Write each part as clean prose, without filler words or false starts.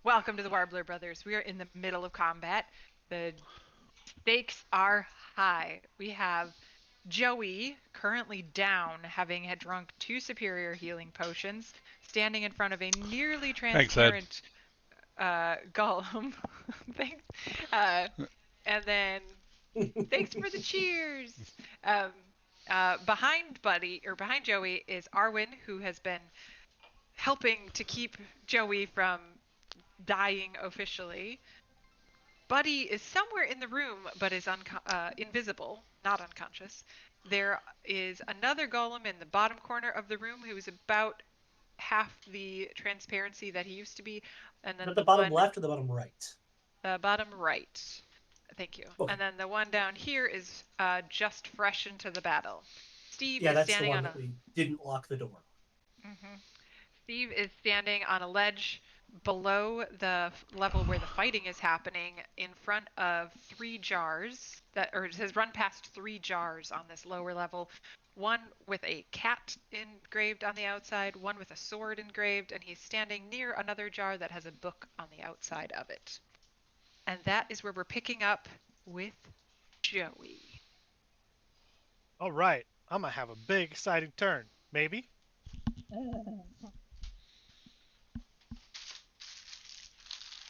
Welcome to the Warbler Brothers. We are in the middle of combat. The stakes are high. We have Joey, currently down, having had drunk 2 superior healing potions, standing in front of a nearly Thanks, Ed. transparent golem. Thanks. Uh, and then, thanks for the cheers. Um, behind Joey is Arwen, who has been helping to keep Joey from dying officially. Buddy is somewhere in the room, but is invisible, not unconscious. There is another golem in the bottom corner of the room who is about half the transparency that he used to be, and then At the bottom left or the bottom right? The bottom right. Thank you. Okay. And then the one down here is just fresh into the battle. Steve Yeah, is that's the standing one on that we didn't lock the door. Steve is standing on a ledge below the level where the fighting is happening in front of 3 jars or has run past 3 jars on this lower level. One with a cat engraved on the outside, one with a sword engraved, and he's standing near another jar that has a book on the outside of it. And that is where we're picking up with Joey. All right, I'm gonna have a big exciting turn. Maybe.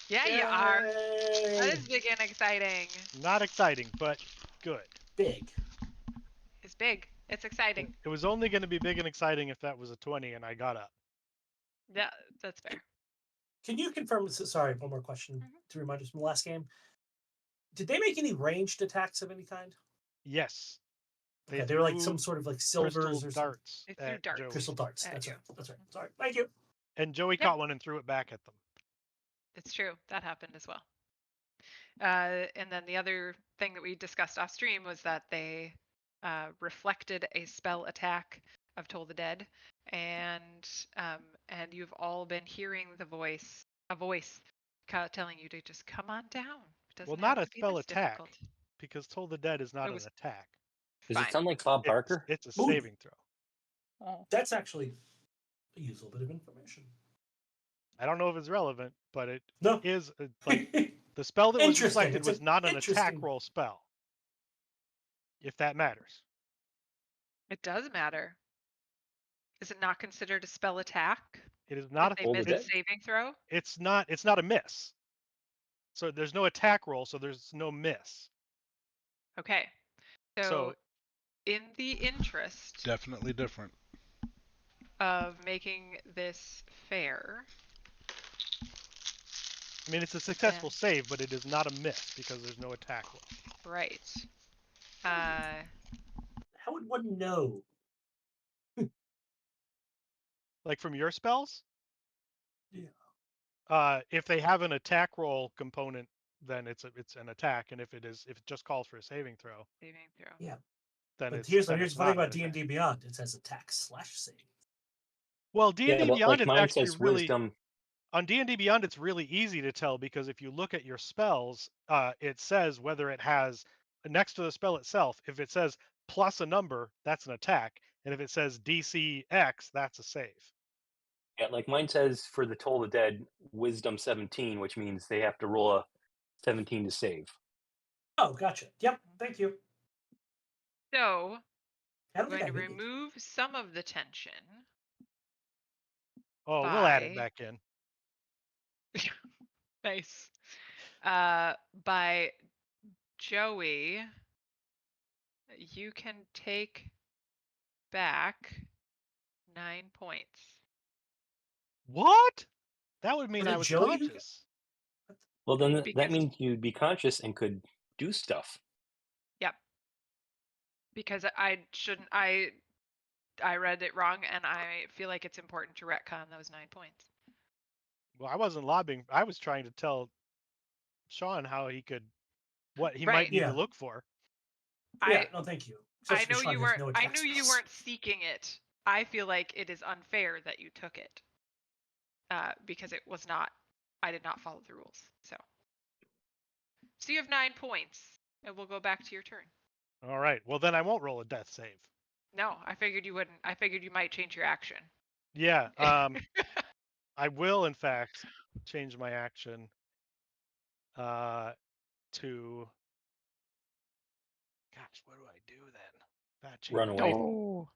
Yeah, you are. That is big and exciting. Not exciting, but good. Big. It's big. It's exciting. It was only going to be big and exciting if that was a 20 and I got up. Yeah, that's fair. Can you confirm? Sorry, one more question to remind us from the last game. Did they make any ranged attacks of any kind? Yes. They were like some sort of like silvers or darts. They threw darts. Joey. Crystal darts. That's right. That's right. Sorry. Thank you. And Joey caught one and threw it back at them. It's true. That happened as well. And then the other thing that we discussed off stream was that they reflected a spell attack of Toll the Dead, and you've all been hearing a voice telling you to just come on down. It doesn't Well, not have a to be spell this attack, difficult. because Toll the Dead is not an attack. Does it sound like Bob Barker? It's a saving throw. That's actually a useful bit of information. I don't know if it's relevant, but it is like the spell that was reflected was not an attack roll spell. If that matters. It does matter. Is it not considered a spell attack? It is not a saving throw. It's not a miss. So there's no attack roll, so there's no miss. Okay. So in the interest definitely different of making this fair. I mean, it's a successful save, but it is not a miss because there's no attack roll. Right. How would one know? Like from your spells? Yeah. If they have an attack roll component, then it's an attack, and if it just calls for a saving throw. Yeah. Then but it's here's the funny about D&D Beyond. It says attack/save. Well, D&D Beyond is actually really wisdom. On D&D Beyond, it's really easy to tell because if you look at your spells, it says whether it has next to the spell itself. If it says plus a number, that's an attack, and if it says DC X, that's a save. Yeah, like mine says for the Toll the Dead, wisdom 17, which means they have to roll a 17 to save. Oh, gotcha. Yep, thank you. So, I'm going to remove some of the tension. Oh, we'll add it back in. Nice. By Joey, you can take back 9 points. What? That would mean I was conscious. Well, then that means you'd be conscious and could do stuff. Yep. Because I read it wrong, and I feel like it's important to retcon those 9 points. Well, I wasn't lobbying. I was trying to tell Sean how he could, what he might need to look for. No, thank you. I know you weren't. I knew you weren't seeking it. I feel like it is unfair that you took it, because it was not. I did not follow the rules. So you have 9 points, and we'll go back to your turn. All right. Well, then I won't roll a death save. No, I figured you wouldn't. I figured you might change your action. Yeah. I will, in fact, change my action to. Gosh, what do I do then? That Run changes. away. Oh.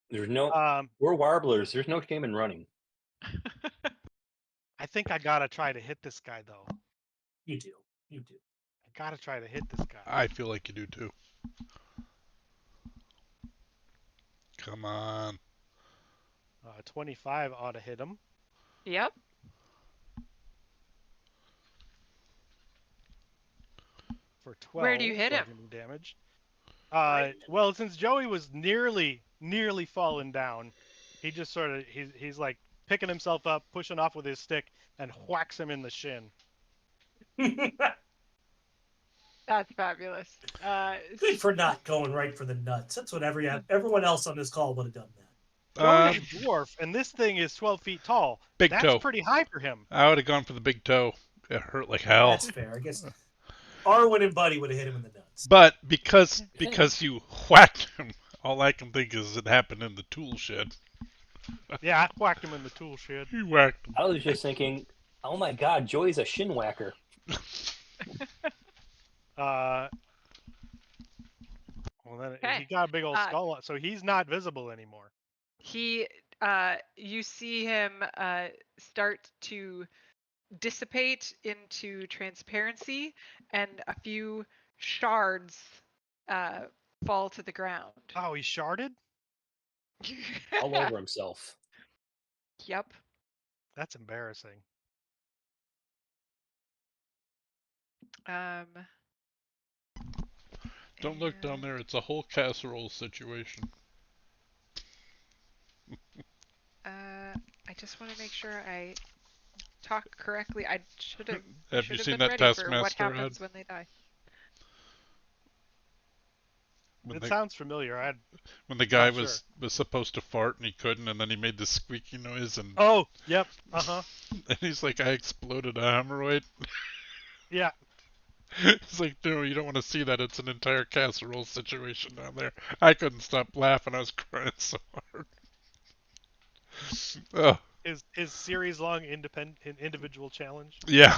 There's no. Um, We're warblers. There's no shame in running. I think I gotta try to hit this guy though. You do. You do. I gotta try to hit this guy. I feel like you do too. Come on. 25 ought to hit him Yep. for 12 Where do you hit him? bludgeoning damage. Right. Well, since Joey was nearly fallen down, he just sort of he's like picking himself up, pushing off with his stick, and whacks him in the shin. That's fabulous. Good for not going right for the nuts. That's what everyone else on this call would have done that. Joey's a dwarf, and this thing is 12 feet tall. Big That's toe. pretty high for him. I would have gone for the big toe. It hurt like hell. That's fair. I guess Arwen and Buddy would have hit him in the nuts. But because you whacked him, all I can think is it happened in the tool shed. Yeah, I whacked him in the tool shed. You whacked him. I was just thinking, oh my god, Joey's a shin whacker. Well, then Okay. he got a big old skull, so he's not visible anymore. You see him start to dissipate into transparency, and a few shards fall to the ground. Oh, he sharded? All over himself. Yep. That's embarrassing. Don't look down there. It's a whole casserole situation. I just want to make sure I talk correctly. I should have. Have you seen been that ready for what Taskmaster happens ad? when they die. It sounds familiar. When the guy Not was supposed to fart and he couldn't, and then he made this squeaky noise, and Oh, yep. and he's like, "I exploded a hemorrhoid." Yeah. It's like, no, you don't want to see that. It's an entire casserole situation down there. I couldn't stop laughing. I was crying so hard. Oh, His series long individual challenge. yeah.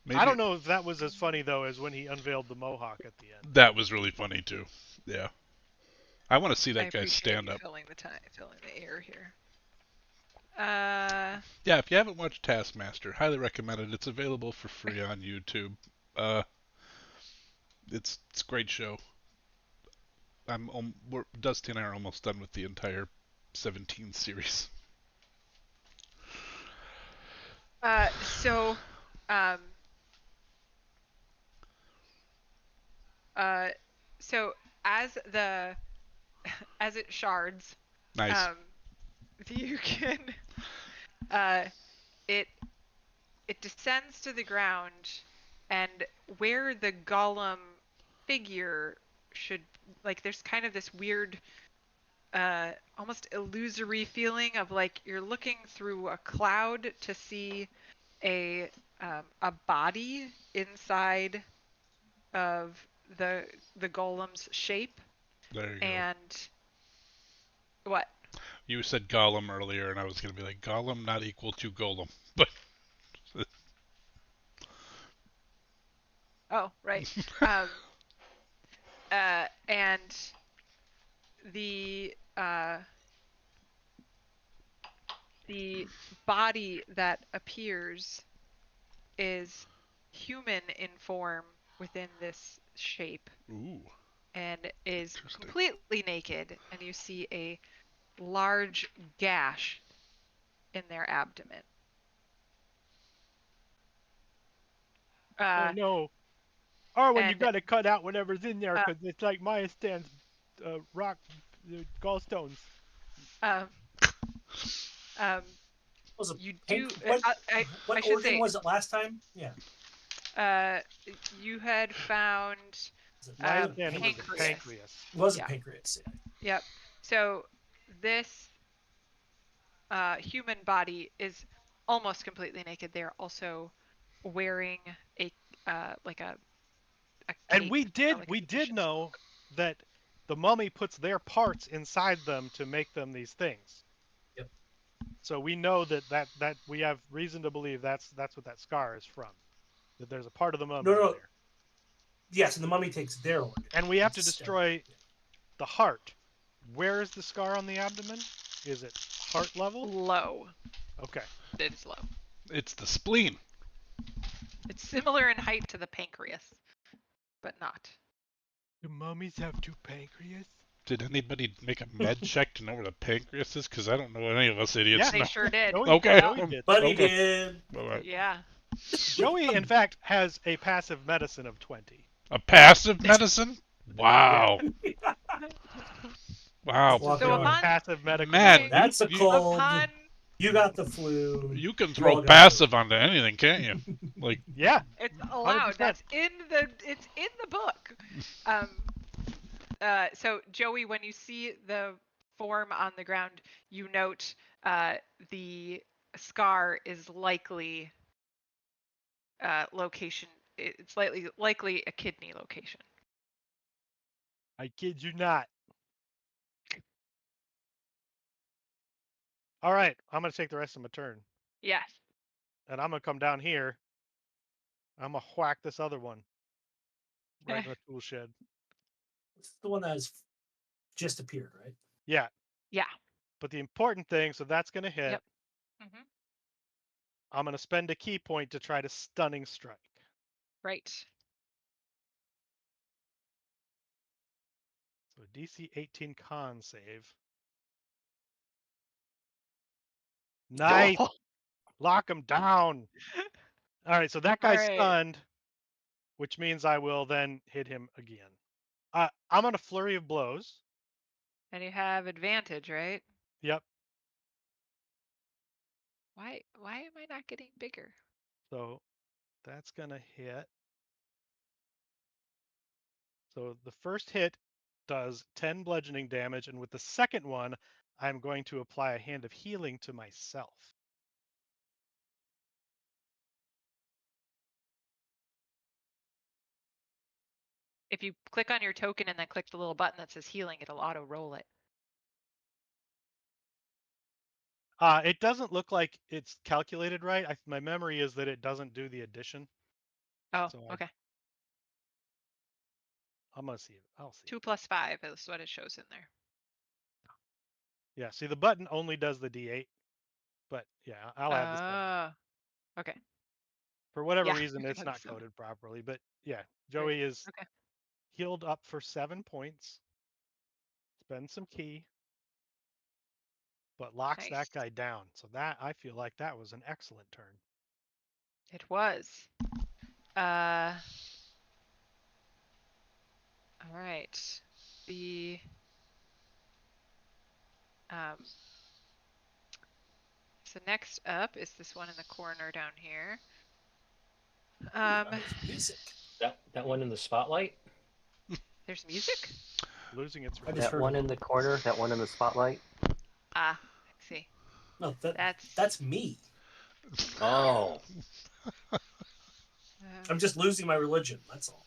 Maybe I don't know if that was as funny though as when he unveiled the mohawk at the end. that was really funny too. Yeah. I want to see that I guy appreciate stand you up. filling the air here. Yeah, if you haven't watched Taskmaster, highly recommend it. It's available for free on YouTube. It's a great show. Dusty and I are almost done with the entire 17 series. So, so as it shards, Nice. you can, it descends to the ground, and where the golem figure should, like, there's kind of this weird, almost illusory feeling of like you're looking through a cloud to see a body inside of the golem's shape. There you go. And what? You said Gollum earlier, and I was going to be like, Gollum not equal to Golem. But Oh, right. And the body that appears is human in form within this shape, ooh, and is Interesting. completely naked, and you see a large gash in their abdomen. Oh no. Arwen, you and- gotta cut out whatever's in there because it's like Maya Stan's rock gallstones. Was it You pink? do. What, I what should organ say, was it last time? Yeah. you had found Was it Maya neither? Stan was a pancreas. pancreas. It was Yeah. a pancreas. Yeah. Yep. So this human body is almost completely naked. They're also wearing a like a And cape, we or did like a we did capuchin. know that the mummy puts their parts inside them to make them these things. Yep. So we know that we have reason to believe that's what that scar is from. That there's a part of the mummy in No. there, Yes, and the mummy takes their organ. and we have to instead. destroy the heart. Where is the scar on the abdomen? Is it heart level? Low. Okay. It's low. It's the spleen. It's similar in height to the pancreas, but not. Do mummies have two pancreas? Did anybody make a med check to know where the pancreas is? Because I don't know any of us idiots Yeah, They know. sure did. Joey, Okay. Joey did. But he Okay. did. All right. Yeah. Joey, in fact, has a passive medicine of 20. A passive medicine? Wow. Wow. Walk So around. upon Passive medical Man, knowledge. That's a cold. upon You got the flu. You can You throw all got passive onto anything, can't you? Like, Yeah. it's allowed. 100%. That's it's in the book. So Joey, when you see the form on the ground, you note the scar is likely location. It's likely a kidney location. I kid you not. All right, I'm gonna take the rest of my turn, Yes. and I'm gonna come down here. I'm gonna whack this other one right in the tool shed. It's the one that has just appeared, right? Yeah, Yeah. but the important thing, so that's gonna hit. Yep. Hmm. I'm gonna spend a key point to try to stunning strike. Right. So DC 18 con save. Nice. Oh. Lock him down. All right, so that guy's All right. stunned, which means I will then hit him again. I'm on a flurry of blows. And you have advantage, right? Yep. Why am I not getting bigger? So that's gonna hit. So the first hit does 10 bludgeoning damage, and with the second one, I'm going to apply a hand of healing to myself. If you click on your token and then click the little button that says healing, it'll auto roll it. It doesn't look like it's calculated right. My memory is that it doesn't do the addition. Oh, So okay. I'm gonna see it. I'll see. 2 plus 5 is what it shows in there. Yeah, see the button only does the D8, but yeah, I'll add the 7. Oh, okay. For whatever Yeah, reason, it's add not 7. coded properly, but yeah, Joey is Okay. healed up for 7 points. Spend some key, but locks Nice. that guy down. So that I feel like that was an excellent turn. It was. All right. The so next up is this one in the corner down here. Nice music. That one in the spotlight. There's music? Losing its I just rhythm. That heard one it. in the corner. That one in the spotlight. Ah, I see. No, That's that's me. Oh, I'm just losing my religion. That's all.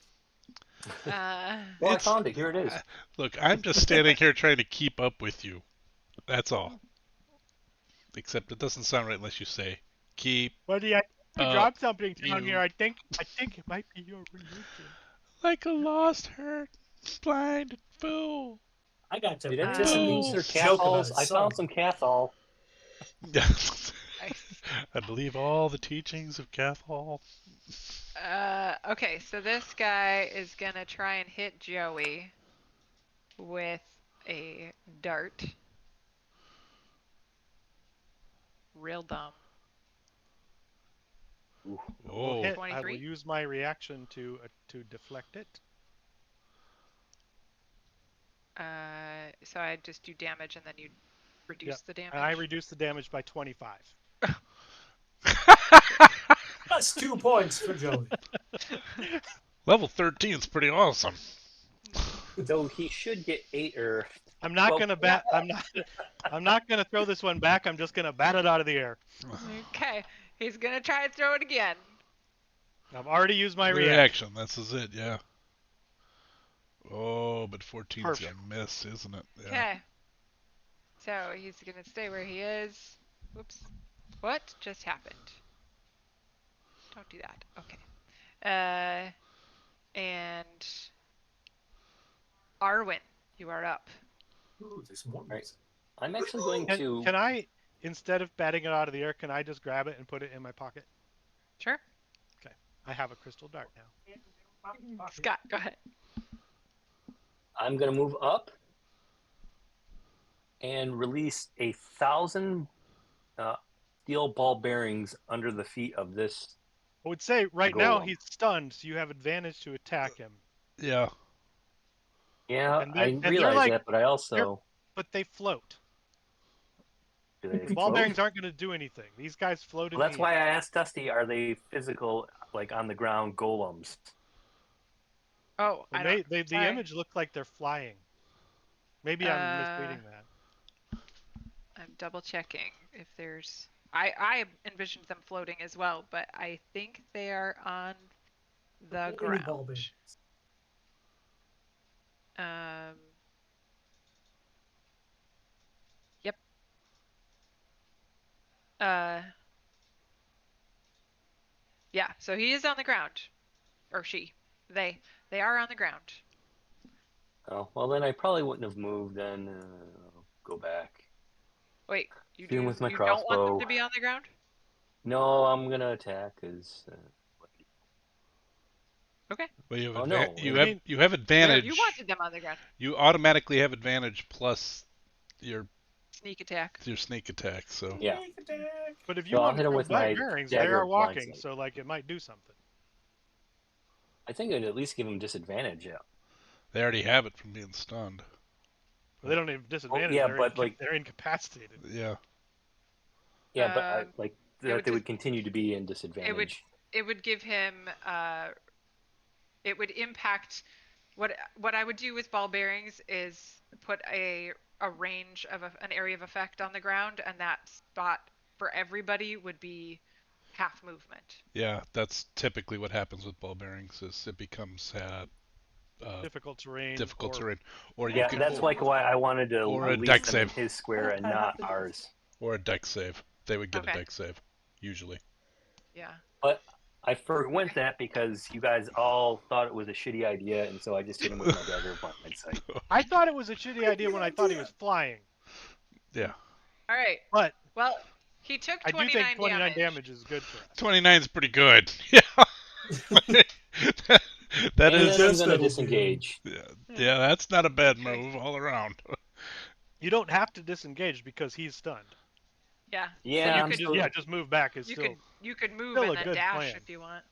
well, I It's- found it. Here it is. Look, I'm just standing here trying to keep up with you. That's all. Except it doesn't sound right unless you say, keep Buddy, I up dropped something down you. here. I think it might be your religion. like a lost, hurt, blind fool. I got to Did anyone participate use in their a joke about cathols? his I son. found some cathol. nice. I believe all the teachings of Cathol. Okay, so this guy is gonna try and hit Joey with a dart. Real dumb. Ooh. Will Oh, hit. I will 23? use my reaction to deflect it. So I just do damage and then you reduce Yep. the damage. And I reduce the damage by 25. That's 2 points for Joey. level 13 is pretty awesome. So he should get 8 or. I'm not Well, gonna bat. I'm not gonna throw this one back. I'm just gonna bat it out of the air. Okay, he's gonna try and throw it again. I've already used my Reaction, this is it, yeah. Oh, but 14's Perfect. gonna miss, isn't it? Yeah. Okay. So he's gonna stay where he is. Whoops. What just happened? Don't do that. Okay. And Arwen, you are up. Ooh, there's some more Right. music. I'm actually going Can, to. can I, instead of batting it out of the air, can I just grab it and put it in my pocket? Sure. Okay. I have a crystal dart now. Scott, go ahead. I'm going to move up and release 1,000 steel ball bearings under the feet of this. I would say right now Golem. he's stunned, so you have advantage to attack him. Yeah. Yeah, And I they're realize like, that, but I also. but they float. Do they The ball float? bearings aren't going to do anything. These guys float in Well, that's the why air. I asked Dusty, are they physical, like on the ground golems? Oh, Well, I don't. the Sorry. image looked like they're flying. Maybe I'm misreading that. I'm double checking if there's. I envisioned them floating as well, but I think they are on the Any ball ground. bearings. Yep. Yeah. So he is on the ground, or she. They are on the ground. Oh, well, then I probably wouldn't have moved. Then I'll go back. Wait, you Shoot him do. with my You don't want them crossbow. to be on the ground? No, I'm gonna attack because. Okay. But you have Oh no! you I have mean, you have advantage. You wanted them on the ground. You automatically have advantage plus your Sneak attack. sneak attack. So Yeah. Sneak attack. but if you So I'll want to hit him throw with my bearings, they dagger are walking, blindside. so like it might do something. I think I'd at least give him disadvantage. Yeah. they already have it from being stunned. Well, they don't have disadvantage. yeah, but like. They're incapacitated. Yeah. Yeah, but I Um, like it that would they would just- continue to be in disadvantage. It would give him. It would impact. What I would do with ball bearings is put a range of an area of effect on the ground, and that spot for everybody would be half movement. Yeah, that's typically what happens with ball bearings. Is it becomes Difficult terrain. difficult or, terrain, or you Yeah, could, that's like why I wanted to or a release deck them in save. his square and not ours. or a deck save. They would get Okay. a deck save usually. Yeah. But I forwent that because you guys all thought it was a shitty idea, and so I just hit him with my dagger of blindsight. I thought it was a shitty idea when I thought he was flying, Yeah. All right. but Well, he took I do 29 think 29 damage is good for us. 29 is pretty good. Yeah. that And is. then I'm Just going to that'll do. disengage. Yeah, that's not a bad move all around. You don't have to disengage because he's stunned. Yeah. Yeah, So I'm you could still. just move back is you still. could move still and a then good dash plan. if you want.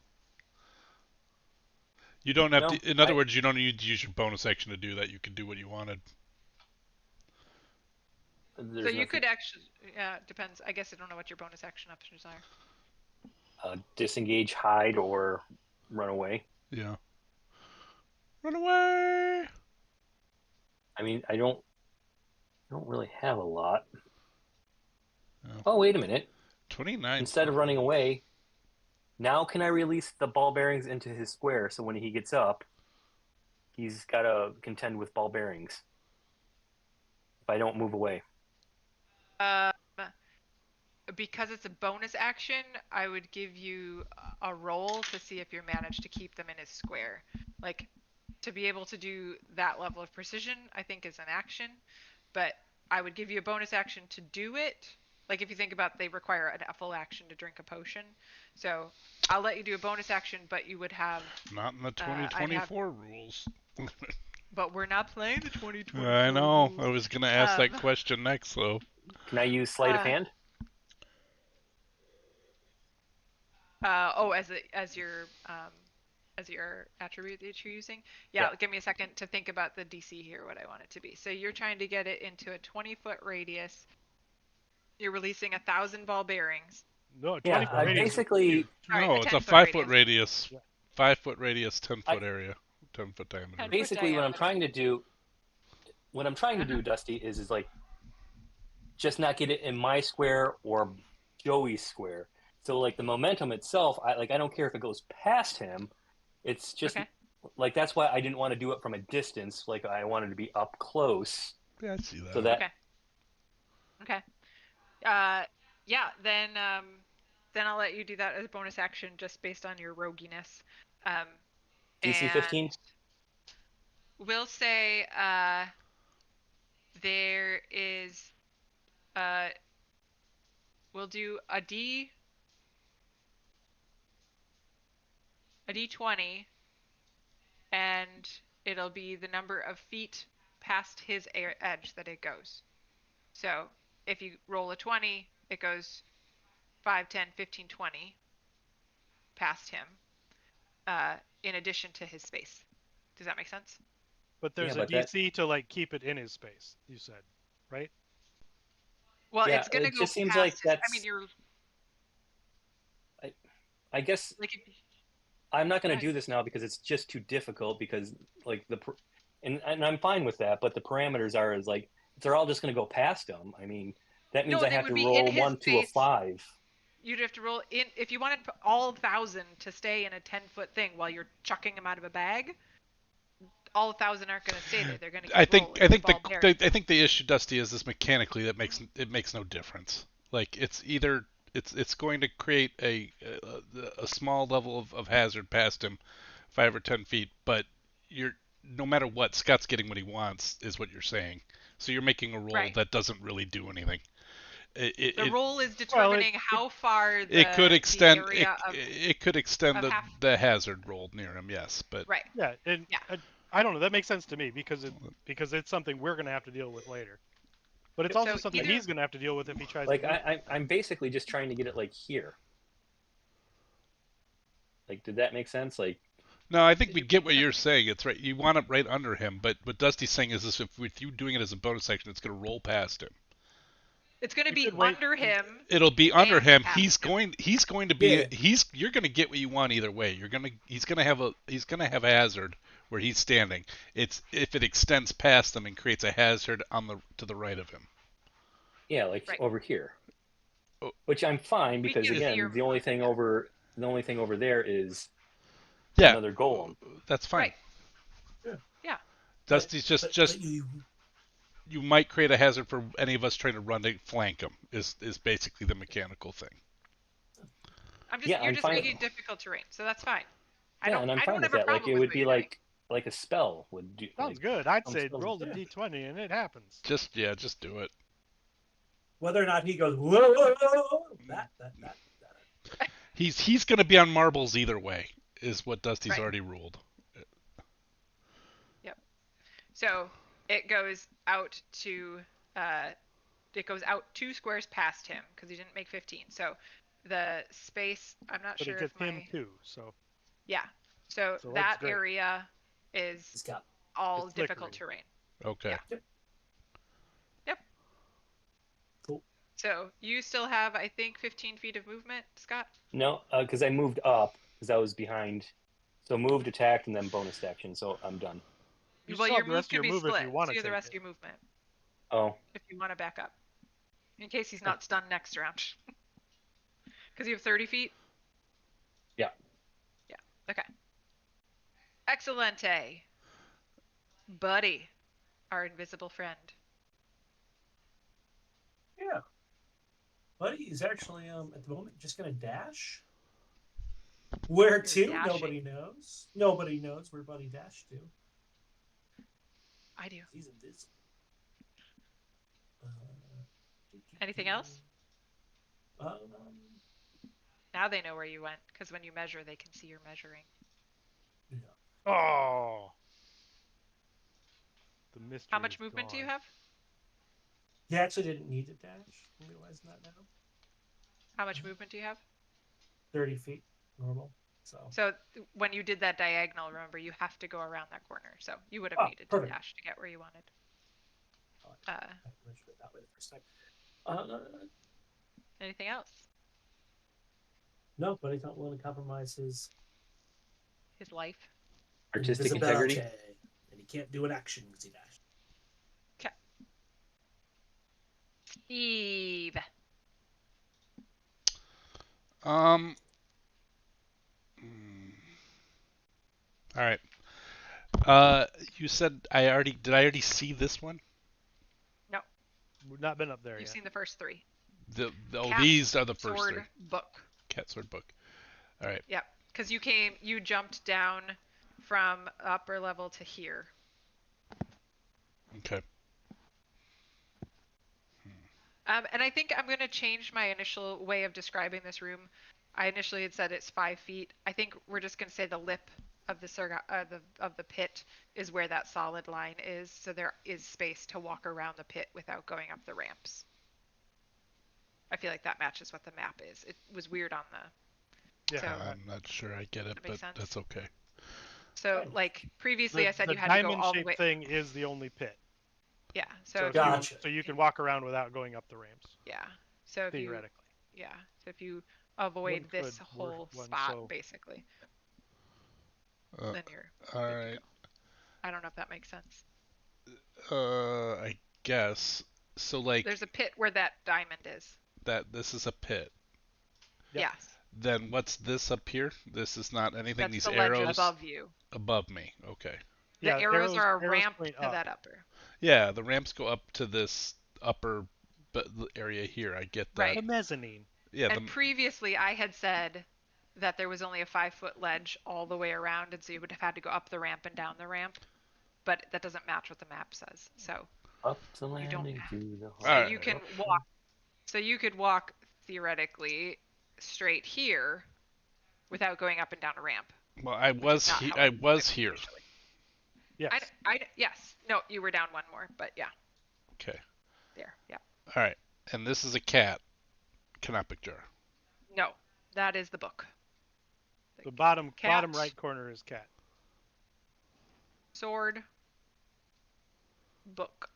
You don't have No, to. In other words, you don't need to use your bonus action to do that. You can do what you wanted. There's So you nothing- could actually. Yeah, depends. I guess I don't know what your bonus action options are. disengage, hide, or run away. Yeah. Run away. I mean, I don't really have a lot. Oh. Oh, wait a minute. 29. Instead of running away, now can I release the ball bearings into his square so when he gets up, he's got to contend with ball bearings if I don't move away. Because it's a bonus action, I would give you a roll to see if you're managed to keep them in his square. Like, to be able to do that level of precision, I think is an action, but I would give you a bonus action to do it. Like, if you think about, they require a full action to drink a potion. So I'll let you do a bonus action, but you would have. Not in the 2024 rules. But we're not playing the 2024. I know. rules. I was gonna ask that question next, though. Can I use sleight of hand? As your attribute that you're using. Yeah, Yeah. give me a second to think about the DC here, what I want it to be. So you're trying to get it into a 20-foot radius. You're releasing 1,000 ball bearings. No, 20 Yeah, foot I radius is basically. huge. Sorry, No, a it's a 10-foot 5-foot radius. radius. Yeah. 5-foot radius, 10-foot area, 10-foot diameter. 10 Basically, what I'm diameter. trying to do, Dusty, is like just not get it in my square or Joey's square. So like the momentum itself, I don't care if it goes past him. It's just Okay. like that's why I didn't want to do it from a distance. Like I wanted to be up close. Yeah, I see that. So that Okay. Yeah, then I'll let you do that as a bonus action just based on your roguiness. DC And 15. we'll say there is we'll do a D20, and it'll be the number of feet past his edge that it goes. So if you roll a 20, it goes 5, 10, 15, 20 past him, in addition to his space. Does that make sense? But there's Yeah, a but that DC to like keep it in his space. You said, right? Well, yeah, it's gonna it go just seems like past his. I mean, that's. you're I guess like, I'm not go going to ahead. do this now because it's just too difficult. Because like and I'm fine with that. But the parameters are is like if they're all just going to go past him. I mean, that means No, I they have would to be in roll his 1 to a space. 5. You'd have to roll in if you wanted all 1,000 to stay in a 10-foot thing while you're chucking them out of a bag. All 1,000 aren't going to stay there. They're going to I keep think rolling. I think Ball bearing. I think the issue, Dusty, is this mechanically that makes no difference. Like it's either it's going to create a small level of hazard past him, 5 or 10 feet, but you're no matter what, Scott's getting what he wants, is what you're saying. So you're making a roll Right. that doesn't really do anything. It The it, roll is Well, determining how far it could the extend area it could extend of half. the hazard roll near him, yes, but Right. yeah, and Yeah. I don't know. That makes sense to me because it's something we're going to have to deal with later. But it's also So something either he's going to have to deal with if he tries to Like move. I'm basically just trying to get it like here. Like, did that make sense? Like, no, I think we you get what can, you're saying. It's right. You want it right under him, but what Dusty's saying is this: if with you doing it as a bonus action, it's going to roll past him. it's going to You be could wait. under him It'll be under and him. past him. He's going to be Yeah. you're going to get what you want either way. He's going to have a hazard where he's standing. It's if it extends past them and creates a hazard on the to the right of him. yeah, like Right. over here. Oh, Which I'm fine We because can see your again, the only movement. thing Yeah. over there is yeah, another golem. that's fine. Right. Yeah. Yeah. Dusty's But you might create a hazard for any of us trying to run to flank him. Is basically the mechanical thing. Yeah, You're I'm just fine. making it difficult terrain, so that's fine. Yeah, and I'm I fine don't with have a that. Like problem it with would what be you're doing. like a spell would do. Sounds Like good. I'd some say spells roll would the do. d20 and it happens. Just do it. whether or not he goes, whoa, whoa, whoa, that. He's going to be on marbles either way, is what Dusty's Right. already ruled. Yep. So it goes out to it goes out 2 squares past him because he didn't make 15. So the space, I'm not But sure it if gets him too. So yeah. So that's that great. area is He's got all It's difficult flickering. terrain. Okay. Yeah. Yep. cool. So you still have, I think, 15 feet of movement, Scott? No, because I moved up because I was behind. So moved, attacked, and then bonus action. So I'm done. You Well, still your have the move rest of can your be move if split. you want So to you have the take rest it. of your movement Oh, if you want to back up. In case he's not stunned next round. Because you have 30 feet? yeah. Yeah. Okay. Excelente. Buddy, our invisible friend. Yeah. Buddy is actually at the moment just gonna dash. Where to? dashing. Nobody knows. Nobody knows where Buddy dashed to. I do. He's invisible. Anything else? Um, Now they know where you went, because when you measure, they can see you're measuring. yeah. Oh, the mystery. How much is movement do gone. you have? He actually didn't need to dash. I'm realizing that now. How much movement do you have? 30 feet normal. So So when you did that diagonal, remember, you have to go around that corner. So you would have Oh, needed perfect. to dash to get where you wanted. I measured it that way the first time. Anything else? No, Buddy's not willing to compromise his His life? Artistic invisibility. integrity. And he can't do an action because he dashed. Okay. Steve. All right. You said I already see this one? No, We've not been up there you've yet. seen the first 3. Cat, these are the first sword, three. book. Cat, sword, book. All right. Yep. Because you jumped down from upper level to here. Okay. And I think I'm going to change my initial way of describing this room. I initially had said it's 5 feet. I think we're just going to say the lip of the pit is where that solid line is, so there is space to walk around the pit without going up the ramps. I feel like that matches what the map is. It was weird on the. Yeah. So, I'm not sure I get it, that makes but sense? that's okay. So, like previously, I said the you had to go all the diamond-shaped way. thing is the only pit. Yeah. So So if Gotcha. so you can walk around without going up the ramps, Yeah. So if you. theoretically. Yeah. So if you avoid One this could whole one spot, so. basically, Uh, then you're all good to right. go. I don't know if that makes sense. I guess. So like There's a pit where that diamond is. that. This is a pit. Yep. Yes. Then what's this up here? This is not anything. That's These the ledge arrows above you. above me. Okay. The Yeah, arrows are a ramp point to up. that upper. Yeah, the ramps go up to this upper area here. I get that. Right. The mezzanine. Yeah. And previously I had said that there was only a 5-foot ledge all the way around, and so you would have had to go up the ramp and down the ramp. But that doesn't match what the map says. So Up the you don't. landing to the So Alright. you can walk. So you could walk theoretically straight here without going up and down a ramp. Well, I Which is was not he- how I it was works here. usually. Yes. Yes. No, you were down one more, but yeah. Okay. There. Yeah. All right. And this is a cat. Canopic jar. No, that is the book. The bottom cat, right corner is cat. sword, book.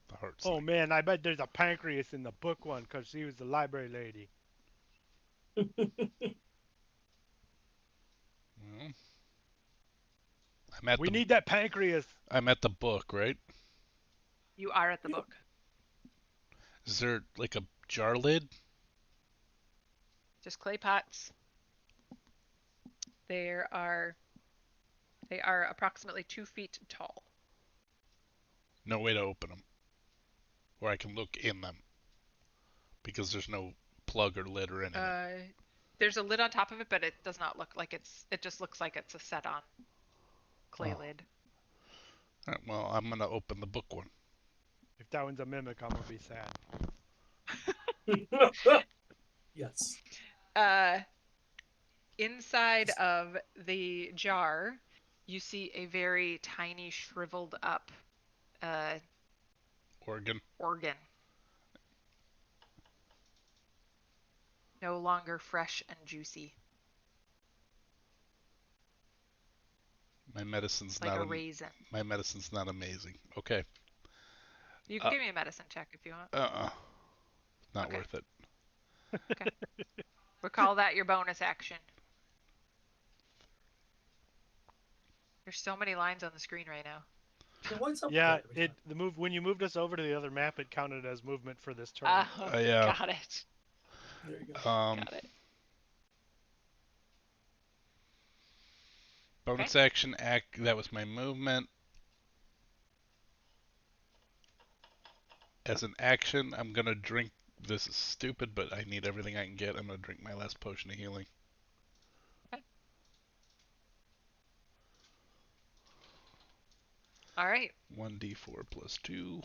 The heart. Oh man, I bet there's a pancreas in the book one because she was the library lady. Well, We need that pancreas. I'm at the book, right? You are at the book. Is there like a jar lid? Just clay pots. They are approximately 2 feet tall. No way to open them. Or I can look in them. Because there's no plug or lid or anything. There's a lid on top of it, but it does not look like it just looks like it's a set on clay lid. All right, well, I'm going to open the book one. If that one's a mimic, I'm gonna be sad. Yes. Inside of the jar, you see a very tiny, shriveled up Organ. organ. No longer fresh and juicy. My medicine's Like not a raisin. My medicine's not amazing. Okay. You can give me a medicine check if you want. Not Okay. worth it. Okay. We'll call that your bonus action. There's so many lines on the screen right now. So what's up Yeah, with that? when you moved us over to the other map, it counted as movement for this turn. Oh, Yeah. got it. There you go. Got it. Bonus action act. That was my movement. As an action, I'm gonna drink. This is stupid, but I need everything I can get. I'm gonna drink my last potion of healing. Okay. All right. 1d4 plus 2.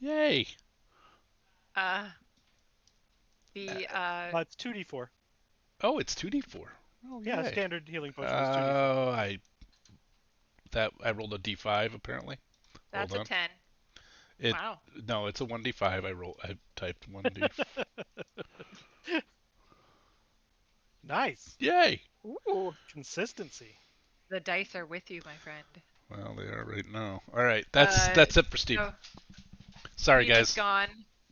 Yay! It's 2d4. Oh, it's 2d4. Oh, Yeah, yay. standard healing potion is 2d4. I rolled a d5 apparently. That's Hold a on. 10. Wow. No, it's a 1d5. I typed 1d. Nice. Yay! Ooh. Consistency. The dice are with you, my friend. Well, they are right now. All right, that's it for Steve. So Sorry, Steve is guys. gone.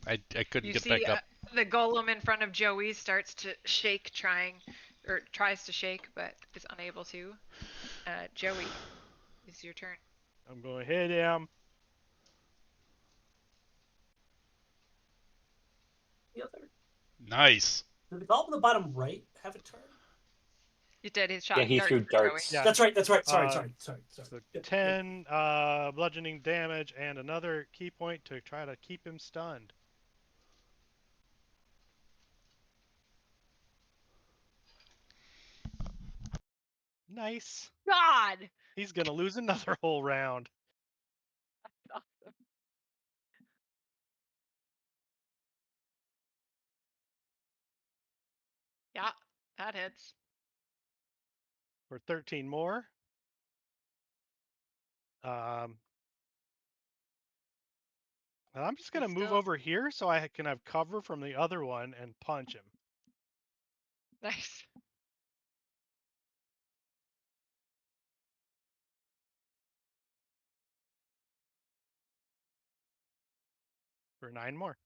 I couldn't You get see back up. the golem in front of Joey starts to shake, tries to shake, but is unable to. Joey, it's your turn. I'm going to hit him. The other. Nice. Did the golem on the bottom right have a turn? You did his shot. Yeah, he threw for Joey. darts. Yeah. That's right. That's right. Sorry. So Yep. 10 bludgeoning damage and another key point to try to keep him stunned. Nice. God. He's gonna lose another whole round. Awesome. Yeah, that hits. For 13 more. And I'm just gonna move over here so I can have cover from the other one and punch him. Nice. For 9 more.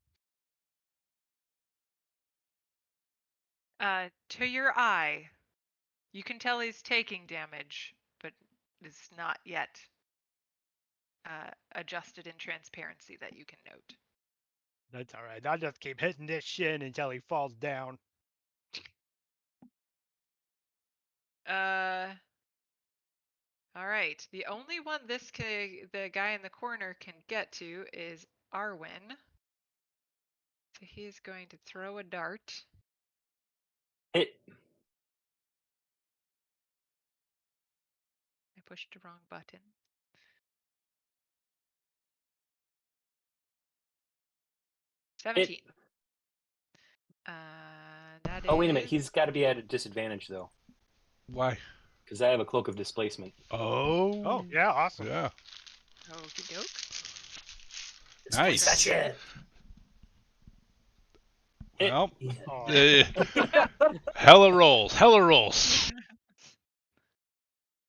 To your eye, you can tell he's taking damage, but it's not yet adjusted in transparency that you can note. That's all right. I'll just keep hitting this shin until he falls down. All right. The only one the guy in the corner can get to is Arwen. So he's going to throw a dart. Hit. I pushed the wrong button. Hit. 17. That Oh, wait a minute. is- He's got to be at a disadvantage, though, Why? because I have a cloak of displacement. Oh. Oh, yeah, awesome. Yeah. Okie doke. Nice. That shit. Hit. Well, Yeah. hella rolls. Hella rolls.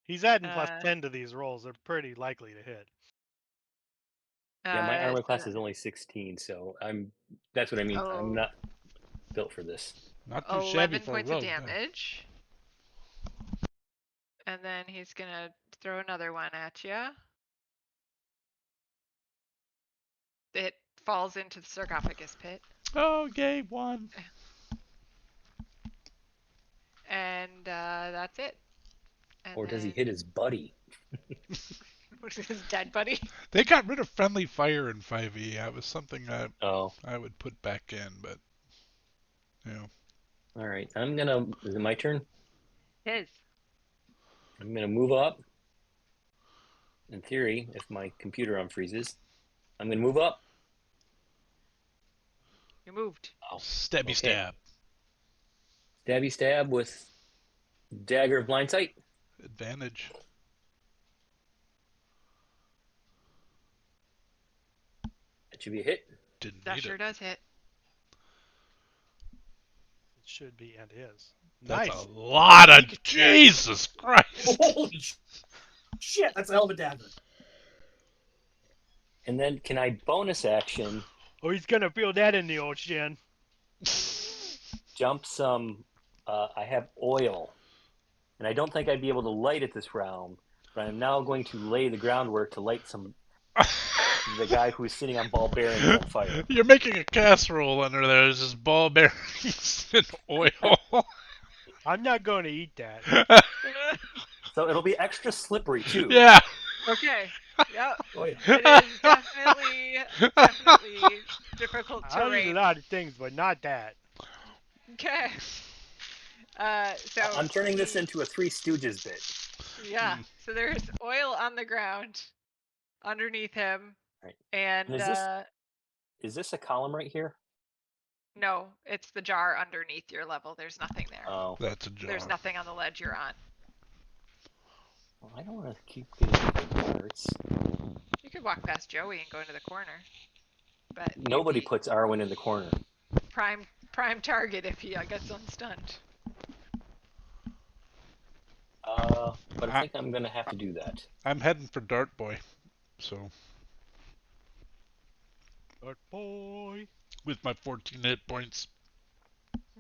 He's adding Uh, plus 10 to these rolls. They're pretty likely to hit. Yeah, my armor class so- is only 16, so that's what I mean. Oh. I'm not built for this. Not too shabby 11 for a points rogue. of damage. And then he's going to throw another one at you. It falls into the sarcophagus pit. Oh, yay, one. And that's it. And Or does he then- hit his buddy? Which is his dead buddy. They got rid of friendly fire in 5e. That was something that Oh, I would put back in, but all right. Is it my turn? His. I'm gonna move up. In theory, if my computer unfreezes, I'm gonna move up. You moved. Oh, stabby okay. stab. Stabby stab with dagger of blind sight. Advantage. That should be a hit. Didn't That need sure it. does hit. It should be and is. That's Nice. a lot of Jesus Christ. Holy shit! That's a hell of a dagger. And then can I bonus action Oh, he's gonna feel that in the old shin. jump some? I have oil, and I don't think I'd be able to light it this round. But I'm now going to lay the groundwork to light the guy who's sitting on ball bearings on fire. You're making a casserole under there. There's just ball bearings and oil. I'm not going to eat that. So it'll be extra slippery too. Yeah. Okay. Yep. Oh yeah. It is definitely difficult I'll eat a terrain. lot of things, but not that. Okay. So I'm turning this into a Three Stooges bit. Yeah. So there's oil on the ground underneath him. Right. And And is this a column right here? no, it's the jar underneath your level. There's nothing there. Oh, That's a jar. There's nothing on the ledge you're on. well, I don't want to keep getting darts. You could walk past Joey and go into the corner. But you'd Nobody be puts Arwen in the corner. prime target if he gets unstunned. But I think I'm gonna have to do that. I'm heading for Dart Boy. So, But boy. with my 14 hit points.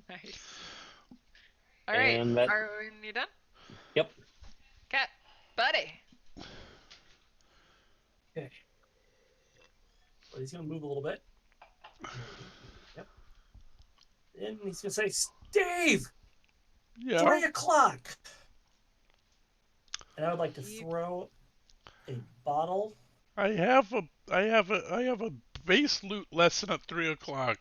Nice. All right. And that- Are you done? Yep. Cat, buddy. Okay. Well, he's gonna move a little bit. Yep. And he's gonna say, "Steve, Yeah. 3 o'clock. And I would like to Steve. throw a bottle. I have a base loot lesson at 3 o'clock.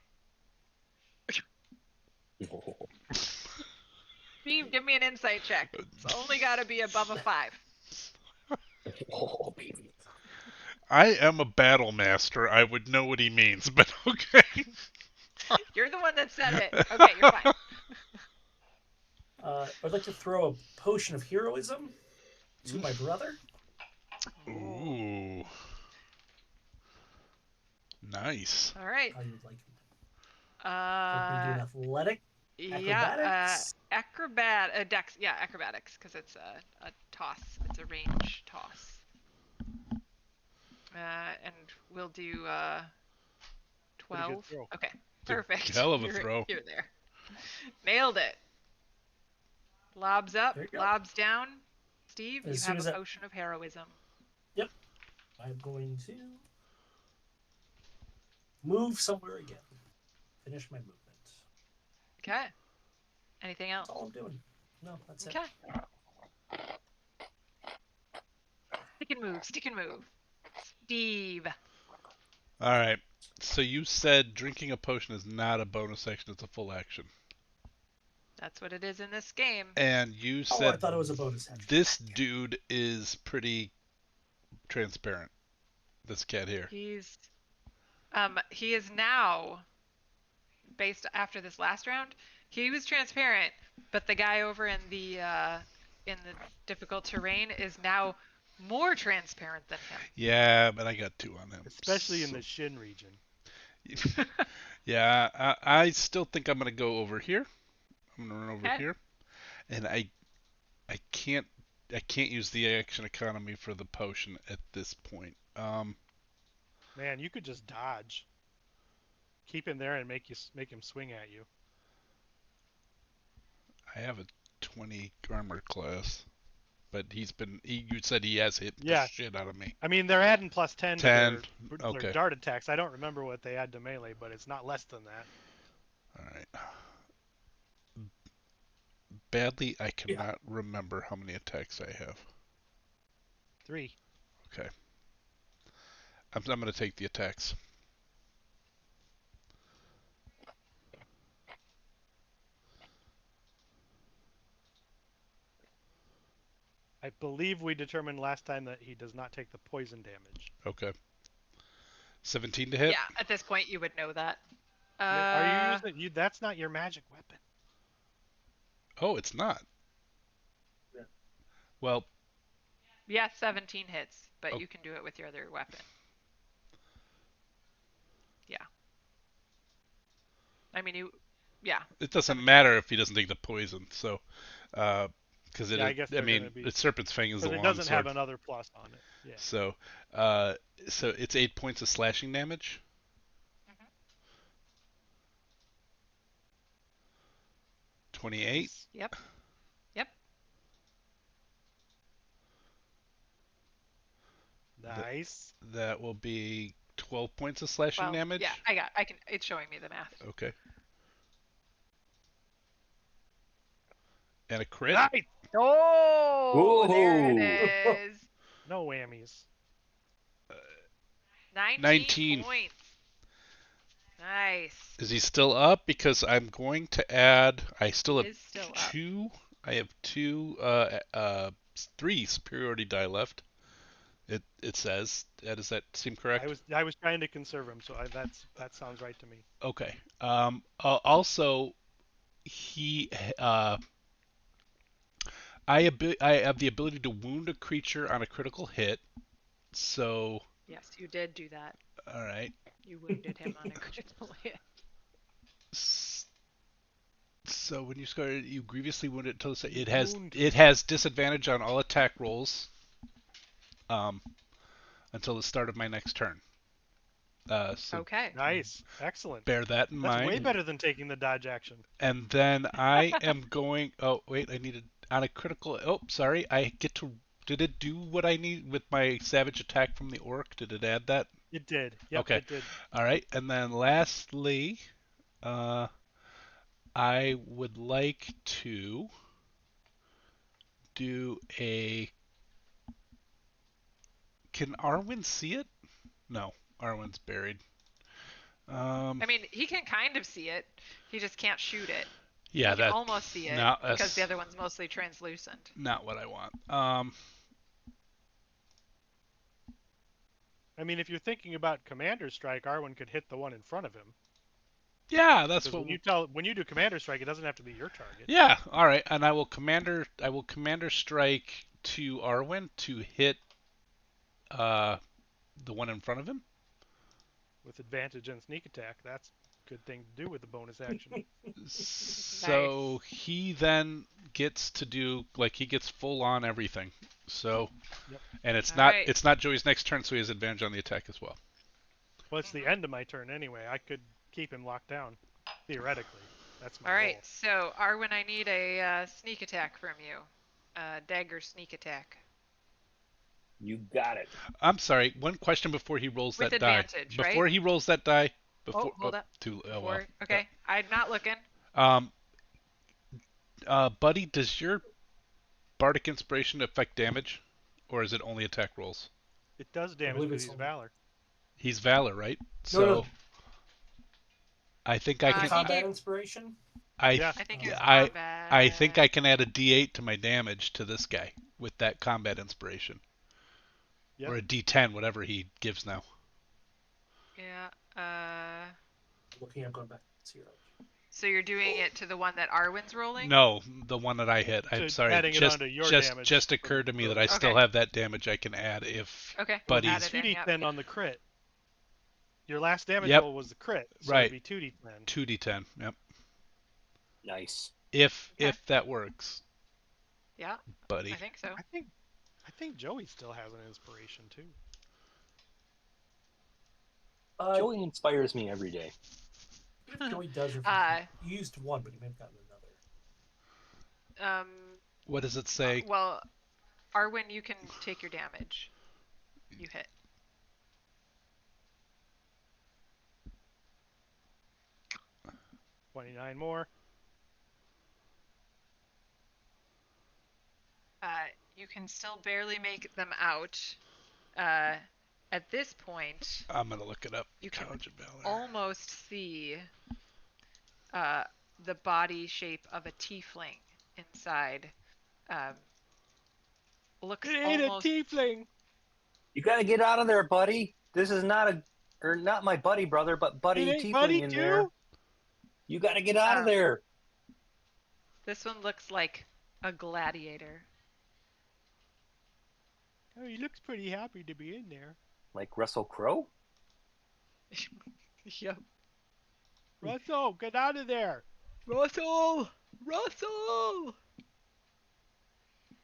Steve, give me an insight check. It's only got to be above a 5. Oh, baby. I am a battle master. I would know what he means, but okay. You're the one that said it. Okay, you're fine. I'd like to throw a potion of heroism to my brother. Ooh. Nice. All right. How you would like it? Can we do an athletic? Yeah, Acrobatics? dex, yeah, acrobatics, because it's a toss. It's a range toss. And we'll do 12. throw. Okay, It's a perfect. hell of a You're- throw. You're there. Nailed it. Lobs up, There you go. lobs down. Steve, As you soon have as a that- potion of heroism. I'm going to move somewhere again. Finish my movement. Okay. Anything else? That's all I'm doing. No, that's it. Okay. Stick and move. Steve. All right. So you said drinking a potion is not a bonus action; it's a full action. That's what it is in this game. And you Oh, I said thought it was a bonus action. this dude is pretty transparent. This cat here. He is now, based after this last round, he was transparent, but the guy over in the difficult terrain is now more transparent than Yeah, but I got 2 on him. Especially in so- the shin region. him. Yeah, I still think I'm gonna go over here. I'm gonna run over Okay. here, and I can't use the action economy for the potion at this point. Man, you could just dodge. Keep him there and make him swing at you. I have a 20 armor class, but you said he has hit Yeah. the shit out of me. I mean, they're adding plus 10 to 10, their okay. dart attacks. I don't remember what they add to melee, but it's not less than that. All right. Badly, I cannot remember how many attacks I have. 3. Okay. I'm gonna take the attacks. I believe we determined last time that he does not take the poison damage. Okay. 17 to hit. Yeah, at this point you would know that. Are you using you? That's not your magic weapon. Oh, it's not. Yeah. Well, Yeah, 17 hits, but Oh. you can do it with your other weapon. Yeah. I mean, yeah. it doesn't matter if he doesn't take the poison. So, because Yeah, I guess I they're mean, gonna be- it's Serpent's Fang is the Because it long doesn't sword. have another plus on it. Yeah. So, so it's 8 points of slashing damage. Mhm. 28. Yep. Nice. That will be 12 points of slashing Well, damage. yeah, it's showing me the math. Okay. And a crit. Nice. Oh, there Ooh. it is. No whammies. 19 points. Nice. Is he still up? Because I'm going to add. I still have Is still up. 2. I have 3 superiority die left. It says. Does that seem correct? I was trying to conserve him, so that sounds right to me. Okay. Also, he. I have the ability to wound a creature on a critical hit. So. Yes, you did do that. All right. You wounded him on a critical hit. So when you score, you grievously wound it until Wound. it has disadvantage on all attack rolls. Until the start of my next turn. So Okay. Nice. Excellent. bear that in That's mind. way better than taking the dodge action. And then I am going. Oh wait, I needed on a critical. Oh, sorry. I get to. Did it do what I need with my savage attack from the orc? Did it add that? It did. Yep, Okay. it did. All right. And then lastly, I would like to do a. Can Arwen see it? No, Arwen's buried. I mean, he can kind of see it. He just can't shoot it. Yeah, he can that almost see it no, because the that's other one's mostly translucent. not what I want. I mean, if you're thinking about Commander Strike, Arwen could hit the one in front of him. Yeah, that's Because what. when you do Commander Strike, it doesn't have to be your target. Yeah, all right, and I will commander strike to Arwen to hit the one in front of him. With advantage and sneak attack, that's a good thing to do with the bonus action. So he then gets to do he gets full on everything. So, Yep. and it's All not right. it's not Joey's next turn, so he has advantage on the attack as well. Well, it's the end of my turn anyway. I could keep him locked down, theoretically. That's my All right, goal. so Arwen, I need a sneak attack from you. Dagger sneak attack. You got it. I'm sorry. One question before he rolls With that die. advantage, right? Before he rolls that die. Before. Oh, hold up. Oh well. Okay, I'm not looking. Buddy, does your bardic inspiration affect damage, or is it only attack rolls? It does damage believe because it's he's only- Valor. He's Valor, right? No. I think I he can. Combat inspiration. Yeah. I think it was I combat. I think I can add a D8 to my damage to this guy with that combat inspiration, Yep. or a D10, whatever he gives now. Yeah. Looking, I'm going back to 0. So you're doing it to the one that Arwen's rolling? No, the one that I hit. I'm So sorry. adding it Just onto your just damage just for- occurred to me that for- I still Okay. have that damage I can add if Okay. Buddy's add it in, yep. 2d10 on the crit. Your last damage Yep. roll was the crit, so Right. it'd be 2d10. 2d10. Yep. Nice. If Okay. if that works, Yeah, buddy. I think so. I think Joey still has an inspiration too. Joey inspires me every day. Joey does. He used one, but he may have gotten another. What does it say? Well, Arwen, you can take your damage. You hit. $29 more. You can still barely make them out. At this point, I'm gonna look it up. You can College of Valor. almost see the body shape of a tiefling inside. Looks It ain't almost a tiefling. You gotta get out of there, buddy. This is not not my buddy brother, but buddy It ain't tiefling buddy in too? there. You gotta get out of there. This one looks like a gladiator. Oh, he looks pretty happy to be in there. Like Russell Crowe? Yep. Russell, get out of there. Russell! Russell!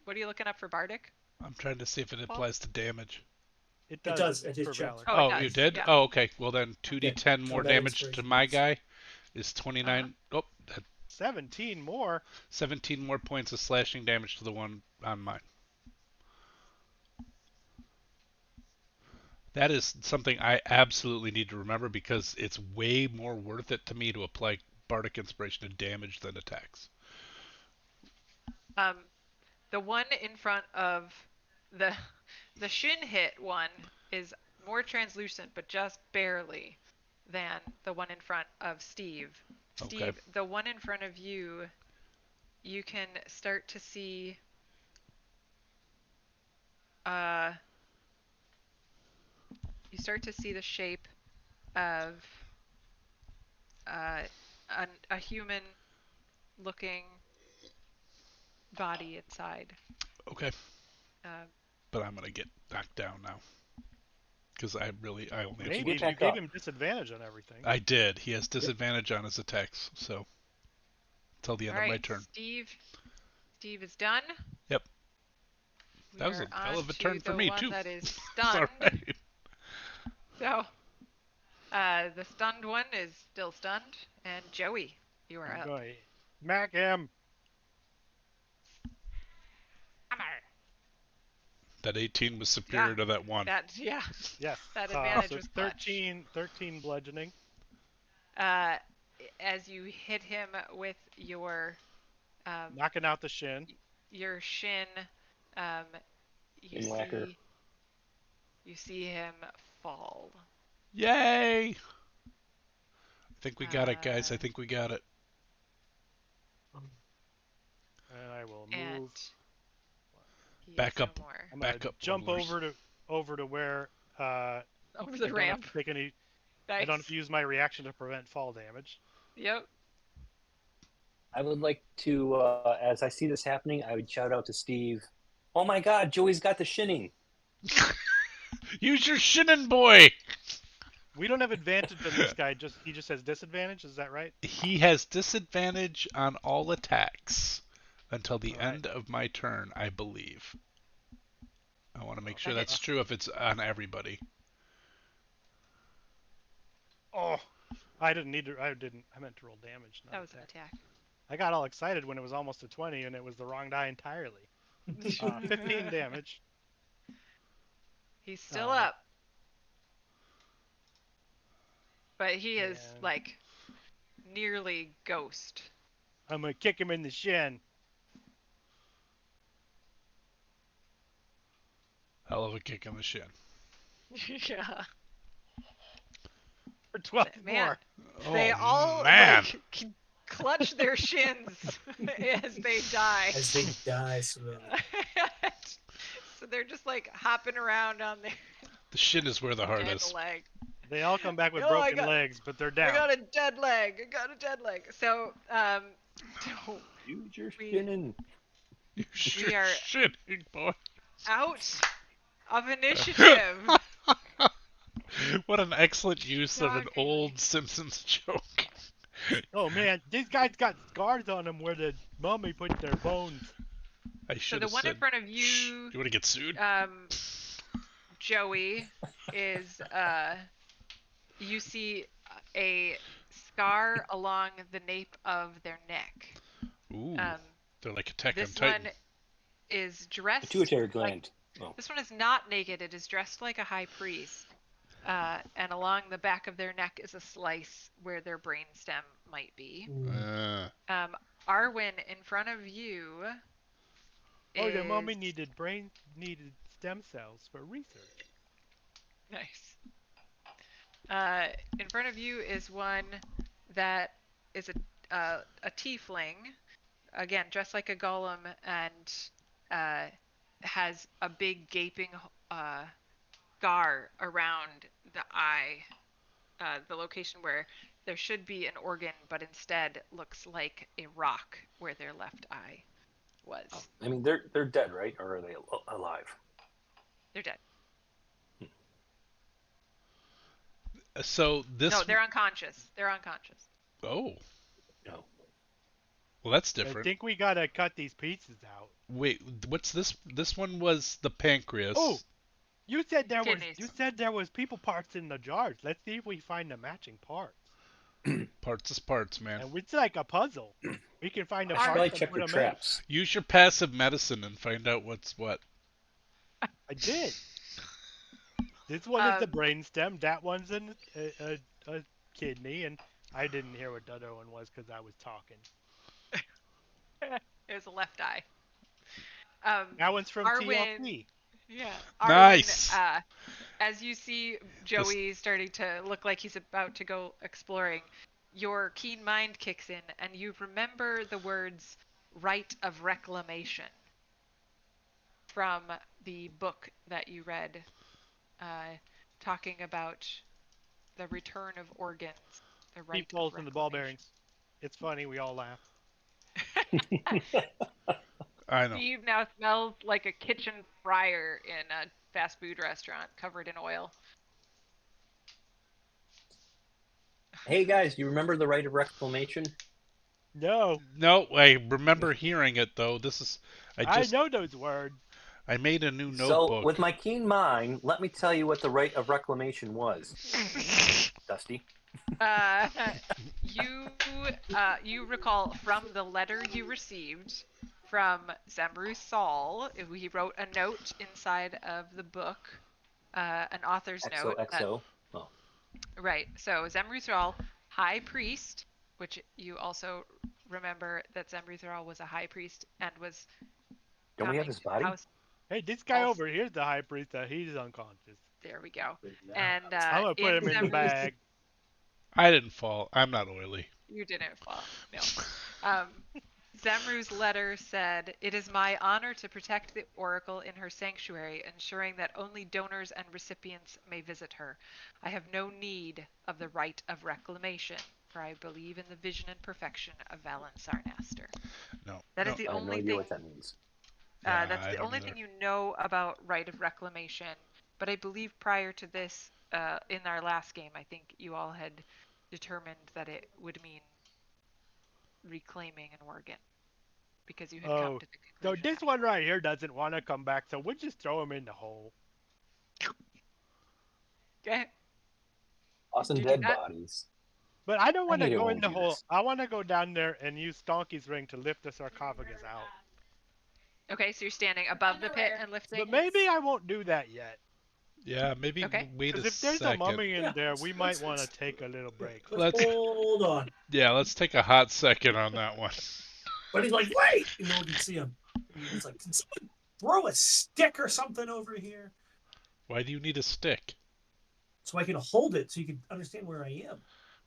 What are you looking up for Bardic? I'm trying to see if it applies to damage. It does, does. it is for checked. Valor. Oh, it Oh, you does, did? yeah. Oh, okay. Well then, 2d10 more combat damage to inspiration my is- guy is 29. Oh, 17 more. 17 more points of slashing damage to the one on mine. That is something I absolutely need to remember because it's way more worth it to me to apply Bardic Inspiration to damage than attacks. The one in front of the shin hit one is more translucent, but just barely, than the one in front of Steve. Okay. Steve, the one in front of you, you can start to see the shape of a human looking body inside. Okay. Uh, But I'm gonna get knocked down now because I only have Maybe get you back gave up. him disadvantage on everything. I did. He has disadvantage on his attacks, so till the end all of my right, turn. Steve is done. Yep. We That was are a hell of on a to turn for the me one too. that is It's stunned. all right. So, the stunned one is still stunned, and Joey, you are I'm up. going, smack him. Hammer. That 18 was superior to that one. Yes. That advantage so was clutch. 13 bludgeoning. As you hit him with your Knocking out the shin. your shin, um, you Shin whacker. see him fall. Yay! I think we got it, guys. I Uh, think we got it. And I will And move. he Back is no up. more. I'm gonna Back up, jump warblers. over to where Over I the don't have ramp. to take any. Nice. I don't have to use my reaction to prevent fall damage. Yep. I would like to, as I see this happening, I would shout out to Steve, "Oh my God, Joey's got the shinning." Use your shinin' boy! We don't have advantage on this guy. He just has disadvantage. Is that right? He has disadvantage on all attacks until the All right. end of my turn, I believe. I want to make sure That that's hits. true if it's on everybody. Oh, I didn't need to. I didn't. I meant to roll damage. Not That was an attack. attack. I got all excited when it was almost a 20 and it was the wrong die entirely. 15 damage. He's still Uh, up. But he is And- like nearly ghost. I'm gonna kick him in the shin. Hell of a kick in the shin. Yeah. For 12 Man, more. they Oh, all man. like clutch their shins as they die. As they die, so So they're just like hopping around on their The shin is where the heart dead is. leg. They all come back with Oh, I broken got- legs, but they're I down. got a dead leg. I got a dead leg. So, Use your We- shinning. Use We your are- shinning boy. out of initiative. What an excellent use of an Shockingly. old Simpsons joke. Oh man, these guys got scars on them where the mummy put their bones. I So should the have one said, in front of "Shh, you, you want to get sued? Joey, is you see a scar along the nape of their neck. Ooh, Um, they're like Attack on this Titan. one is dressed. Pituitary like- gland. This one is not naked. It is dressed like a high priest. And along the back of their neck is a slice where their brainstem might be. Arwen, in front of you. Oh, the mummy is- needed stem cells for research. Nice. In front of you is one that is a tiefling, again dressed like a golem, and has a big gaping scar around the eye, the location where there should be an organ, but instead looks like a rock where their left eye was. I mean, they're dead, right? Or are they alive? They're dead. So this. No, they're unconscious. They're unconscious. Oh, No. well, that's I different. think we gotta cut these pieces out. Wait, what's this? This one was the pancreas. Oh, you said there Kidneys. was people parts in the jars. Let's see if we find the matching parts. Parts is parts, man. And it's like a puzzle. We can find the I parts should probably and check put your them in. traps. Use your passive medicine and find out what's what. I did. This one is the Um, brainstem. That one's a kidney, and I didn't hear what the other one was because I was talking. It was a left eye. That one's from Arwen- TLC. Yeah. Nice. Arwen, as you see Joey starting to look like he's about to go exploring, your keen mind kicks in and you remember the words right of reclamation from the book that you read, talking about the return of organs, the right Peep holes of in the ball reclamation. bearings. It's funny. We all laugh. I know. Steve now smells like a kitchen fryer in a fast food restaurant covered in oil. Hey guys, you remember the right of reclamation? No, No, I remember hearing it though. This is. I know those words. I made a new So, notebook. with my keen mind, let me tell you what the right of reclamation was. Dusty. You recall from the letter you received from Zemru Saul. He wrote a note inside of the book, an author's note. XOXO. Right. So Zemru Saul, high priest, which you also remember that Zemru Saul was a high priest and was Don't we have coming his to the body? house. Hey, this guy Also- over here's the high priest. He's unconscious. There we go. And I'm gonna put him in the Zemru's- bag. I didn't fall. I'm not oily. You didn't fall. No. Zemru's letter said, "It is my honor to protect the oracle in her sanctuary, ensuring that only donors and recipients may visit her. I have no need of the right of reclamation, for I believe in the vision and perfection of Valen Sarnaster." No. That no. is the I have no only idea thing. what that means. Yeah, That's I the don't only either. thing you know about right of reclamation. But I believe prior to this, in our last game, I think you all had determined that it would mean reclaiming an organ because you had come Oh, to the so conclusion. this one right here doesn't want to come back, so we'll just throw him in the hole. Okay. Awesome Did you do dead that? bodies. But I don't want to hate it go when in we the do hole. this. I want to go down there and use Donkey's ring to lift the sarcophagus out. Okay, so you're standing above the pit and lifting. But maybe I won't do that yet. Yeah, maybe Okay. wait a Because if there's a second. mummy in Yeah, there, we might let's- want to let's- take a little break. Let's- hold on. Yeah, let's take a hot second on that one. But he's like, wait! And no one can see him. And he's like, can someone throw a stick or something over here Why do you need a stick? so I can hold it so you can understand where I am?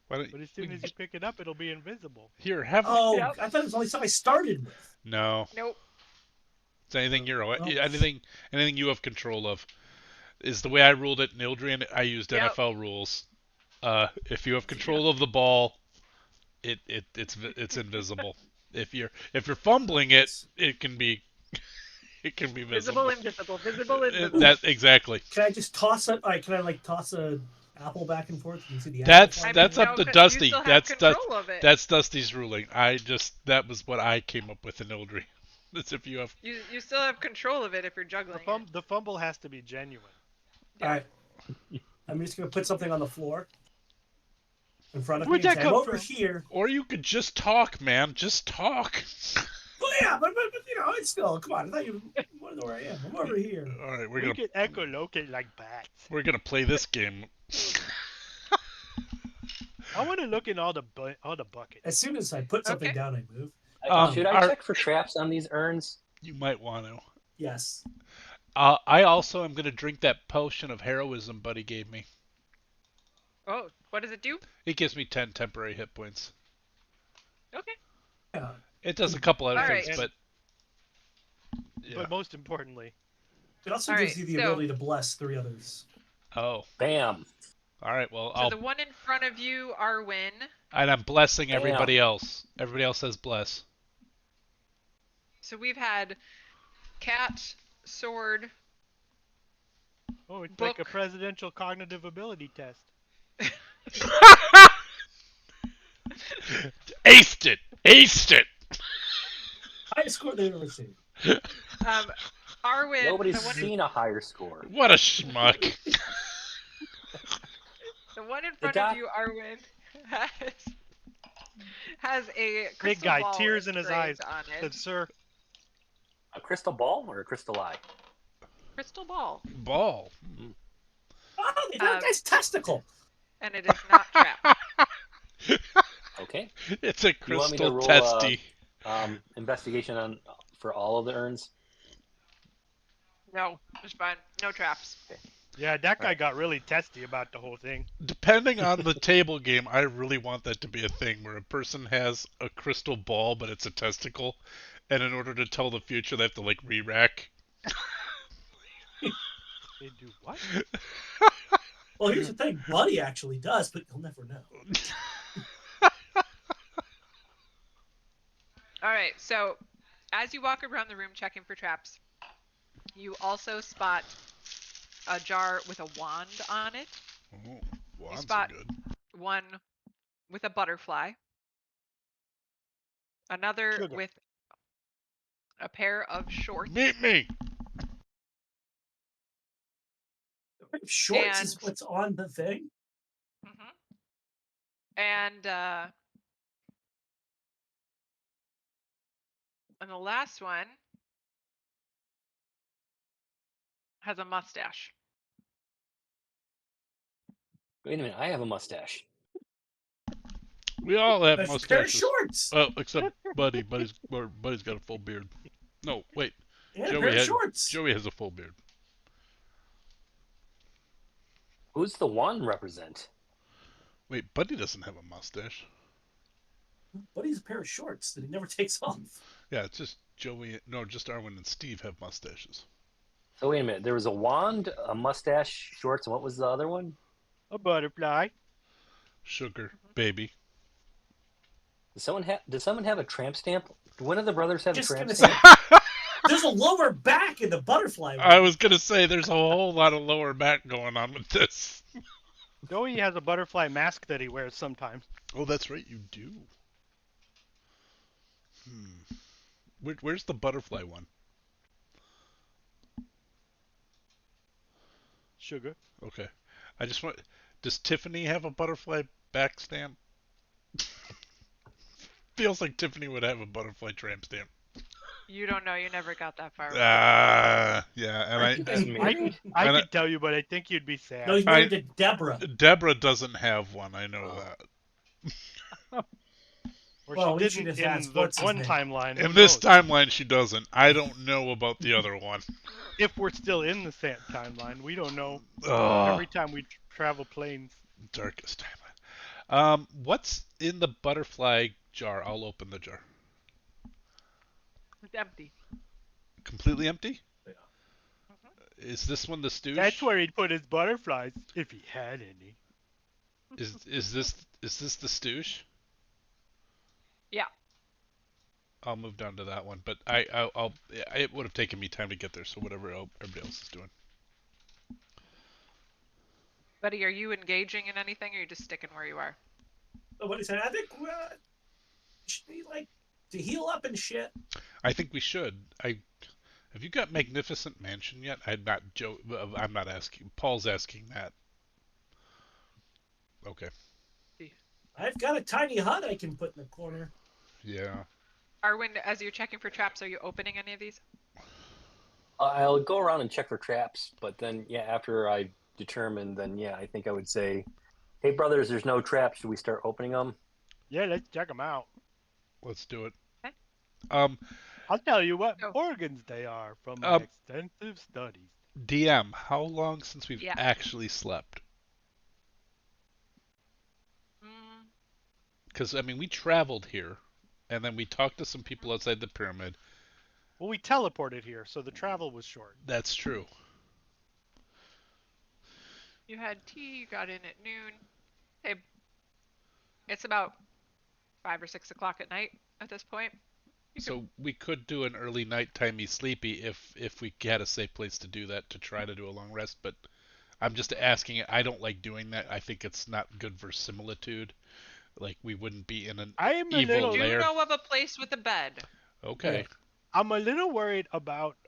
Why don't But as soon as you pick it up, it'll be invisible. here have Oh, Yep. I thought it was only stuff I started with. no. Nope. It's anything Well- anything you have control of. Is the way I ruled it in Ildrian. I used Yep. NFL rules. If you have control of the ball, it's invisible. If you're fumbling it, it can be Visible, visible. invisible. Visible, invisible. That exactly. Can I just toss it? All right, can I like toss a apple back and forth? You can see the apple. That's no, up to 'cause Dusty. You still have That's control of it. That's Dusty's ruling. That was what I came up with in Ildry. That's if you have. You still have control of it if you're juggling it. The fumble has to be genuine. All right. I'm just gonna put something on the floor in front of Where'd me. And that say, I'm come over from? here. Or you could just talk, man. Just talk. Well, yeah, but you know, it's still. Come on, I thought you want to know where I am. I'm over here. All right, We can echolocate like bats. we're gonna play this game. I want to look in all the buckets. As soon as I put something Okay. down, I move. Should I check for traps on these urns? You might want to. Yes. I also am gonna drink that potion of heroism Buddy gave me. Oh, what does it do? It gives me 10 temporary hit points. Okay. Yeah. It does a couple other All things, right. but yeah. But most importantly, It also All gives right, you the so- ability to bless 3 others. Oh, Bam. all right. Well, So the one in front of you, Arwen. and I'm blessing Bam. everybody else. Everybody else says bless. So we've had cat, sword. oh, it's like a Book. presidential cognitive ability test. Aced it! Aced it! Highest score they've ever seen. Arwen. Nobody's the one in- seen a higher score. What a schmuck! The one in front doc- of you, Arwen, has a Big crystal guy, ball tears in his eyes. engraved on Said, it. sir, A crystal ball or a crystal eye? Crystal ball, Ball. Oh, they got a guy's testicle. and it is not trapped. Okay. It's a You want me to crystal roll, testy. Investigation for all of the urns. No, it's fine. No traps. yeah, that guy Alright. got really testy about the whole thing. Depending on the table game, I really want that to be a thing where a person has a crystal ball, but it's a testicle, and in order to tell the future, they have to like re-rack. They do what? Well, here's the thing. Buddy actually does, but you'll never know. All right. So, as you walk around the room checking for traps, you also spot a jar with a wand on it. Oh, wands are spot- good. One with a butterfly. Another Sugar. with a pair of shorts. Meet me. Shorts is And- what's on the thing. And the last one has a mustache. Wait a minute, I have a mustache. We all have That's a pair of mustaches. shorts. Oh, except Buddy. Buddy's got a full beard. No, wait. And a pair of shorts. Joey has a full beard. Who's the one represent? Wait, Buddy doesn't have a mustache. But he's a pair of shorts that he never takes off. Yeah, it's just Joey. No, just Arwen and Steve have mustaches. So wait a minute. There was a wand, a mustache, shorts, and what was the other one? A butterfly. Sugar, baby. Does someone have a tramp stamp? Do one of the brothers have Just a tramp gonna stamp? say, there's a lower back in the butterfly one. I was gonna say there's a whole lot of lower back going on with this. Joey has a butterfly mask that he wears sometimes. Oh, that's right, you do. Where's the butterfly one? Sugar. Okay, I just want. Does Tiffany have a butterfly back stamp? Feels like Tiffany would have a butterfly tramp stamp. You don't know. You never got that far. Yeah, and I think He's he- married? I And could tell you, but I think you'd be sad. No, he's married to Deborah. Deborah doesn't have one. I know Oh. that. Or Well, we she should didn't just in ask, the what's his one name? timeline. In Who this knows? timeline, she doesn't. I don't know about the other one. If we're still in the same timeline, we don't know. Ugh. Every time we travel planes. Darkest timeline. What's in the butterfly jar? I'll open the jar. It's empty. Completely empty? Yeah. Is this one the stooge? That's where he'd put his butterflies, if he had any. Is this the stooge? Yeah. I'll move down to that one, but I'll it would have taken me time to get there, so whatever everybody else is doing. Buddy, are you engaging in anything, or are you just sticking where you are? So what he said, I think should be like to heal up and shit. I think we should. Have you got Magnificent Mansion yet? I'm not asking. Paul's asking that. Okay. I've got a tiny hut I can put in the corner. Yeah. Arwen, as you're checking for traps, are you opening any of these? I'll go around and check for traps, but then, yeah, after I determine, then, yeah, I think I would say, hey, brothers, there's no traps. Should we start opening them? Yeah, let's check them out. Let's do it. Okay. I'll tell you what Go. organs they are from my extensive studies. DM, how long since we've Yeah. actually slept? Mm, Because, I mean, we traveled here, and then we talked to some people outside the pyramid. Well, we teleported here, so the travel was short. That's true. you had tea. You got in at noon. Hey, it's about 5 or 6 o'clock at night at this point. So we could do an early nighttime-y sleepy if we had a safe place to do that, to try to do a long rest, but I'm just asking it. I don't like doing that. I think it's not good for similitude. Like, we wouldn't be in an I am a evil little- Do you lair. know of a place with a bed? Okay. I'm a little worried about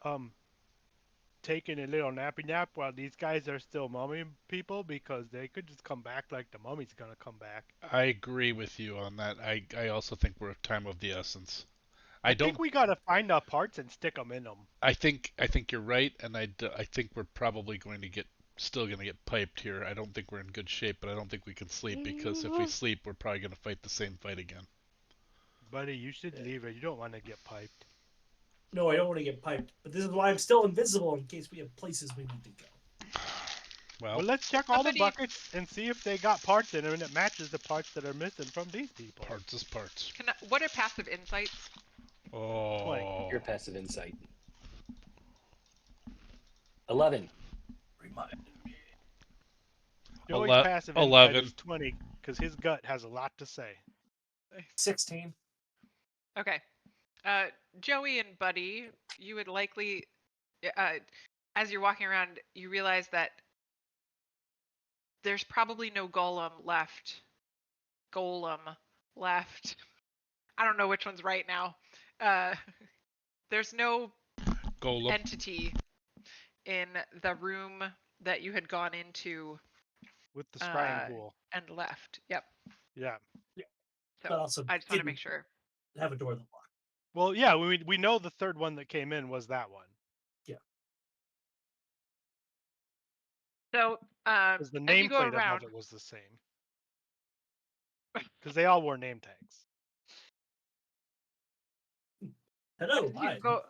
taking a little nappy nap while these guys are still mummy people, because they could just come back like the mummy's gonna come back. I agree with you on that. I also think we're a time of the essence. I think we gotta find the parts and stick them in them. I think you're right, and I think we're probably still going to get piped here. I don't think we're in good shape, but I don't think we can sleep, because if we sleep, we're probably going to fight the same fight again. Buddy, you should leave it. You don't want to get piped. No, I don't want to get piped. But this is why I'm still invisible in case we have places we need to go. Well, Well, let's check all the Somebody- buckets and see if they got parts in them and it matches the parts that are missing from these people. parts is parts. What are passive insights? Oh. Your passive insight. 11. Remind me. Joey's Ele- passive 11. insight is 20 because his gut has a lot to say. 16. Okay. Joey and Buddy, you would likely, as you're walking around, you realize that there's probably no golem left. I don't know which one's right now. There's no Golem. entity in the room that you had gone into With the scrying Uh, pool. and left. Yep. Yeah. But So also I just want to make didn't sure. have a door that locked. Well, yeah, we know the third one that came in was that one. So Because the as you go nameplate around, of it was the same. Because they all wore name tags. Hello, as you hi. go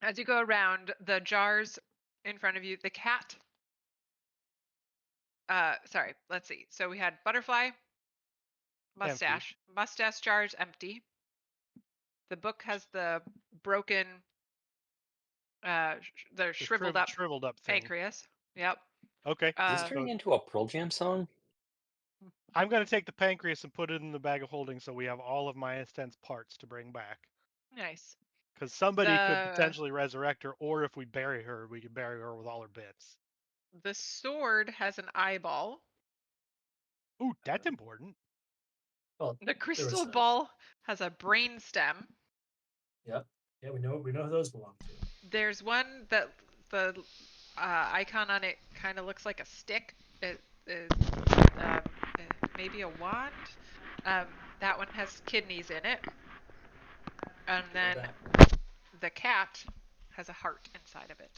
As you go around the jars in front of you, the cat. Sorry, let's see. So we had butterfly, mustache. Mustache jar is empty. The book has the broken, the shriveled up thing. pancreas. Yep. Okay. Is this turning into a Pearl Jam song? I'm going to take the pancreas and put it in the bag of holding so we have all of Maya Sten's parts to bring back. Nice. Because somebody could potentially resurrect her, or if we bury her, we could bury her with all her bits. The sword has an eyeball. Ooh, that's important. Well, The crystal ball has a brain stem. Yep. Yeah, we know who those belong to. There's one that the icon on it kind of looks like a stick. It is maybe a wand. That one has kidneys in it. And then the cat has a heart inside of it.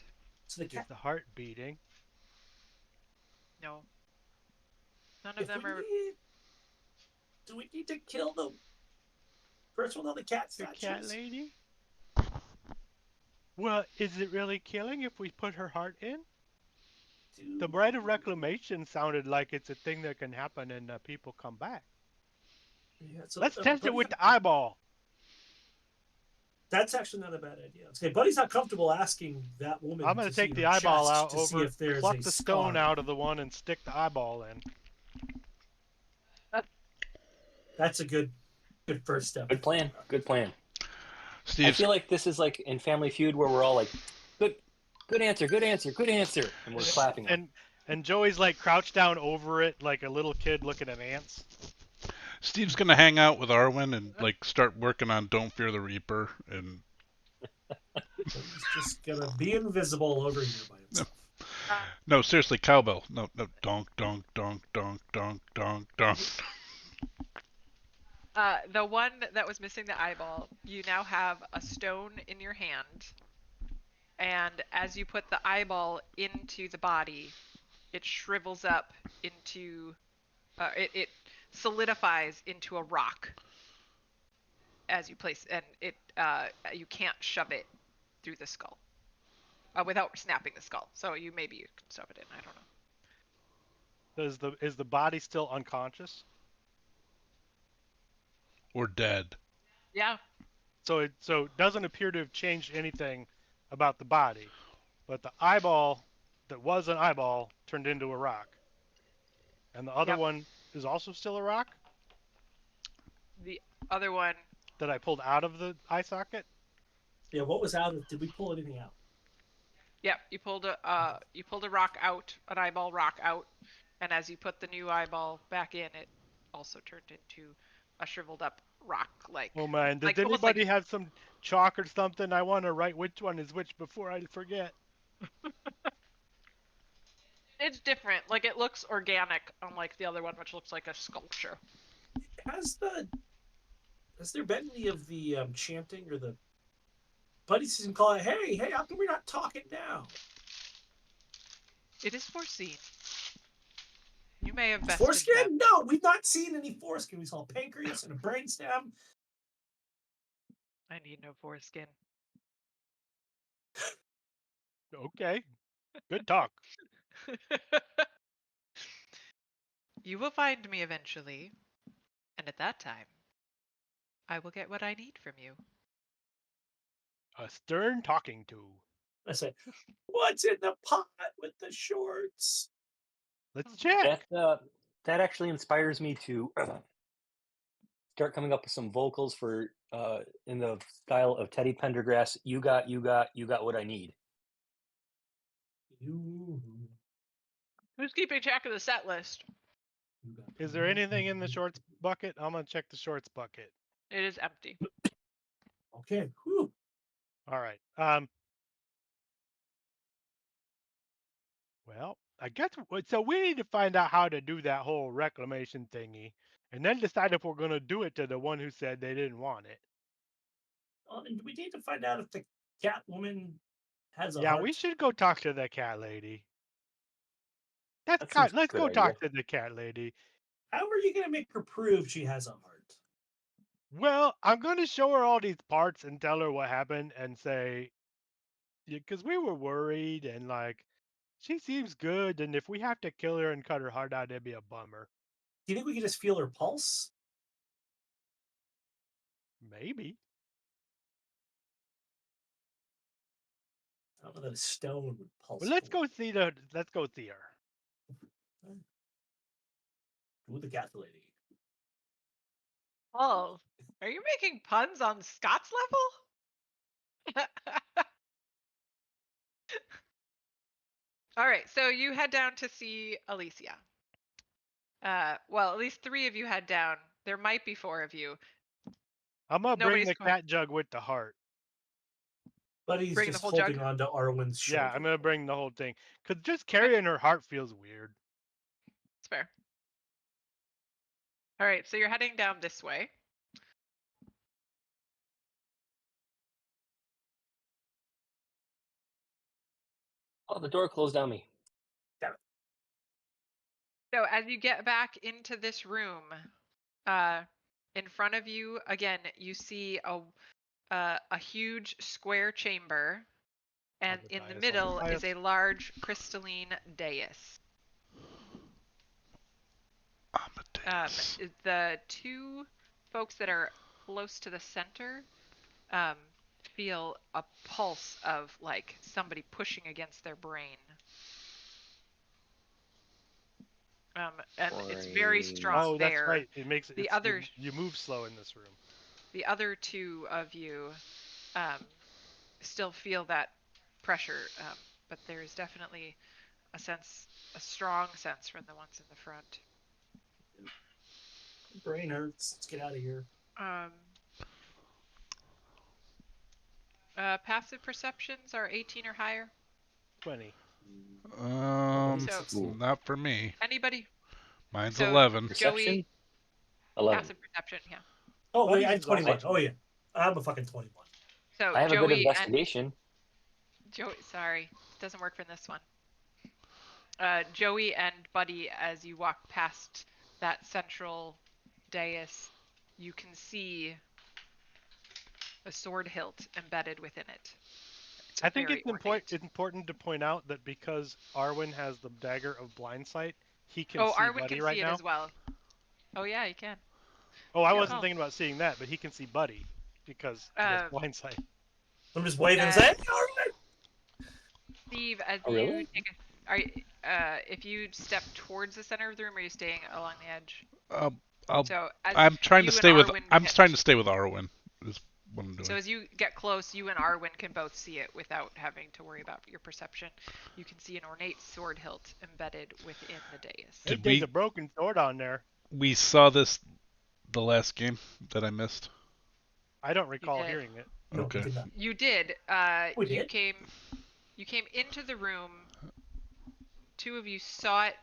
So the cat. Is the heart beating? No. None of them are. Do we need to kill the first one on the cat statues? The cat lady? Well, is it really killing if we put her heart in? The Bride of Reclamation sounded like it's a thing that can happen and people come back. Yeah, so, let's test it with the eyeball. That's actually not a bad idea. Okay, Buddy's not comfortable asking that woman. I'm going to take the eyeball out over, pluck the stone out of the one, and stick the eyeball in. That's a good first step. Good plan. Good plan. Steve, I feel like this is like in Family Feud where we're all like, good answer, good answer, good answer, and we're clapping. And Joey's like crouched down over it like a little kid looking at ants. Steve's gonna hang out with Arwen and like start working on Don't Fear the Reaper, and he's just gonna be invisible over here by himself. No, seriously, cowbell. No, donk, donk, donk, donk, donk, donk, donk. The one that was missing the eyeball, you now have a stone in your hand, and as you put the eyeball into the body, it shrivels up into, it solidifies into a rock as you place, and it you can't shove it through the skull without snapping the skull. So maybe you can shove it in. I don't know. Is the body still unconscious? Or dead. Yeah. So it doesn't appear to have changed anything about the body, but the eyeball that was an eyeball turned into a rock, and the other one is also still a rock. The other one that I pulled out of the eye socket. Yeah, what was out of? Did we pull anything out? Yep, you pulled a rock out, an eyeball rock out, and as you put the new eyeball back in, it also turned into a shriveled up rock. Like, oh man, does anybody have some chalk or something? I want to write which one is which before I forget. It's different. Like, it looks organic, unlike the other one, which looks like a sculpture. Has there been any of the chanting or the Buddy season call it, hey, how come we're not talking now? It is foreseen. You may have bested foreskin? them. No, we've not seen any foreskin. We saw pancreas and a brainstem. I need no foreskin. Okay. Good talk. You will find me eventually, and at that time, I will get what I need from you. A stern talking to. I say, what's in the pot with the shorts? Let's check. That actually inspires me to start coming up with some vocals for in the style of Teddy Pendergrass. You got what I need. Who's keeping track of the set list? Is there anything in the shorts bucket? I'm gonna check the shorts bucket. It is empty. Okay. Whew. All right. Well, I guess so. We need to find out how to do that whole reclamation thingy, and then decide if we're gonna do it to the one who said they didn't want it. And we need to find out if the cat woman has a Yeah, heart. we should go talk to the cat lady. Let's go talk to the cat lady. How are you gonna make her prove she has a heart? Well, I'm gonna show her all these parts and tell her what happened and say, because we were worried and like she seems good, and if we have to kill her and cut her heart out, it'd be a bummer. Do you think we could just feel her pulse? Maybe. I don't know that a stone would pulse. Well, let's go see her. Do the cat lady. Oh, are you making puns on Scott's level? All right, so you head down to see Alicia. Well, at least 3 of you head down. There might be 4 of you. I'm gonna bring Nobody's the going. cat jug with the heart. But he's Bring the just whole holding jug? on to Arwen's shoulder. Yeah, I'm gonna bring the whole thing. Cause just carrying her heart feels weird. It's fair. All right, so you're heading down this way. Oh, the door closed on me. So as you get back into this room, in front of you, again, you see a huge square chamber, and the in the dais, middle on the is a large crystalline dais. Amadeus. The 2 folks that are close to the center feel a pulse of like somebody pushing against their brain. And it's very strong Oh, that's there. right. It makes The it. other You move slow in this room. the other 2 of you still feel that pressure, but there's definitely a strong sense from the ones in the front. Brain hurts. Let's get out of here. Passive perceptions are 18 or higher. 20. So- Not for me. Anybody? Mine's So 11. Perception? Joey, 11. passive perception, yeah. Oh, wait, Buddy's I have is also 21. Oh, 20. yeah. I'm a fucking 21. So I have a good Joey and investigation. sorry, it doesn't work for this one. Joey and Buddy, as you walk past that central dais, you can see a sword hilt embedded within it. I think very it's ornate. important to point out that because Arwen has the dagger of blind sight, he can Oh, see Arwen Buddy can right see it now. as well. Oh yeah, he can. Oh, I Yeah. wasn't thinking about seeing that, but he can see Buddy because he has blind sight. I'm just waving and saying, Arwen! Steve, as Oh, you really? take if you step towards the center of the room, are you staying along the edge? So as I'm trying you to and stay with. Arwen I'm hit- trying to stay with Arwen. Is what I'm doing. So as you get close, you and Arwen can both see it without having to worry about your perception. You can see an ornate sword hilt embedded within the dais. Did There's we- a broken sword on there. We saw this the last game that I missed. I don't recall did. hearing it. No, Okay. we did not. You did. We You did? came into the room. 2 of you saw it.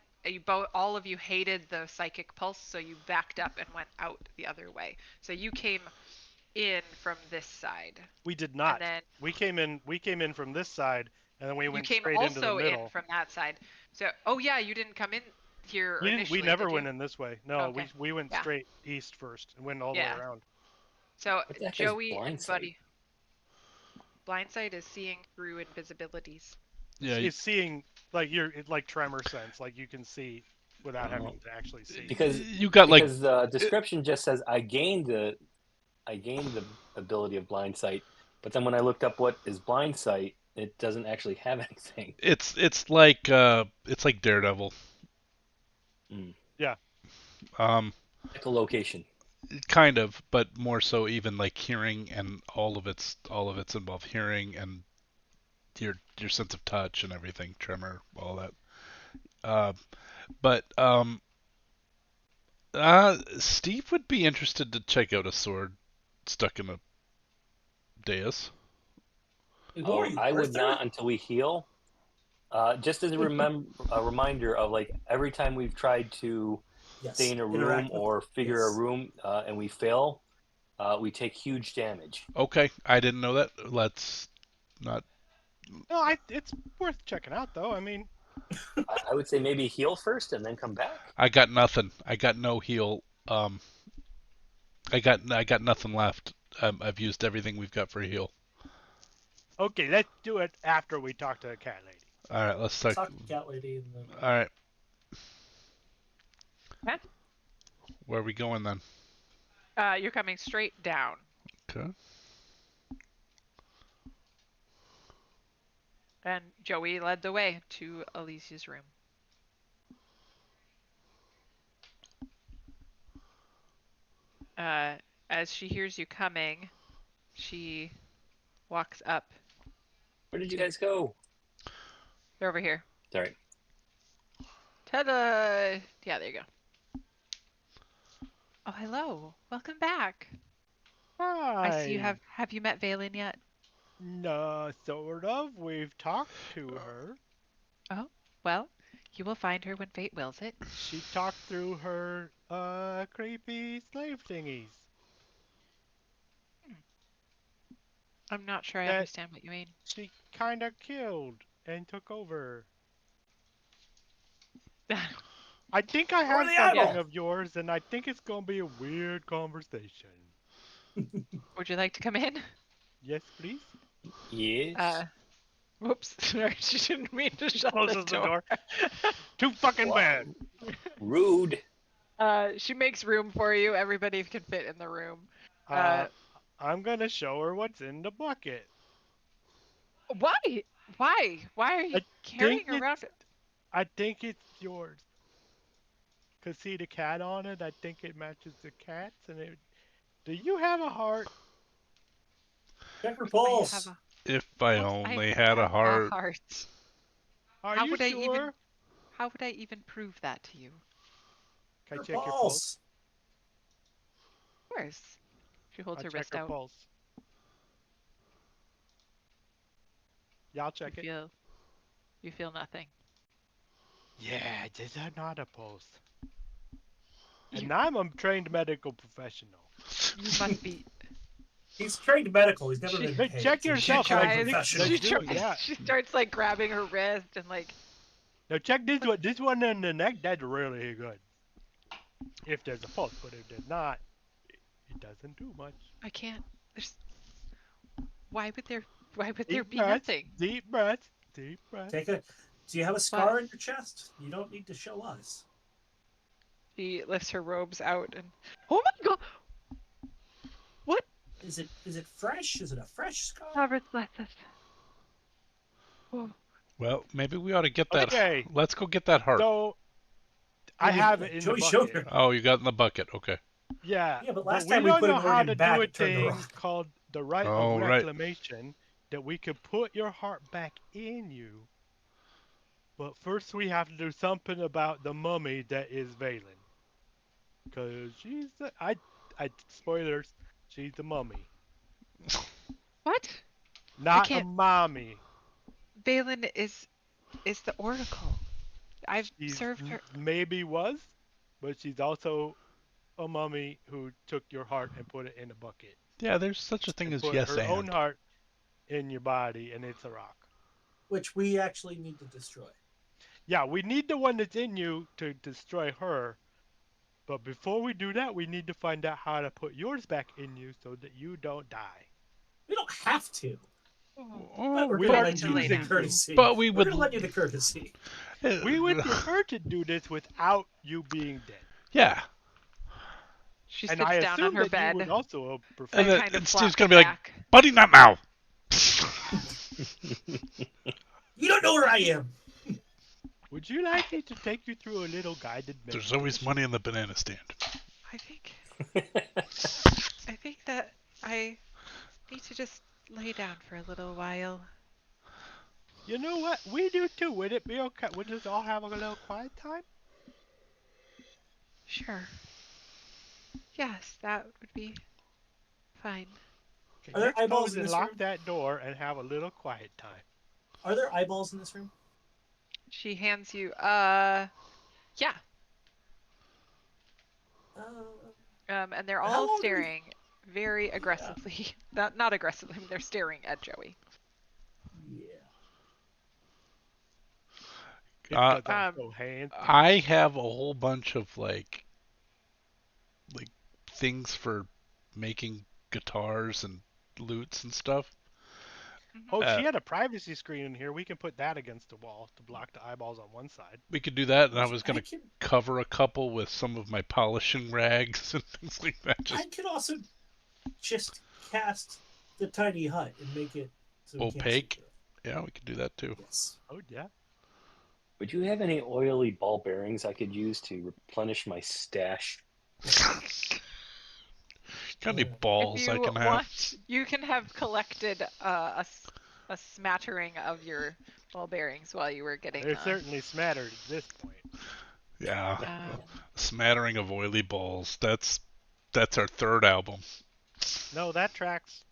All of you hated the psychic pulse, so you backed up and went out the other way. So you came in from this side. We did not. And then We came in from this side, and then we you went came straight into the also middle. in from that side. So, oh yeah, you didn't come in here initially. We never did you? went in this way. No, Okay. we went Yeah. straight east first and went all the Yeah. way around. So What the heck is Joey blind and sight? Buddy. Blind sight is seeing through invisibilities. Yeah. It's seeing like tremor sense, like you can see without having to actually see. Because you got like. because the description just says I gained the ability of blind sight, but then when I looked up what is blind sight, it doesn't actually have anything. It's like Daredevil. Yeah. Echolocation. Kind of, but more so even like hearing and all of it's involved hearing and your sense of touch and everything, tremor, all that. But Steve would be interested to check out a sword stuck in a dais. Ignore you, I would Arthur. not until we heal. Just as a reminder of like every time we've tried to Yes, stay in a room interact with- or figure yes. a room and we fail, we take huge damage. Okay, I didn't know that. Let's not. No, it's worth checking out though. I mean, I would say maybe heal first and then come back. I got nothing. I got no heal. I got nothing left. I've used everything we've got for heal. Okay, let's do it after we talk to the cat lady. All right, let's talk. Talk to the cat lady and then. All right, Okay. where are we going then? You're coming straight down. Okay. And Joey led the way to Alicia's room. As she hears you coming, she walks up. Where did you guys go? They're over here. Sorry. Ta-da! Yeah, there you go. Oh, hello. Welcome back. Hi. I see you have you met Valen yet? No, sort of. We've talked to her. Oh, well, you will find her when fate wills it. She talked through her creepy slave thingies. I'm not sure I That understand what you mean. she kinda killed and took over. I think I Or have the something eyeball. of yours, and I think it's gonna be a weird conversation. Would you like to come in? Yes, please. Yes. Whoops. Sorry, she didn't mean to shut Closes the the door. Too fucking Wow. bad. Rude. She makes room for you. Everybody can fit in the room. I'm gonna show her what's in the bucket. Why? Why are you carrying around? I think it's yours. Cause see the cat on it. I think it matches the cats. Do you have a heart? Check her I pulse. have a If I I only had a have heart. heart. Are How you would I sure? How would I even prove that to you? Can I Her check your pulse? pulse. Of course. She holds I'll her check wrist her out. pulse. Yeah, I'll You check it. feel nothing. Yeah, this is not a pulse. You- And I'm a trained medical professional. You must be. He's trained medical. He's never She- been Hey, paid. check so he's yourself. a trained tries. professional. She Let's do it, tries. yeah. She starts like grabbing her wrist and like. Now check this one. This one in the neck, that's really good. If there's a pulse, but if there's not, it doesn't do much. I can't. There's. Why would there Deep be breaths, nothing? deep breaths, deep breaths. Do you have a scar on your chest? You don't need to show us. She lifts her robes out and. Oh my god! What? Is it fresh? Is it a fresh scar? Robert's bless us. Oh. Well, maybe we ought to get that. Okay. Let's go get that heart. So I have it in Joey the showed bucket. her. Oh, you got in the bucket. Okay. Yeah, Yeah, but but last we time we don't put know an how organ to back, do a it turned to thing rock. called the right Oh, of right. reclamation that we could put your heart back in you. But first we have to do something about the mummy that is Valen. Cause she's I spoilers, she's the mummy. What? Not a can't- mommy. Balin is the oracle. I've She's served her. maybe was, but she's also a mummy who took your heart and put it in a bucket. Yeah, there's such a thing And as put yes her own and. heart in your body, and it's a rock. Which we actually need to destroy. Yeah, we need the one that's in you to destroy her. But before we do that, we need to find out how to put yours back in you so that you don't die. We don't have to. Oh, But we're we going are to lend you the choosing to. courtesy. But we We're would. going to lend you the courtesy. We would prefer to do this without you being dead. Yeah. She And sits I down on assume her that you would bed also prefer. And and then kind of Steve's flops gonna be like, back. buddy, not now. You don't know where I am. Would you like me to take you through a little guided meditation? There's always money in the banana stand. I think that I need to just lay down for a little while. You know what? We do too. Would it be okay? Would us all have a little quiet time? Sure. Yes, that would be fine. Okay, Are there let's eyeballs close in and this lock room? that door and have a little quiet time. Are there eyeballs in this room? She hands you yeah. And they're How all long do we- staring very aggressively. Not aggressively, they're staring at Joey. Yeah. Because Uh, I'm so handsome. I have a whole bunch of like things for making guitars and lutes and stuff. Oh, Uh, she had a privacy screen in here. We can put that against the wall to block the eyeballs on one side. we could do that, and I was I gonna can cover a couple with some of my polishing rags and things like that. I could also just cast the tiny hut and make it so we can't see Opaque. through it. Yeah, we could do that too. Yes. Oh yeah. Would you have any oily ball bearings I could use to replenish my stash? Got any Yeah. If balls I you can have? want, you can have collected a smattering of your ball bearings while you were getting. They're certainly smattered at this point. Yeah, Um, a smattering of oily balls. That's our third album. No, that tracks.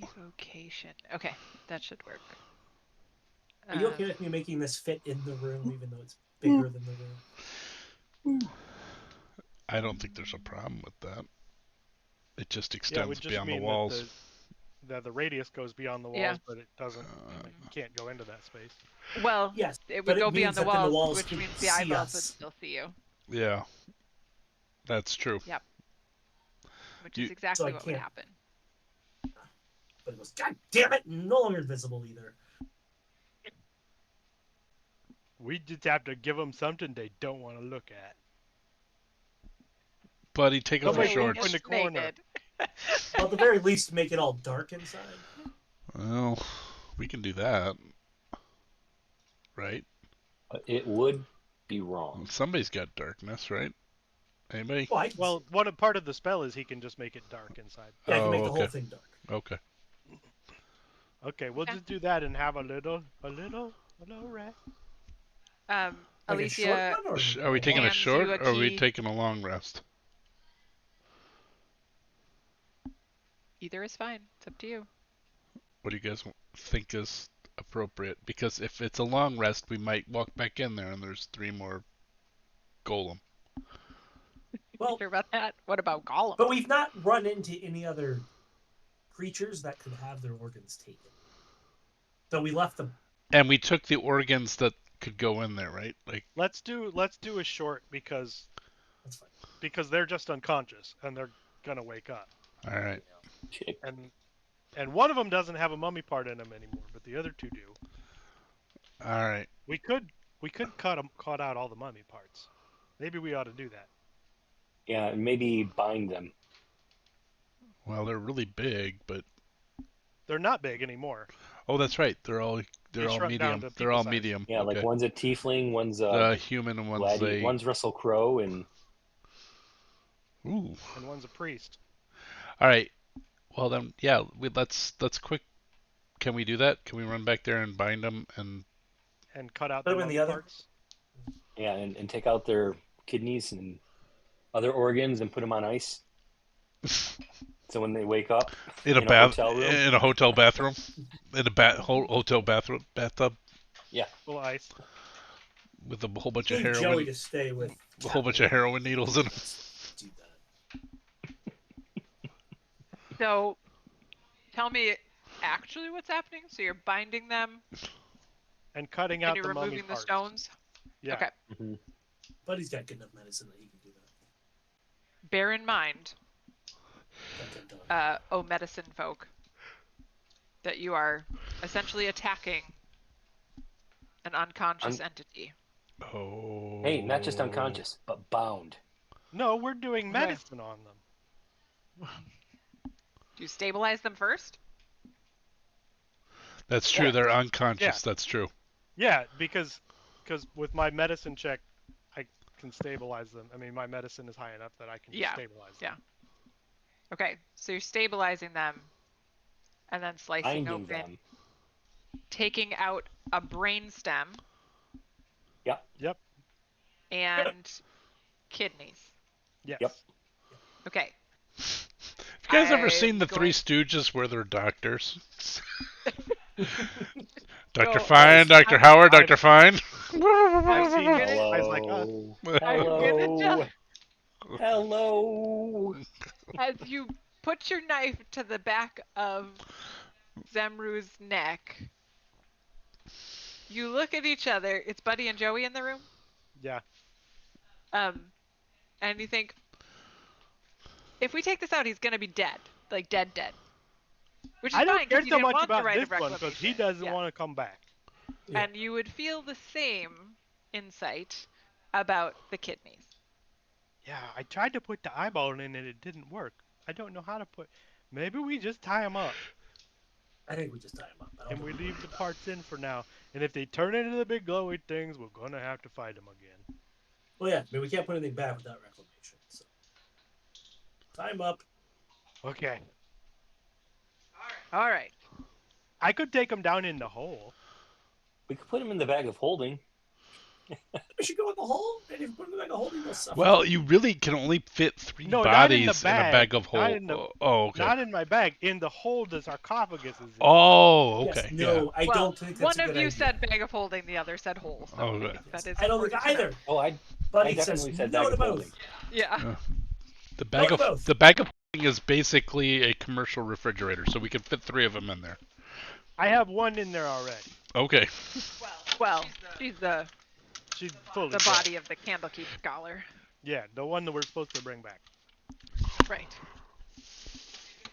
evocation. Okay, that should work. Are you okay with me making this fit in the room, even though it's bigger than the room? I don't think there's a problem with that. It just Yeah, it extends would just beyond the mean walls. that the radius goes beyond the walls, Yeah. but it doesn't. Like, you can't go into that space. Well, Yes, it but would it go means beyond the that then the walls, walls which could means the see eyeballs would us. still see you. Yeah, that's true. Which You- is exactly I what would can't- happen. But it goes, God damn it, no longer visible either. We just have to give them something they don't want to look at. Buddy, take off your Somebody look shorts. in the corner. Naked. Well, at the very least, make it all dark inside. Well, we can do that, right? It would be wrong. Somebody's got darkness, right? Anybody? Well, I can, Well, part of the spell is he can just make it dark inside. yeah, I can Oh, make the whole okay. thing dark. Okay. Okay, we'll Okay. just do that and have a little rest. Like a short Alicia, one, or Are we taking a hands short you a or are we key. taking a long rest? either is fine. It's up to you. What do you guys think is appropriate? Because if it's a long rest, we might walk back in there and there's 3 more golem. Well, Sure about that? What about Gollum? but we've not run into any other creatures that could have their organs taken. So we left them. And we took the organs that could go in there, right? Like, Let's do a short because That's fine. they're just unconscious and they're gonna wake up. all right. Shit. And one of them doesn't have a mummy part in him anymore, but the other 2 do. All right. We could cut out all the mummy parts. Maybe we ought to do that. Yeah, maybe bind them. Well, they're really big, but They're not big anymore. oh, that's right. They're all shrunk down medium. to They're all people size. medium. Yeah, okay. like one's a tiefling, one's a The human and one's a one's Russell Crowe, and ooh. And one's a priest. All right. Well then, yeah. Let's quick. Can we do that? Can we run back there and bind them and And cut out Put the 'em in mummy the other- parts. yeah, and take out their kidneys and other organs and put them on ice. So when they wake up in a in a bath hotel room? in a hotel bathroom in a hotel bathroom bathtub Full of ice. with a whole bunch of Need Joey heroin, to stay with. a whole bunch of heroin needles in them. Let's do that. So, tell me actually what's happening. So you're binding them And cutting and out you're the mummy removing the parts. stones. Yeah. Okay. Mhm. But he's got good enough medicine that he can do that. Bear in mind, Dun, dun, dun. oh medicine folk, that you are essentially attacking an unconscious entity. Oh. Hey, not just unconscious, but bound. No, we're doing Okay. medicine on them. Do you stabilize them first? That's true. Yeah. They're unconscious. Yeah. That's true. Yeah, because with my medicine check, I can stabilize them. I mean, my medicine is high enough that I can just Yeah, stabilize them. yeah. Okay, so you're stabilizing them and then slicing Binding open, them. taking out a brain stem Yep. and kidneys. Yes. Yep. Okay. Have you guys ever I'm seen the Three going- Stooges where they're doctors? No, Dr. Fine, Dr. Howard, I've- Dr. Fine. I've seen Hello. guys like us. Hello. Hello. As you put your knife to the back of Zemru's neck, you look at each other. It's Buddy and Joey in the room. Yeah. And you think, if we take this out, he's gonna be dead, like dead. Which is I don't fine care because you so didn't much want the about right this of one reclamation. because he doesn't Yeah. want to come back. Yeah. And you would feel the same insight about the kidneys. Yeah, I tried to put the eyeball in and it didn't work. I don't know how to put. Maybe we just tie them up I think we just tie him up. I don't and think we we leave worry the about parts in for now. And if they turn into the big glowy things, we're gonna have to fight them again. it. Well, yeah. I mean, we can't put anything back without reclamation. So tie him up. Okay. All right. I could take them down in the hole. We could put him in the bag of holding. We should go in the hole, and if you put him in the hole, they'll suffocate. Well, you really can only fit 3 No, not in the bodies in a bag. bag of Not whole. in the- Oh, okay. Not in my bag. In the hole the sarcophagus is in. Oh, Yes, okay. no, I Well, don't think that's one a of good you idea. said bag of holding, the other said hole. So Oh, I right. think that is I don't think important to know. either. Oh, I Buddy definitely says said no bag to of both. holding. Yeah. The No bag to of both. the bag of holding is basically a commercial refrigerator, so we could fit 3 of them in there. I have one in there already. Okay. Well, she's the She's fully dead. body of the Candlekeep scholar. Yeah, the one that we're supposed to bring back. Right.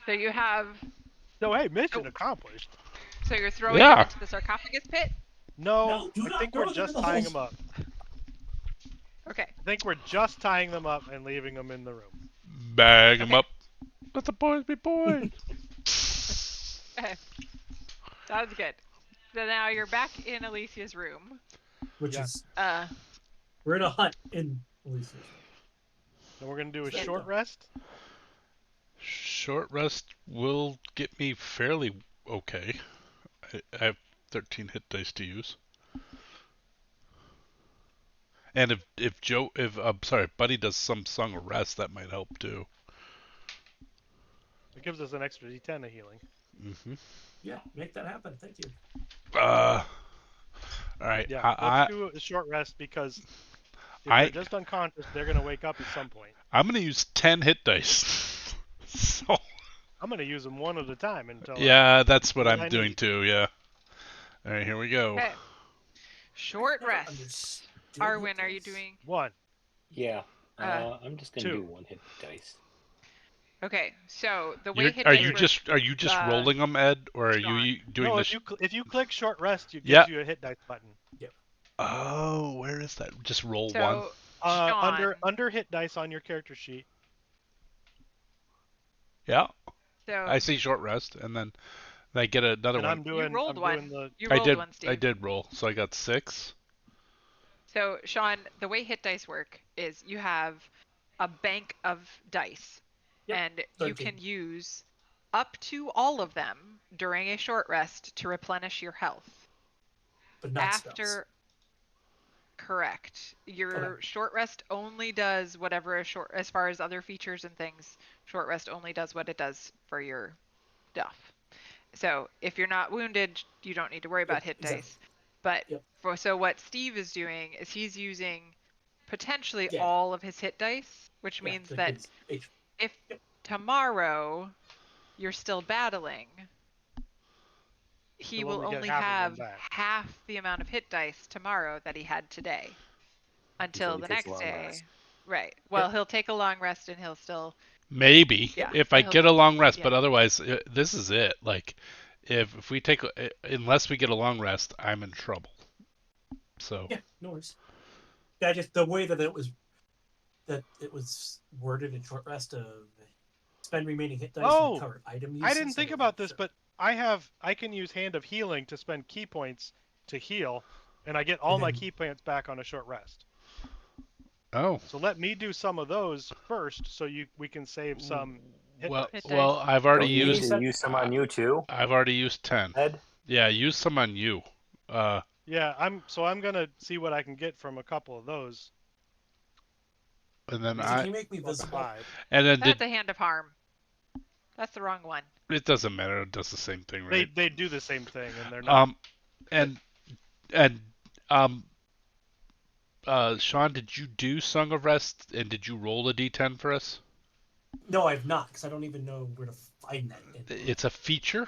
So you have. So hey, mission Oh. accomplished. So you're throwing Yeah. them into the sarcophagus pit. No, No, do I not think throw we're them just in the tying hole. them up. Okay. I think we're just tying them up and leaving them in the room. Bag them Okay. up. Let the boys be boys. Okay. Sounds good. So now you're back in Alicia's room. Which Yeah. is Uh, we're in a hut in Alicia's room. And we're gonna do a Yeah. short rest. Short rest will get me fairly okay. I have 13 hit dice to use. And if Buddy does some song of rest, that might help too. It gives us an extra D10 of healing. Mm-hmm. Yeah, make that happen. Thank you. All right. Yeah, let's do a short rest because if I- they're just unconscious, they're gonna wake up at some point. I'm gonna use 10 hit dice. So I'm gonna use them one at a time until. yeah, that's what what I'm I doing need. too. Yeah. All right, here we go. okay. Short Never rest. understood Arwen, are you this. doing? One. Yeah. Uh, I'm just gonna two. do 1 hit dice. Okay. So the way You're, hit are dice you work- just rolling them, Ed, or are Sean. you doing No, this? if you click short rest, it gives Yeah. you a hit dice button. Oh, where is that? Just roll So one. Sean. Under hit dice on your character sheet. Yeah, So I see short rest, and then I get another And one. I'm doing. you rolled I'm one. doing the. You I rolled did. one, Steve. I did roll, so I got 6. So Sean, the way hit dice work is you have a bank of dice, Yep, and you 13. can use up to all of them during a short rest to replenish your health. But not spells. After correct, your Okay. short rest only does whatever a short, as far as other features and things, short rest only does what it does for your stuff. So if you're not wounded, you don't need to worry about hit exactly. dice. But Yep. so what Steve is doing is he's using potentially Yeah. all of his hit dice, which Yeah, means the that kids' H- if Yep. tomorrow you're still battling, he He'll will only get only half of have them back. half the amount of hit dice tomorrow that he had today until he the takes next a long day. rest. Right. Well, he'll take a long rest and he'll still. Maybe Yeah, if I he'll- get a long rest, yeah. but otherwise, this is it. Like, if we take, unless we get a long rest, I'm in trouble. So Yeah, no worries. Yeah, just the way that it was worded in short rest of spend remaining hit dice Oh, and cover item use. I didn't think about this, but I can use Hand of Healing to spend key points to heal, and I get all my then- key points back on a short rest. oh So let me do some of those first, so we can save some hit well, dice. Hit well, dice. I've already Don't you used. need to use some on you too, I've already used 10. Ed? Yeah, use some on you. Yeah, I'm gonna see what I can get from a couple of those. And then Can you make me Well, visible? 5. and then That's a hand of harm. That's the wrong one. it doesn't matter. It does the same thing, right? They do the same thing, and they're not. And Sean, did you do Song of Rest, and did you roll a D10 for us? No, I've not, because I don't even know where to find that. It's a feature.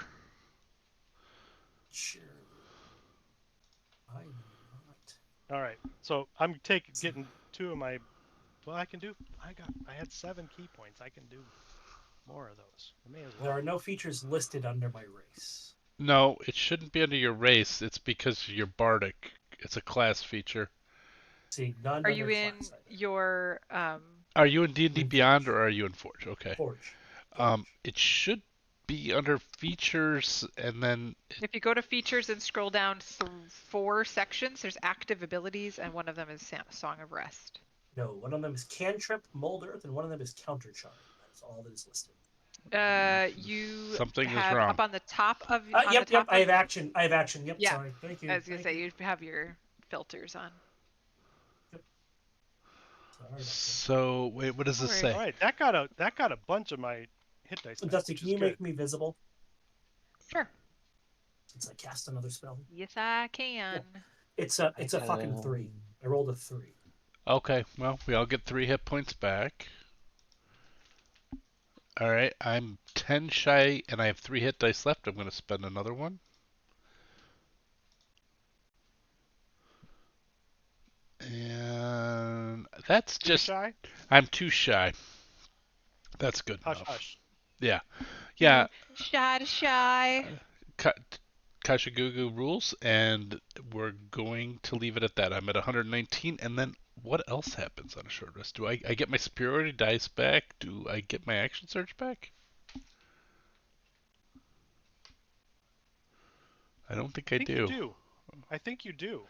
Sure. I'm not. All right, so I'm getting 2 of my Well, I can do. I had 7 key points. I can do more of those. I may as well. There are no features listed under my race. No, it shouldn't be under your race. It's because you're bardic. It's a class feature. See, none Are under you in class. your Are you in D&D In Beyond Forge. or are you in Forge? Okay. Forge. Forge. It should be under features, and then if you go to features and scroll down 4 sections, there's active abilities, and one of them is Song of Rest. No, one of them is Cantrip, Mold Earth, and one of them is Counter Charm. That is all that is listed. You something is have wrong. up on the top of Yep. I have action. Yep. yeah. Sorry. Thank you. I was gonna Thank say you. you have your filters on. Yep. Sorry about that. So wait, what does this Alright. say? All right, that got a bunch of my hit dice back, Dusty, which can is you good. make me visible Sure. since I cast another spell? Yes, I can. It's a fucking 3. I rolled a 3. Okay, well, we all get 3 hit points back. All right, I'm 10 shy, and I have 3 hit dice left. I'm going to spend another one. And that's Too just. shy? I'm too shy. That's good Hush, enough. hush. Yeah. Yeah. Shy to shy. Kashagugu rules, and we're going to leave it at that. I'm at 119, and then what else happens on a short rest? Do I get my superiority dice back? Do I get my action surge back? I don't think I I think you do. do. I think you do.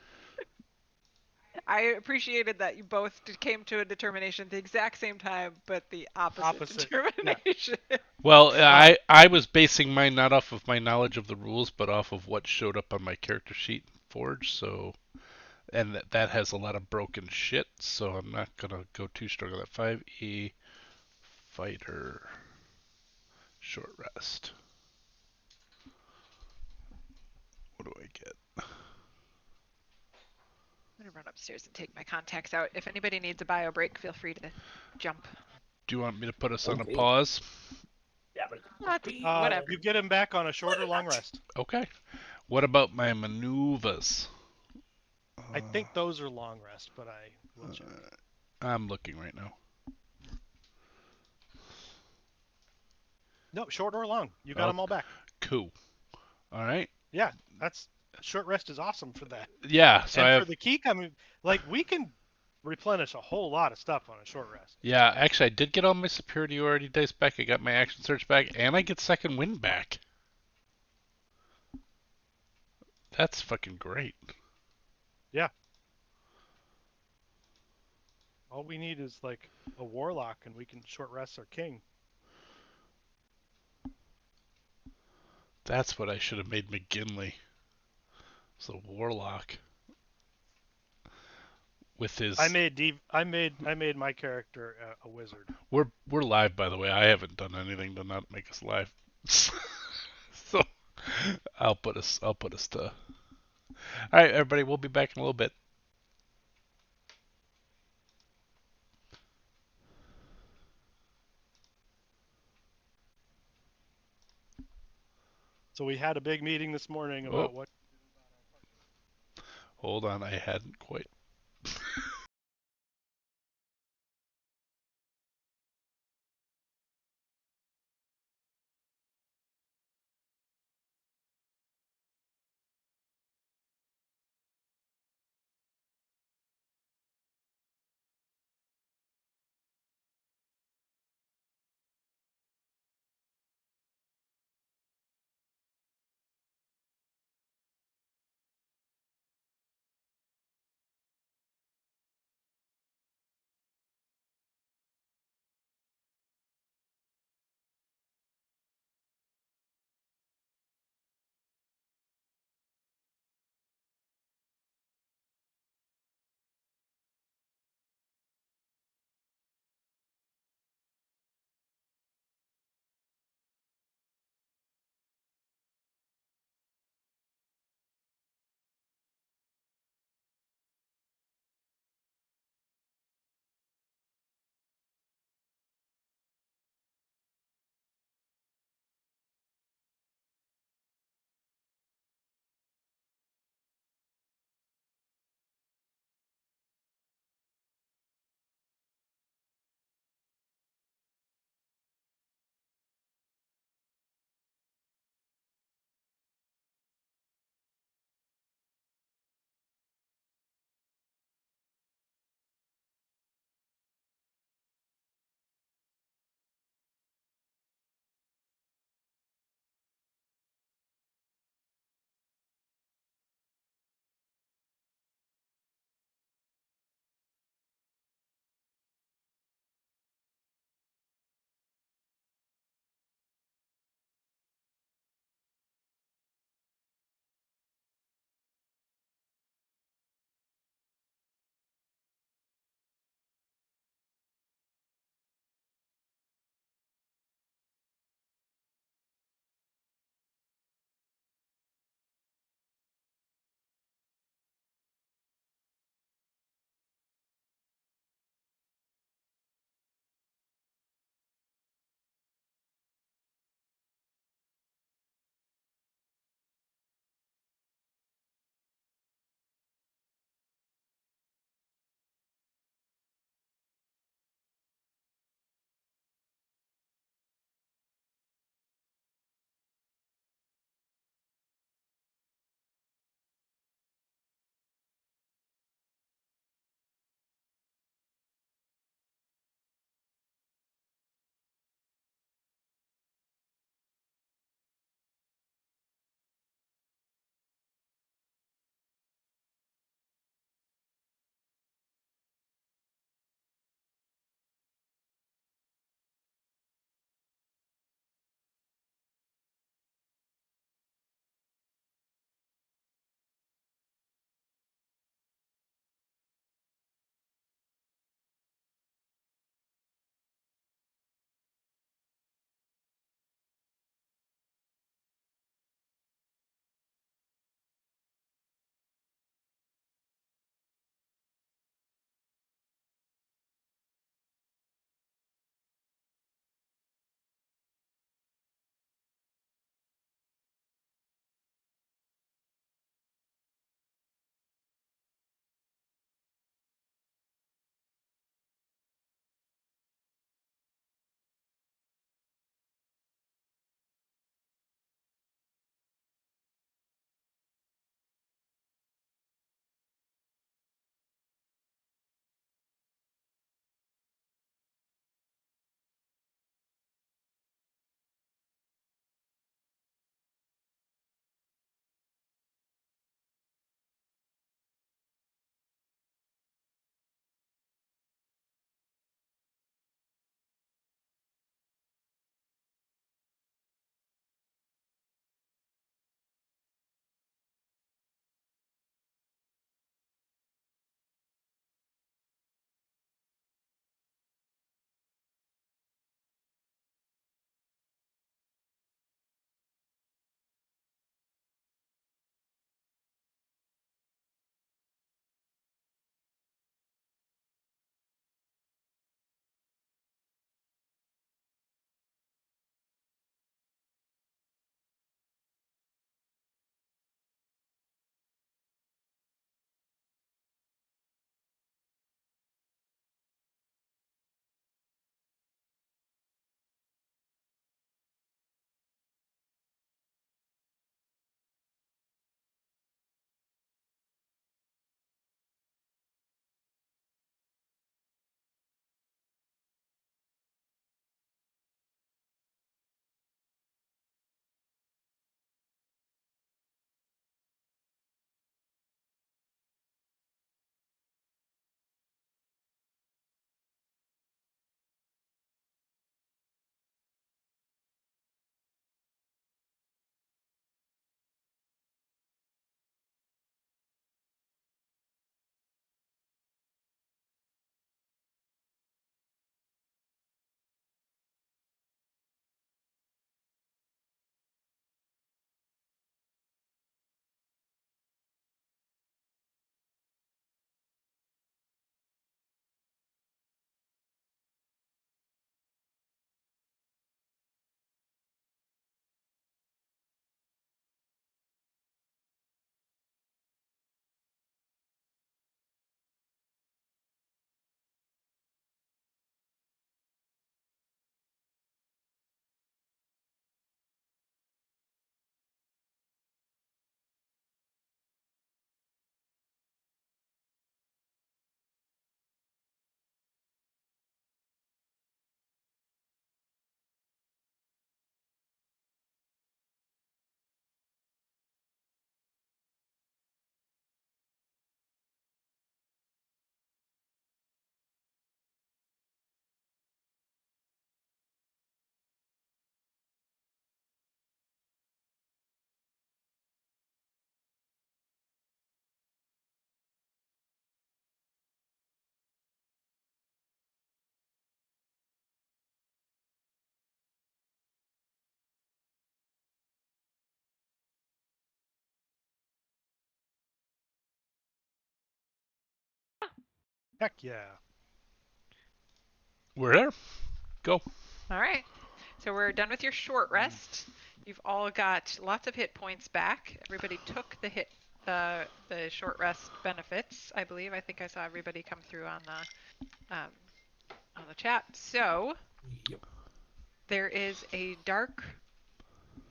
I appreciated that you both came to a determination at the exact same time, but the opposite Yeah. determination. Well, I was basing mine not off of my knowledge of the rules, but off of what showed up on my character sheet in Forge. So, and that has a lot of broken shit. So I'm not gonna go too strong on that. 5e fighter short rest. What do I get? I'm gonna run upstairs and take my contacts out. If anybody needs a bio break, feel free to jump. Do you want me to put us on a Okay. pause? Yeah, but Whatever. You get him back on a short or long rest. Okay. What about my maneuvers? I think those are long rest, but I will check. I'm looking right now. No, short or long. You got Oh. them all back. Cool. All right. Yeah, that's short rest is awesome for that. Yeah. So And I for have. the key coming, like we can replenish a whole lot of stuff on a short rest. Yeah. Actually, I did get all my superiority dice back. I got my action search back, and I get second wind back. That's fucking great. Yeah. All we need is like a warlock, and we can short rest our king. That's what I should have made McGinley. It's a warlock with his. I made my character a wizard. We're live, by the way. I haven't done anything to not make us live. So I'll put us to. All right, everybody. We'll be back in a little bit. So we had a big meeting this morning Oh, about what hold on. I hadn't quite. Heck yeah. We're there. Go. All right. So we're done with your short rest. You've all got lots of hit points back. Everybody took the short rest benefits, I believe. I think I saw everybody come through on the chat. So Yep. there is a dark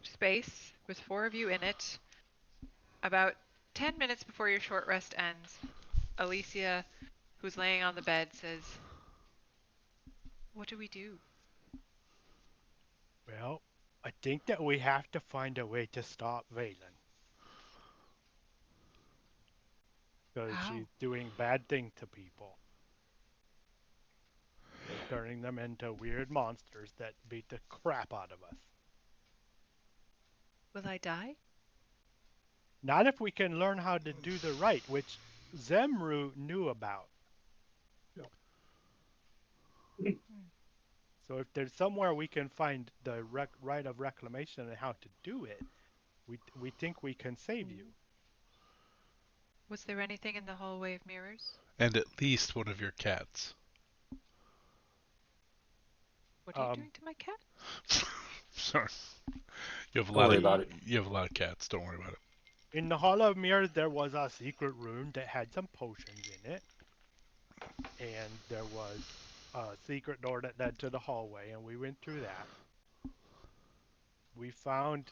space with 4 of you in it. About 10 minutes before your short rest ends, Alicia, who's laying on the bed, says, "What do we do?" Well, I think that we have to find a way to stop Valen. Because How? she's doing bad things to people. And turning them into weird monsters that beat the crap out of us. Will I die? Not if we can learn how to do the right, which Zemru knew about. So if there's somewhere we can find the right of reclamation and how to do it, we think we can save you. Was there anything in the hallway of mirrors? And at least one of your cats. What are you doing to my cat? Sorry. You have a Don't lot worry of about it. you have a lot of cats. Don't worry about it. In the Hall of Mirrors, there was a secret room that had some potions in it. And there was a secret door that led to the hallway, and we went through that. We found,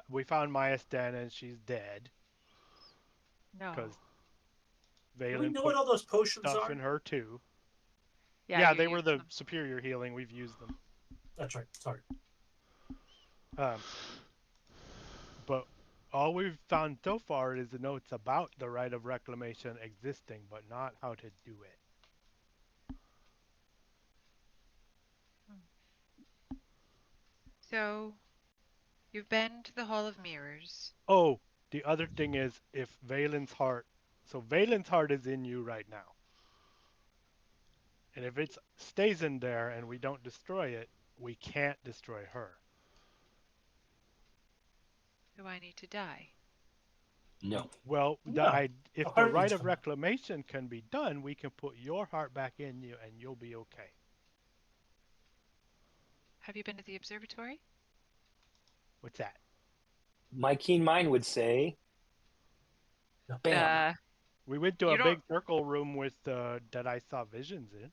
we found Maya's den, and she's dead. No. Because Do we Valen know put what all those potions stuff are? in her too. Yeah, They you were used the them. superior healing. We've used them. That's right. Sorry. But all we've found so far is the notes about the right of reclamation existing, but not how to do it. So, you've been to the Hall of Mirrors. Oh, the other thing is if Valen's heart. So Valen's heart is in you right now. And if it stays in there and we don't destroy it, we can't destroy her. Do I need to die? No. Well, No. if The the heart right needs of to come out. reclamation can be done, we can put your heart back in you and you'll be okay. Have you been to the observatory? What's that? My keen mind would say, bam. We went to You a don't. big circle room with that I saw visions in.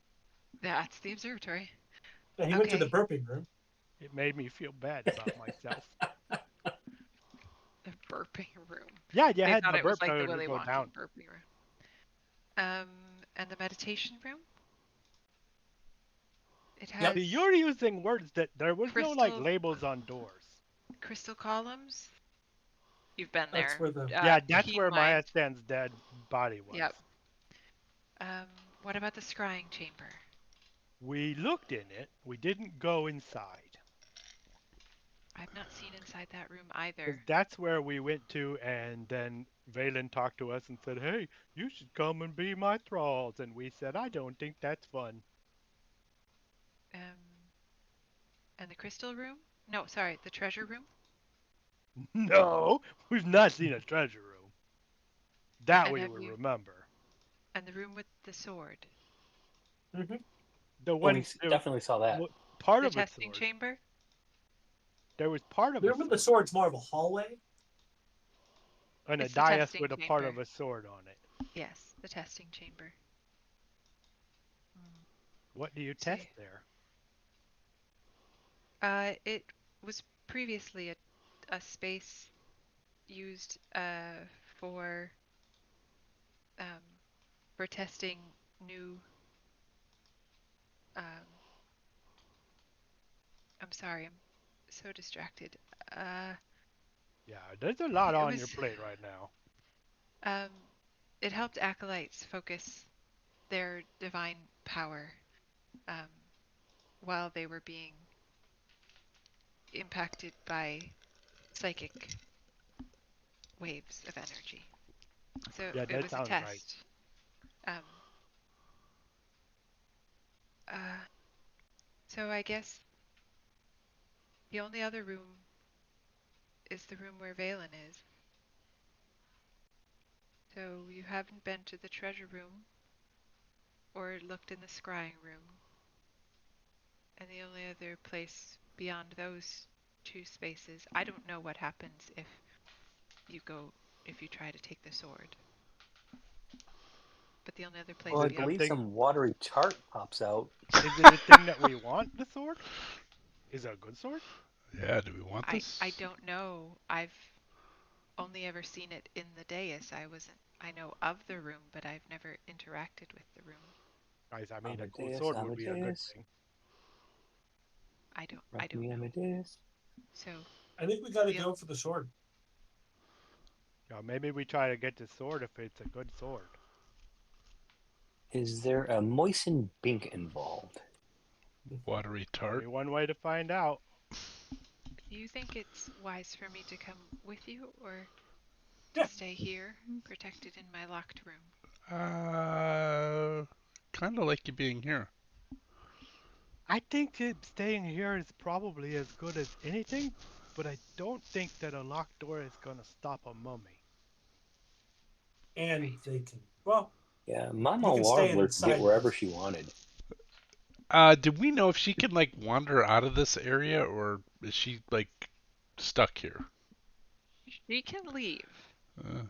That's the observatory. And he went to the Okay. burping room. It made me feel bad about myself. The burping room. Yeah, you They had thought the it was burp like the to Willy go Wonka down. burping room. And the meditation room? It has Yep. See, you're using words that there was no like crystal labels on doors. crystal columns. You've been That's there. where the Yeah, that's Keen where Maya mind. Stan's dead body was. Yep. What about the scrying chamber? We looked in it. We didn't go inside. I've not seen inside that room Because either. that's where we went to, and then Valen talked to us and said, hey, you should come and be my thralls. And we said, I don't think that's fun. And the crystal room? No, sorry, the treasure room. No, we've not seen a treasure room. That And we have will you? remember. And the room with the sword. Mhm. The Oh, we one, definitely saw that. part The of a testing sword. chamber. There was part of the a room with the sword. sword's more of a hallway. And a It's the dais testing with a part chamber. of a sword on it. Yes, the testing chamber. What do you See. test there? It was previously a space used for um, for testing new. Um, I'm sorry, I'm so distracted. Yeah, there's a lot It on your was. plate right now. Um, it helped acolytes focus their divine power um, while they were being impacted by psychic waves of energy. So Yeah, it that was a sounds right. test. Um, uh, so I guess the only other room is the room where Valen is. So you haven't been to the treasure room. or looked in the scrying room. And the only other place beyond those two spaces, I don't know what happens if you try to take the sword. But the only other place Well, I beyond believe thing- some watery tart pops out. Is it a thing that we want, the sword? Is it a good sword? Yeah, do we want this? I don't know. I've only ever seen it in the dais. I know of the room, but I've never interacted with the room. Guys, I mean, a cool Amadeus, sword would be a good Amadeus. thing. I Rock don't me, know. Amadeus. So I think we got to Yeah. go for the sword. Maybe we try to get the sword if it's a good sword. Is there a moistened bink involved? Watery tart. Only one way to find out. do you think it's wise for me to come with you or to Yeah. stay here, protected in my locked room? Kind of like you being here. I think that staying here is probably as good as anything, but I don't think that a locked door is going to stop a mummy. And Right. they can, well, Yeah, You Mama can stay Warbler could get inside wherever this. she wanted. Did we know if she can like wander out of this area or is she like stuck here? She can leave. Uh,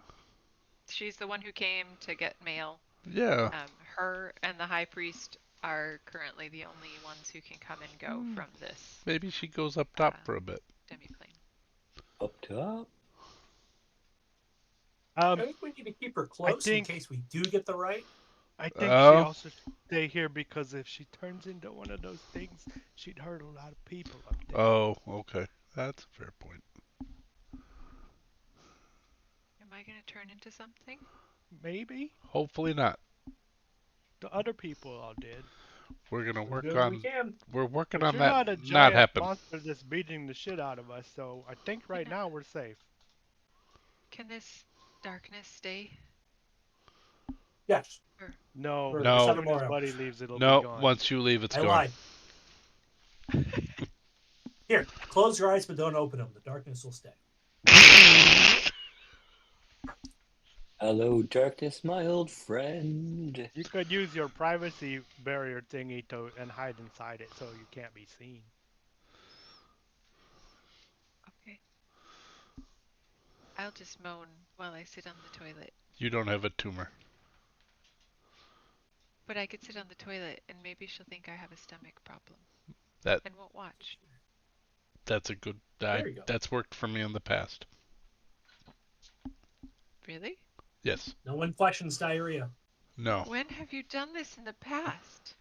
She's the one who came to get mail. yeah. Her and the high priest are currently the only ones who can come and go from this Maybe she goes up top Uh, for a bit. demiplane. Up top. I think we need to keep her close in think- case we do get the right. I think she Oh. also should stay here because if she turns into one of those things, she'd hurt a lot of people up there. Oh, okay. That's a fair point. Am I going to turn into something? Maybe Hopefully not. the other people all did. We're gonna We'll work do what we on. can. We're working But on you're that not a not giant happen. monster that's beating the shit out of us, so I think right now we're safe. Can this darkness stay? Yes. No, For No. as 7 soon more as Buddy hours. leaves, it'll be No, gone. once you leave, it's I gone. lied. Here, close your eyes, but don't open them. The darkness will stay. Hello, darkness, my old friend. You could use your privacy barrier thingy and hide inside it so you can't be seen. Okay. I'll just moan while I sit on the toilet. You don't have a tumor. But I could sit on the toilet and maybe she'll think I have a stomach problem. That- And won't watch. That's a good. There you go. That's worked for me in the past. Really? Yes. No one questions diarrhea. No. When have you done this in the past?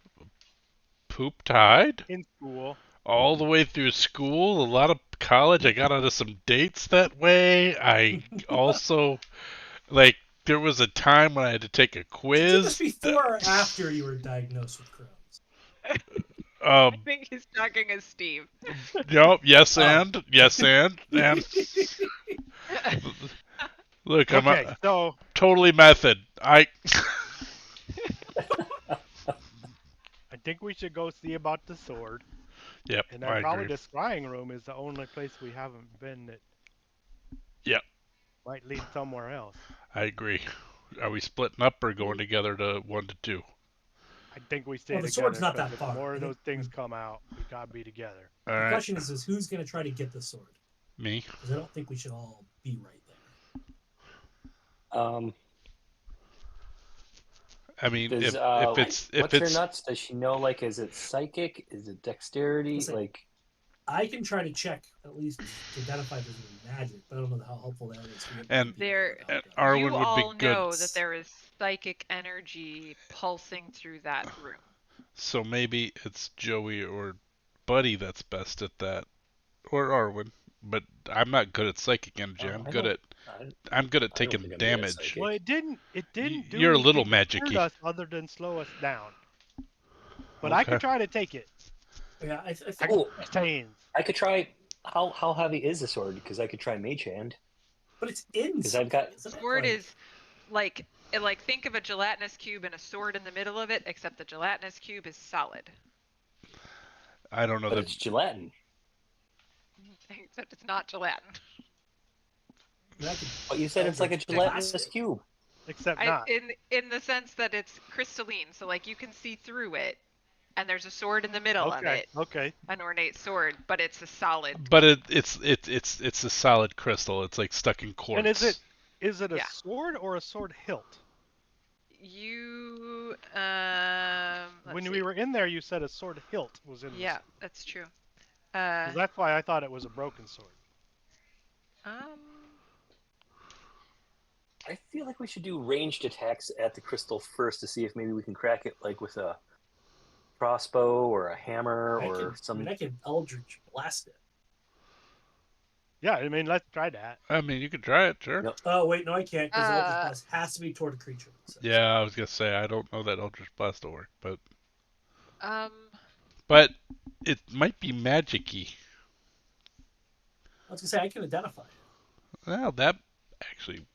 Poop tide? In school. All the way through school, a lot of college. I got onto some dates that way. I also, like, there was a time when I had to take a Did you quiz. this before or after you were diagnosed with Crohn's? I think he's talking as Steve. Nope. Yes, Oh. and yes, and look, I'm Okay, so totally method. I think we should go see about the sword. Yep. And I then probably agree. the scrying room is the only place we haven't been that Yep. might lead somewhere else. I agree. Are we splitting up or going together to 1 to 2? I think we stay Well, the together sword's not 'cause that if far. more I of those think things come out, we gotta be together. All The right. question is who's going to try to get the sword? Me. Because I don't think we should all be right there. I mean, Does if what's her it's nuts? Does she know? Like, is it psychic? Is it dexterity? Listen, Like, I can try to check at least to identify if there's any magic, but I don't know how helpful that is. To get And- people There- without that. Arwen You would be all good. know that there is psychic energy pulsing through that room. So maybe it's Joey or Buddy that's best at that, or Arwen. But I'm not good at psychic energy. I'm good at I taking don't think I'm good at damage. psychic. Well, it didn't do You're a little anything to magic-y. hurt us other than slow us down. But I could Okay. try to take it. Yeah, I think Oh, Chains. I could try. How heavy is the sword? Because I could try mage hand. but it's in. 'Cause I've got- something, isn't it? Sword Like, is like think of a gelatinous cube and a sword in the middle of it, except the gelatinous cube is solid. I don't know But that. it's gelatin. Except it's not gelatin. I could But you said it's like a capacity. gelatinous cube. Except not. in the sense that it's crystalline, so like you can see through it, and there's a sword in the middle of Okay. it, Okay. an ornate sword, but it's a solid. But it's a solid crystal. It's like stuck in quartz. And is it a Yeah. sword or a sword hilt? You When let's we see. were in there, you said a sword hilt was in Yeah, this. that's true. 'Cause that's why I thought it was a broken sword. Um, I feel like we should do ranged attacks at the crystal first to see if maybe we can crack it, like with a crossbow or a hammer or some. I can Eldritch blast it. Yeah, I mean, let's try that. I mean, you could try it, sure. Yep. Oh wait, no, I can't because Eldritch Uh, blast has to be toward a creature. it says. Yeah, I was gonna say I don't know that Eldritch Blast will work, um, but it might be magic-y. I was gonna say I can identify it. Well, that actually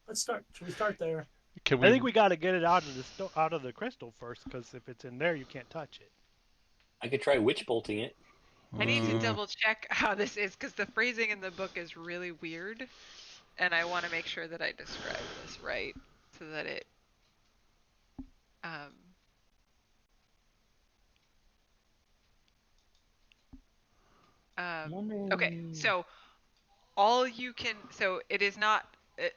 Let's start. Should we start there? can we? I think we got to get it out of the crystal first, because if it's in there, you can't touch it. I could try witch bolting it. I need to Uh, double check how this is because the phrasing in the book is really weird, and I want to make sure that I describe this right so that it. Um, okay, so it is not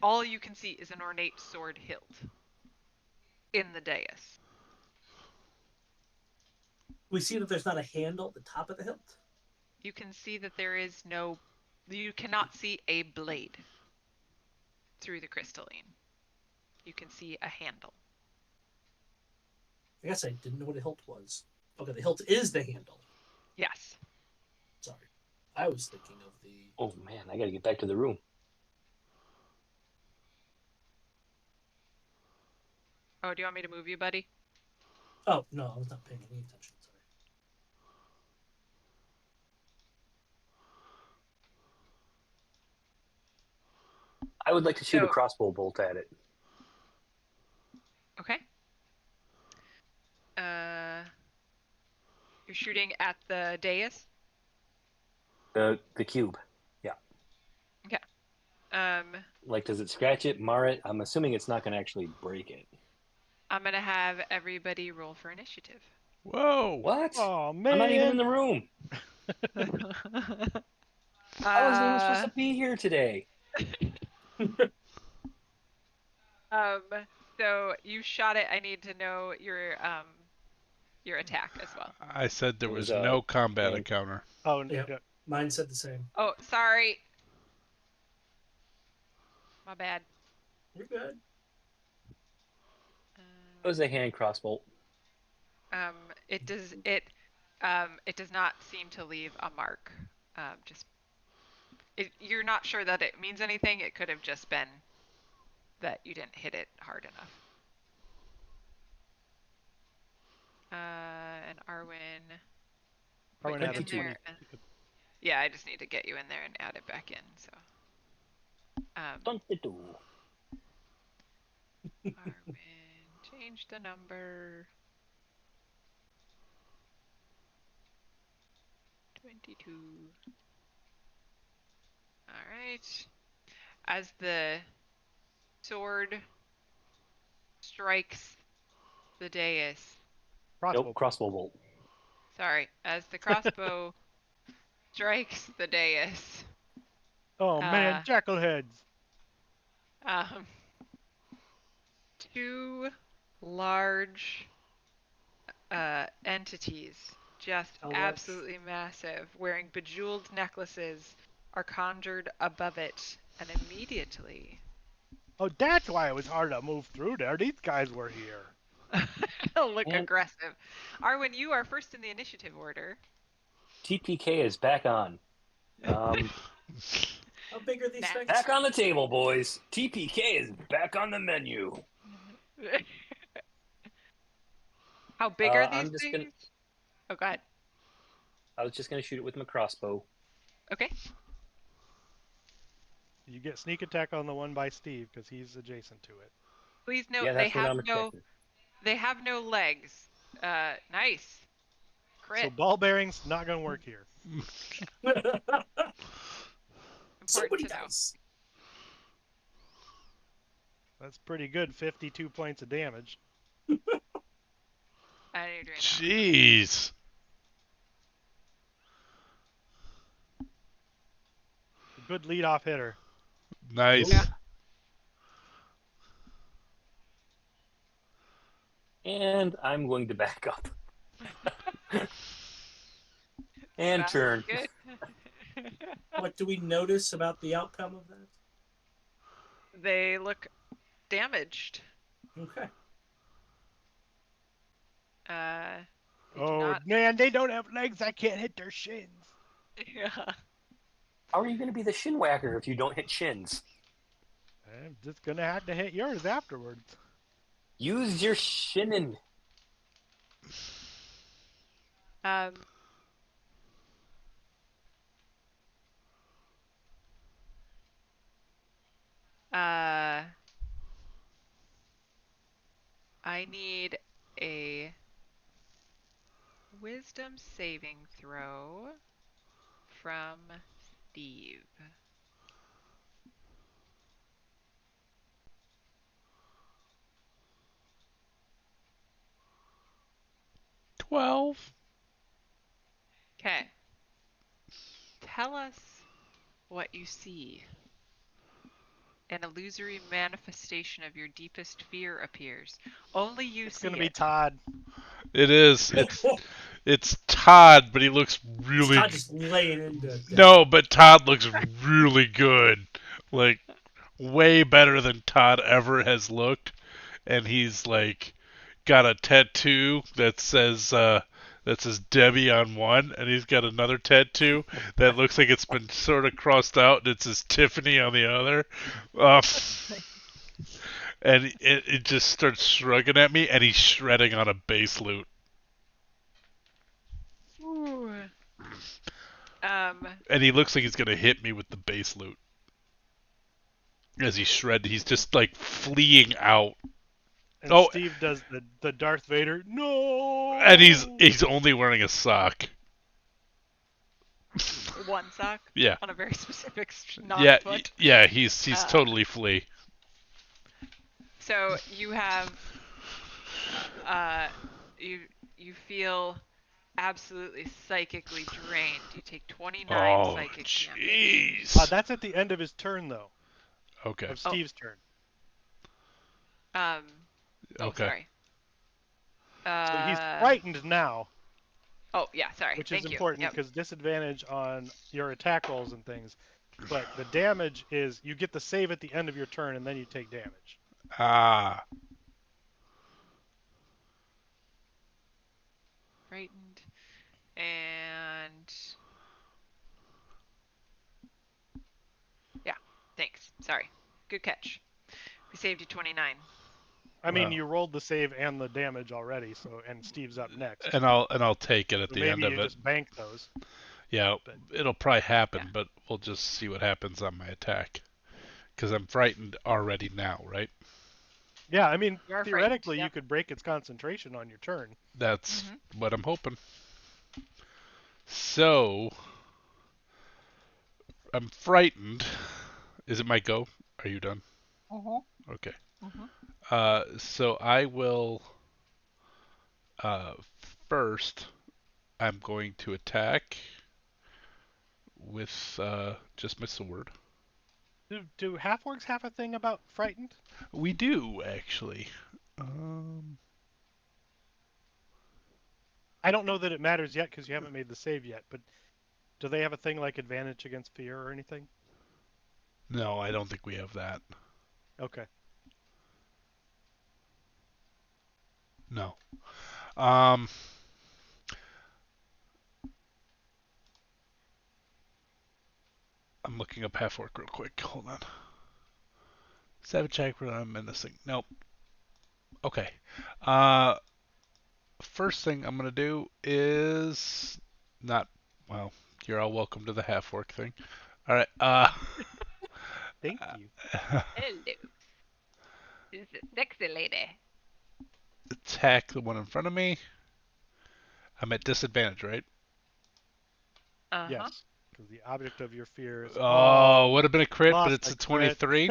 all you can see is an ornate sword hilt in the dais. We see that there's not a handle at the top of the hilt. You can see that you cannot see a blade through the crystalline. You can see a handle. I guess I didn't know what a hilt was. Okay, the hilt is the handle. Yes. Sorry, I was thinking of the. Oh man, I gotta get back to the room. Oh, do you want me to move you, buddy? Oh no, I was not paying any attention. Sorry. I would like to shoot a So- crossbow bolt at it. Okay. You're shooting at the dais? The cube. Okay. Like, does it scratch it, mar it? I'm assuming it's not gonna actually break it. I'm gonna have everybody roll for initiative. Whoa! What? Oh man! I'm not even in the room. I wasn't even supposed to be here today. So you shot it. I need to know your attack as well. I said there It was was, no combat yeah. encounter. Oh, Yep. yeah. Mine said the same. Oh, sorry. My bad. You're good. It was a hand crossbow. It does not seem to leave a mark. You're not sure that it means anything. It could have just been that you didn't hit it hard enough. And Arwen. Arwen put had a in 22. there. Yeah, I just need to get you in there and add it back in. So. 22. Arwen, change the number. 22. All right. As the sword strikes the dais. Crossbow. Nope, crossbow bolt. Sorry, as the crossbow strikes the dais. Oh man, jackal-heads. Um, two large entities, just How large? absolutely massive, wearing bejeweled necklaces, are conjured above it, and immediately Oh, that's why it was hard to move through there. These guys were here. look And- aggressive. Arwen, you are first in the initiative order. TPK is back on. How big are these Nah. things? Back on the table, boys. TPK is back on the menu. How big are I'm these just things? gonna- Oh, go ahead. I was just gonna shoot it with my crossbow. Okay. You get sneak attack on the one by Steve because he's adjacent to it. Please note Yeah, they that's what I'm have no expecting. they have no legs. Nice. Crit. So ball bearings not gonna work here. So Important many to know. dice. That's pretty good. 52 points of damage. I know you're doing that. Jeez. A good leadoff hitter. Nice. Yeah. And I'm going to back up. And Sounds turn. good. What do we notice about the outcome of that? They look damaged. Okay. They do Oh, not. man, they don't have legs. I can't hit their shins. Yeah. How are you going to be the shin whacker if you don't hit shins? I'm just going to have to hit yours afterwards. Use your shinin. Um. Uh. I need a wisdom saving throw from Steve. $12. Okay. Tell us what you see. An illusory manifestation of your deepest fear appears. Only you It's see going to be it. Todd. It is. It's Todd, but he looks It's really not just laying into No, but Todd looks really good. Like way better than Todd ever has looked. And he's like got a tattoo that says Debbie on one, and he's got another tattoo that looks like it's been sort of crossed out, and it says Tiffany on the other. Um, and it just starts shrugging at me, and he's shredding on a bass lute. Ooh. Um. And he looks like he's gonna hit me with the bass lute as he's shredded. He's just like fleeing out. And Oh, Steve does the Darth Vader. No! and he's only wearing a sock. One sock Yeah. on a very specific Yeah, non-foot. yeah, he's Uh, totally flea. So you have uh you feel absolutely psychically drained. You take 29 Oh, psychic damage. jeez. That's at the end of his turn, though. Okay. Of Oh, Steve's turn. oh, Okay. sorry. So he's frightened now, Oh, yeah, sorry. which is Thank you. important Yep. because disadvantage on your attack rolls and things. But the damage is you get the save at the end of your turn, and then you take damage. Ah. Frightened. And yeah, thanks. Sorry. Good catch. We saved you 29. I mean, Wow. you rolled the save and the damage already, so and Steve's up next. And I'll take it at So the maybe end of you it. just bank those. Yeah, But it'll probably happen, Yeah. but we'll just see what happens on my attack. Because I'm frightened already now, right? yeah, I mean, You are theoretically, frightened. you Yep. could break its concentration on your turn. That's Mm-hmm. what I'm hoping. So, I'm frightened. Is it my go? Are you done? Okay. Mm-hmm. So I will. Uh, First, I'm going to attack with just my sword. Do half-orcs have a thing about frightened? We do actually. Um, I don't know that it matters yet because you haven't made the save yet, but do they have a thing like advantage against fear or anything? no, I don't think we have that. Okay. No. Um, I'm looking up half orc real quick. Hold on. Savage check when I'm menacing. Nope. Okay. Uh, First thing I'm gonna do is not. Well, you're all welcome to the half orc thing. All right. Thank you. Hello. This is sexy lady. Attack the one in front of me. I'm at disadvantage, right? Uh-huh. Yes, because the object of your fear is Oh, would have been a crit, but lost it's a a crit. 23.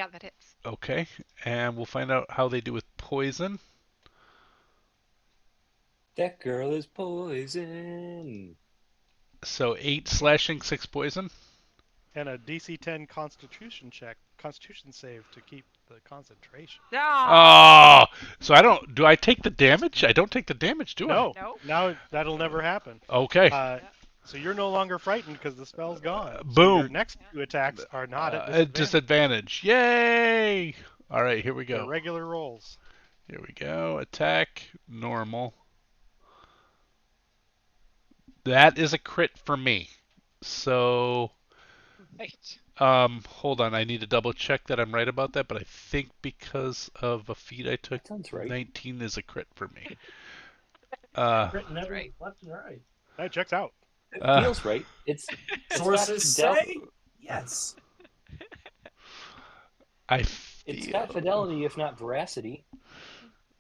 Yeah, that hits. Okay, and we'll find out how they do with poison. That girl is poison. So 8 slashing, 6 poison. And a DC 10 Constitution save to keep the concentration. Ah! Oh, so I don't. Do I take the damage? I don't take the damage, do I? No, Nope. now that'll never happen. Okay. Yep. So you're no longer frightened because the spell's gone. So your Boom. next 2 attacks are not at At disadvantage. disadvantage. Yay! All right, here we They're go. regular rolls. Here we go. Attack normal. That is a crit for me. So, Right. hold on. I need to double check that I'm right about that, but I think because of a feat I took, That sounds right. 19 is a crit for me. Written That's every right. left and right. That checks out. It Uh, feels right. It's got Sources fidel- say yes. I it's feel got fidelity, if not veracity.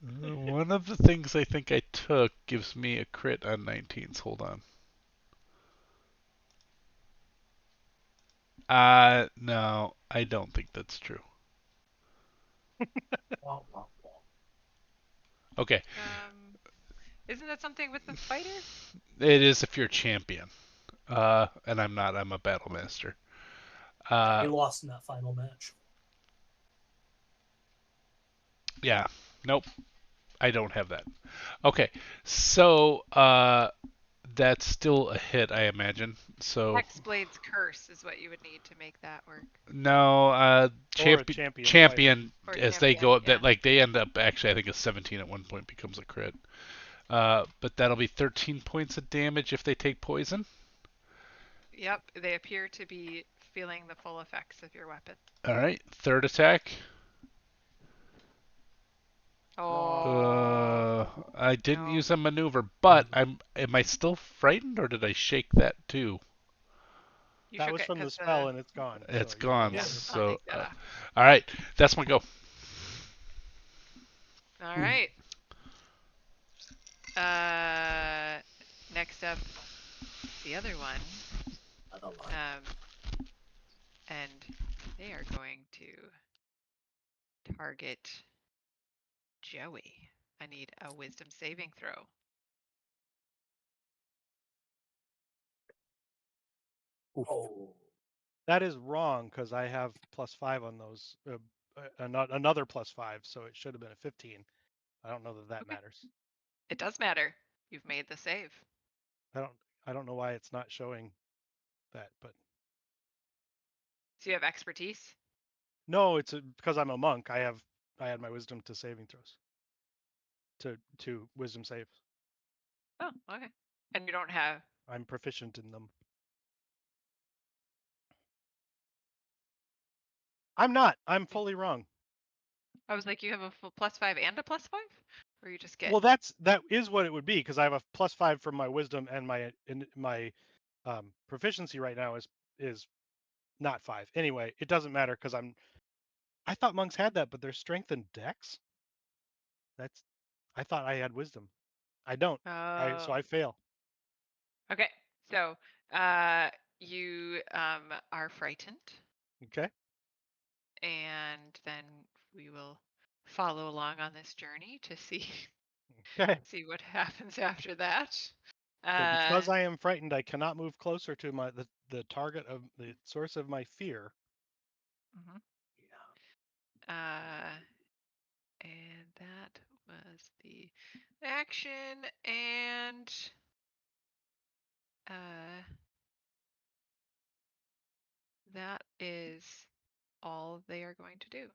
one of the things I think I took gives me a crit on 19s. Hold on. No, I don't think that's true. Wah, wah, wah. Okay, Isn't that something with the fighter? it is if you're champion. And I'm not. I'm a battle master. He lost in that final match. Yeah. Nope. I don't have that. Okay. So, that's still a hit, I imagine. So, Hexblade's Curse is what you would need to make that work. no, Or a champion Or as they champion, go up, yeah. that like they end up actually, I think a 17 at one point becomes a crit. But that'll be 13 points of damage if they take poison. Yep, they appear to be feeling the full effects of your weapon. All right. Third attack. Oh, I didn't no. use a maneuver, but am I still frightened or did I shake that too? You That shook was it from the because spell and it's gone. It's So you're gone. good. yeah, I'll So, take that off. all right, that's my go. All right. Next up, the other one. Other line. And they are going to target Joey. I need a wisdom saving throw. Oh. That is wrong because I have +5 on those. Another +5, so it should have been a 15. I don't know that that Okay. matters. It does matter. You've made the save. I don't. I don't know why it's not showing that, but So you have expertise? no, it's because I'm a monk. I had my wisdom to saving throws. To wisdom saves. Oh, okay. And you don't have. I'm proficient in them. I'm not. I'm fully wrong. I was like, you have a full +5 and a +5? Or you just get. Well, that is what it would be because I have a +5 from my wisdom and my proficiency right now is not 5. Anyway, it doesn't matter because I thought monks had that, but they're strength and dex. I thought I had wisdom. I don't. Oh. So I fail. Okay. So you are frightened. Okay. And then we will follow along on this journey to see Okay. see what happens after that. So because I am frightened, I cannot move closer to the target of the source of my fear. Mhm. And that was the action, and that is all they are going to do.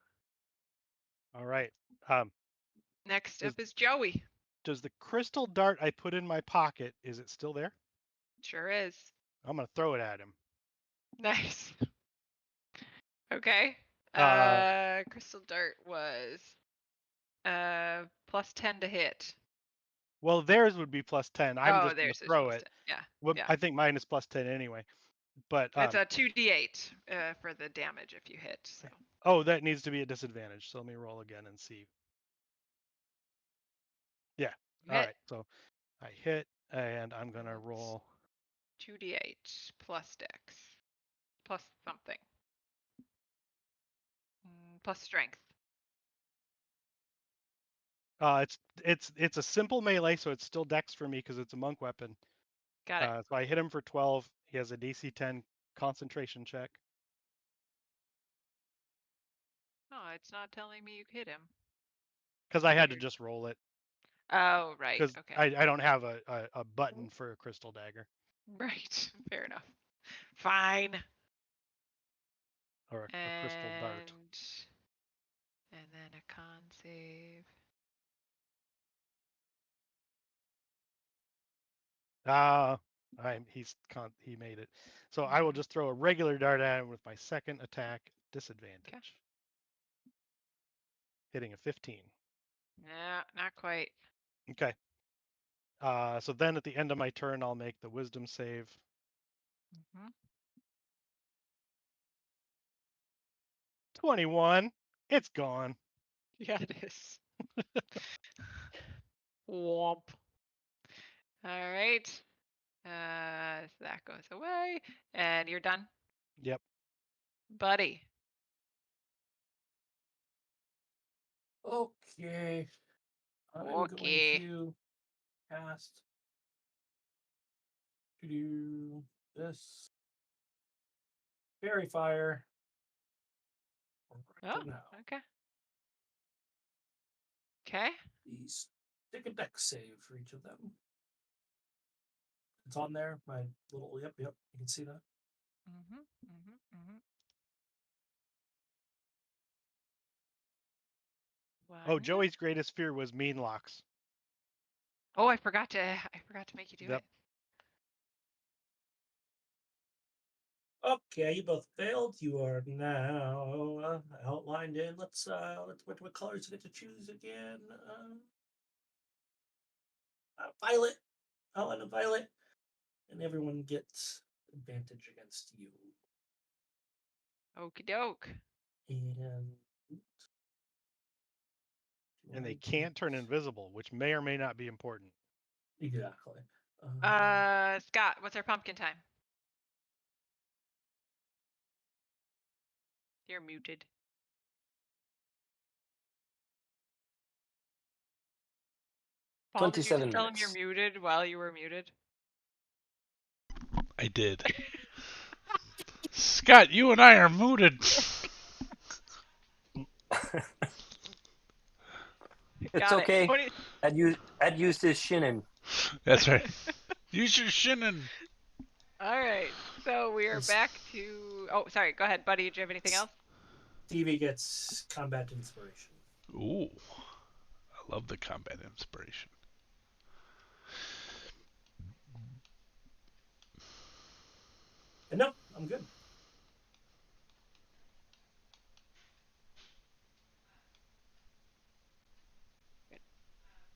All right. Next Does up is Joey. does the crystal dart I put in my pocket, is it still there? Sure is. I'm gonna throw it at him. Nice. Okay. Uh, Crystal Dart was +10 to hit. well, theirs would be +10. I'm Oh, just gonna there's his throw it. +10. Yeah. Well, Yeah. I think mine is +10 anyway. But It's a 2d8 for the damage if you hit. So. oh, that needs to be a disadvantage. So let me roll again and see. Yeah. You All hit. right. So I hit, and I'm gonna roll 2d8 plus dex plus something. plus strength. It's a simple melee, so it's still dex for me because it's a monk weapon. Got it. So I hit him for 12. He has a DC 10 concentration check. Oh, it's not telling me you hit him. Because I had to Weird. just roll it. Oh, right. Because Okay. I don't have a button for a crystal dagger Right. Fair enough. Fine. or a crystal dart. And then a con save. He made it. So I will just throw a regular dart at him with my second attack disadvantage. Hitting a 15. No, not quite. Okay. So then at the end of my turn, I'll make the wisdom save. Mm-hmm. 21. It's gone. Yeah, it is. Womp. All right. So that goes away, and you're done, Yep. buddy. Okay. I'm going Okay. to cast to do this fairy fire. Oh, Now. okay. Okay. These take a dex save for each of them. It's on there. My little yep. You can see that. Mm-hmm. Mm-hmm. Mm-hmm. Oh, One. Joey's greatest fear was mean locks. Oh, I forgot to make you do Yep. it. Okay, you both failed. You are now outlined in. Let's what colors you get to choose again? Violet. Outline of violet, and everyone gets advantage against you. Okie doke. And they can't turn invisible, which may or may not be important. Exactly. Scott, what's our pumpkin time? You're muted. Paul, did you 27 just tell him you're minutes. muted while you were muted? I did. Scott, you and I are mooted. It's Got okay. it. 20... Ed used his shinin. That's right. Use your shinin. All right. So we are back to. Oh, sorry. Go ahead, buddy. Do you have anything else? Stevie gets combat inspiration. Ooh. I love the combat inspiration. And no, I'm good.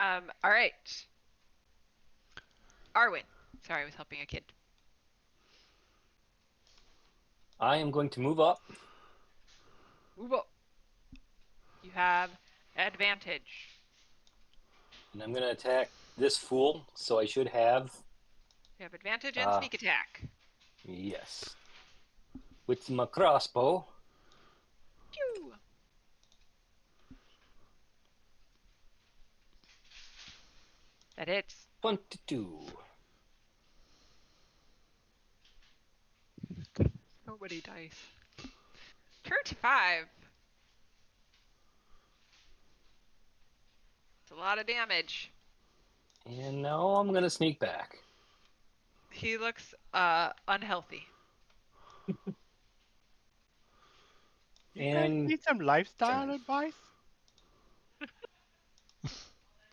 All right. Arwen. Sorry, I was helping a kid. I am going to move up. Move up. You have advantage. And I'm going to attack this fool, so I should have... You have advantage and sneak attack. Yes. With my crossbow. Pew! That hits. 22. So many dice. Turn to 5. It's a lot of damage. And now I'm going to sneak back. He looks unhealthy. You guys And need some lifestyle turn. advice?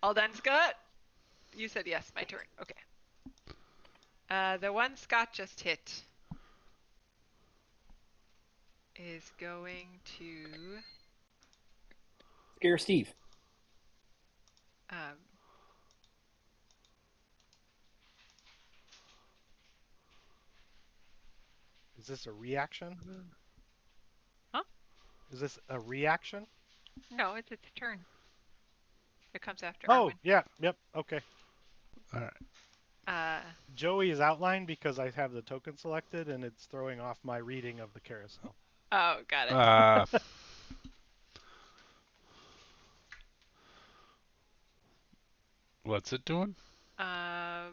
All done, Scott? You said yes, my turn. Okay. The one Scott just hit is going to Scare Steve. um, Is this a reaction? Huh? Is this a reaction? no, it's its turn. It comes after Oh, Arwen. yeah. Yep. Okay. All right. Joey is outlined because I have the token selected, and it's throwing off my reading of the carousel. Oh, got it. What's it doing?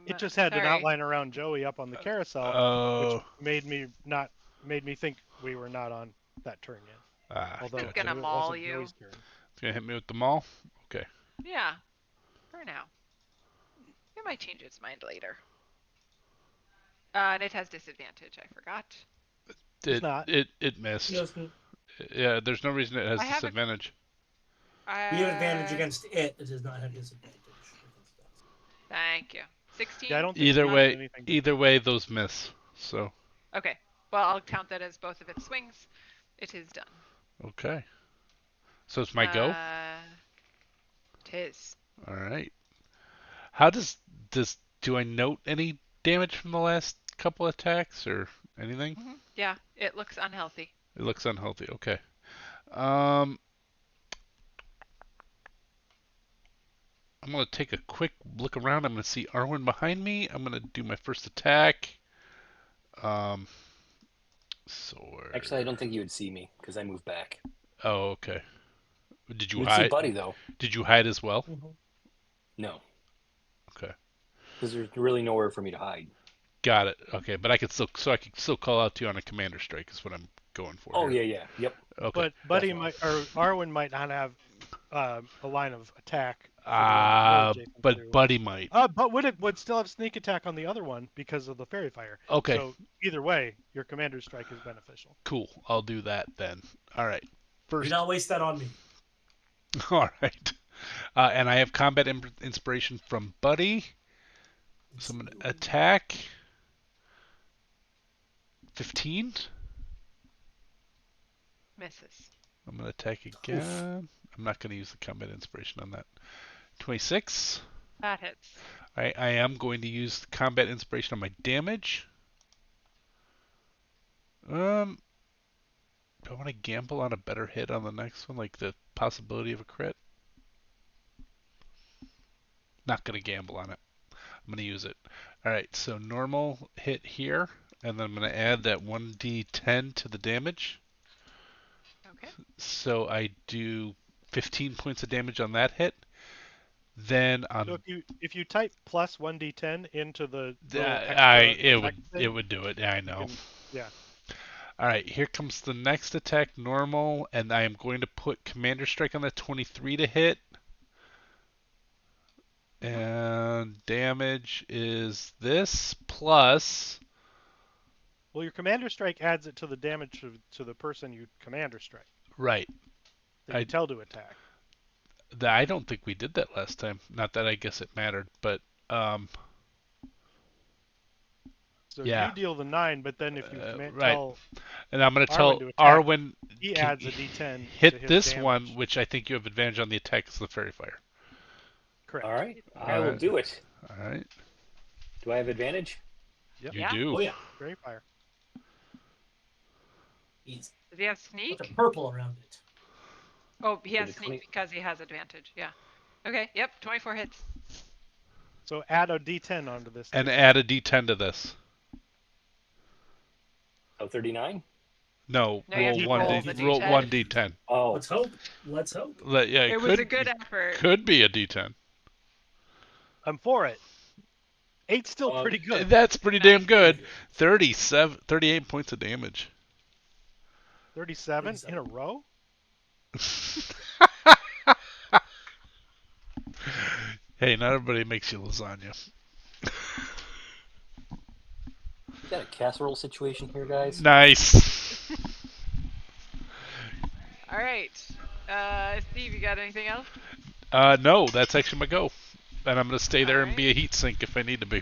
It just had an Sorry. outline around Joey up on the carousel, which Oh. made me think we were not on that turn yet. Although It's I Gotcha. gonna knew it maul wasn't you. Joey's turn. It's gonna hit me with the maul. Okay. Yeah, for now. It might change its mind later. And it has disadvantage, I forgot. Does It not. it missed. He doesn't. Yeah, there's no reason it has I haven't. disadvantage. We have advantage against it. It does not have disadvantage against us. Thank you. 16? Yeah, I don't think it did anything. Either way, those miss. So Okay. Well, I'll count that as both of its swings. It is done. okay. So it's my go. Tis. All right. How do I note any damage from the last couple attacks or anything? Yeah, it looks unhealthy. It looks unhealthy. Okay. I'm gonna take a quick look around. I'm gonna see Arwen behind me. I'm gonna do my first attack. Sword. Actually, I don't think you would see me because I moved back. Oh, okay. Did you You'd see hide? Buddy though. Did you hide as well? No, Okay. because there's really nowhere for me to hide. Got it. Okay, but I could still call out to you on a commander strike is what I'm going for. Oh here. yeah, yep. Okay. But Buddy definitely. Arwen might not have a line of attack. for the one adjacent But to- Buddy might. But would still have sneak attack on the other one because of the fairy fire. Okay. So either way, your commander strike is beneficial. Cool. I'll do that then. All right. Do First. not waste that on me. All right. And I have combat inspiration from Buddy. So I'm gonna attack. 15. Misses. I'm gonna attack again. I'm not gonna use the combat inspiration on that. 26. That hits. I am going to use the combat inspiration on my damage. Do I want to gamble on a better hit on the next one, like the possibility of a crit? Not gonna gamble on it. I'm gonna use it. All right, so normal hit here, and then I'm gonna add that 1d10 to the damage. Okay. So I do 15 points of damage on that hit. Then on So if you type plus 1d10 into the little it would do it. Yeah, I know. Yeah. All right, here comes the next attack, normal, and I am going to put Commander Strike on the 23 to hit. And damage is this plus. Well, your commander strike adds it to the damage to the person you commander strike. Right. That you tell to attack. I don't think we did that last time. Not that I guess it mattered, but So yeah. you deal the 9, but then if you right. tell and I'm going to tell to attack, Arwen he adds a d10 hit to his this damage. one, which I think you have advantage on the attack is the Fairy Fire. Correct. All right, I will do it. All right. Do I have advantage? Yep. You do. Oh yeah. Fairy fire. Easy. Does he have sneak? Bunch of purple around it. Oh, he has With a sneak 20 because he has advantage. Yeah. Okay. Yep. 24 hits. So add a d10 onto this. And add a d10 to this. Oh, 39? No, No, you have to roll roll the roll D10. 1d10. Oh, Let's hope. Let's hope. Yeah, It was a good effort. Could be a d10. I'm for it. 8's still pretty good. That's pretty damn good. 38 points of damage. 37 in a row? Hey, not everybody makes you lasagna. we got a casserole situation here, guys. Nice. All right. Steve, you got anything else? No, that's actually my go. And I'm going to stay there and Alright. be a heat sink if I need to be.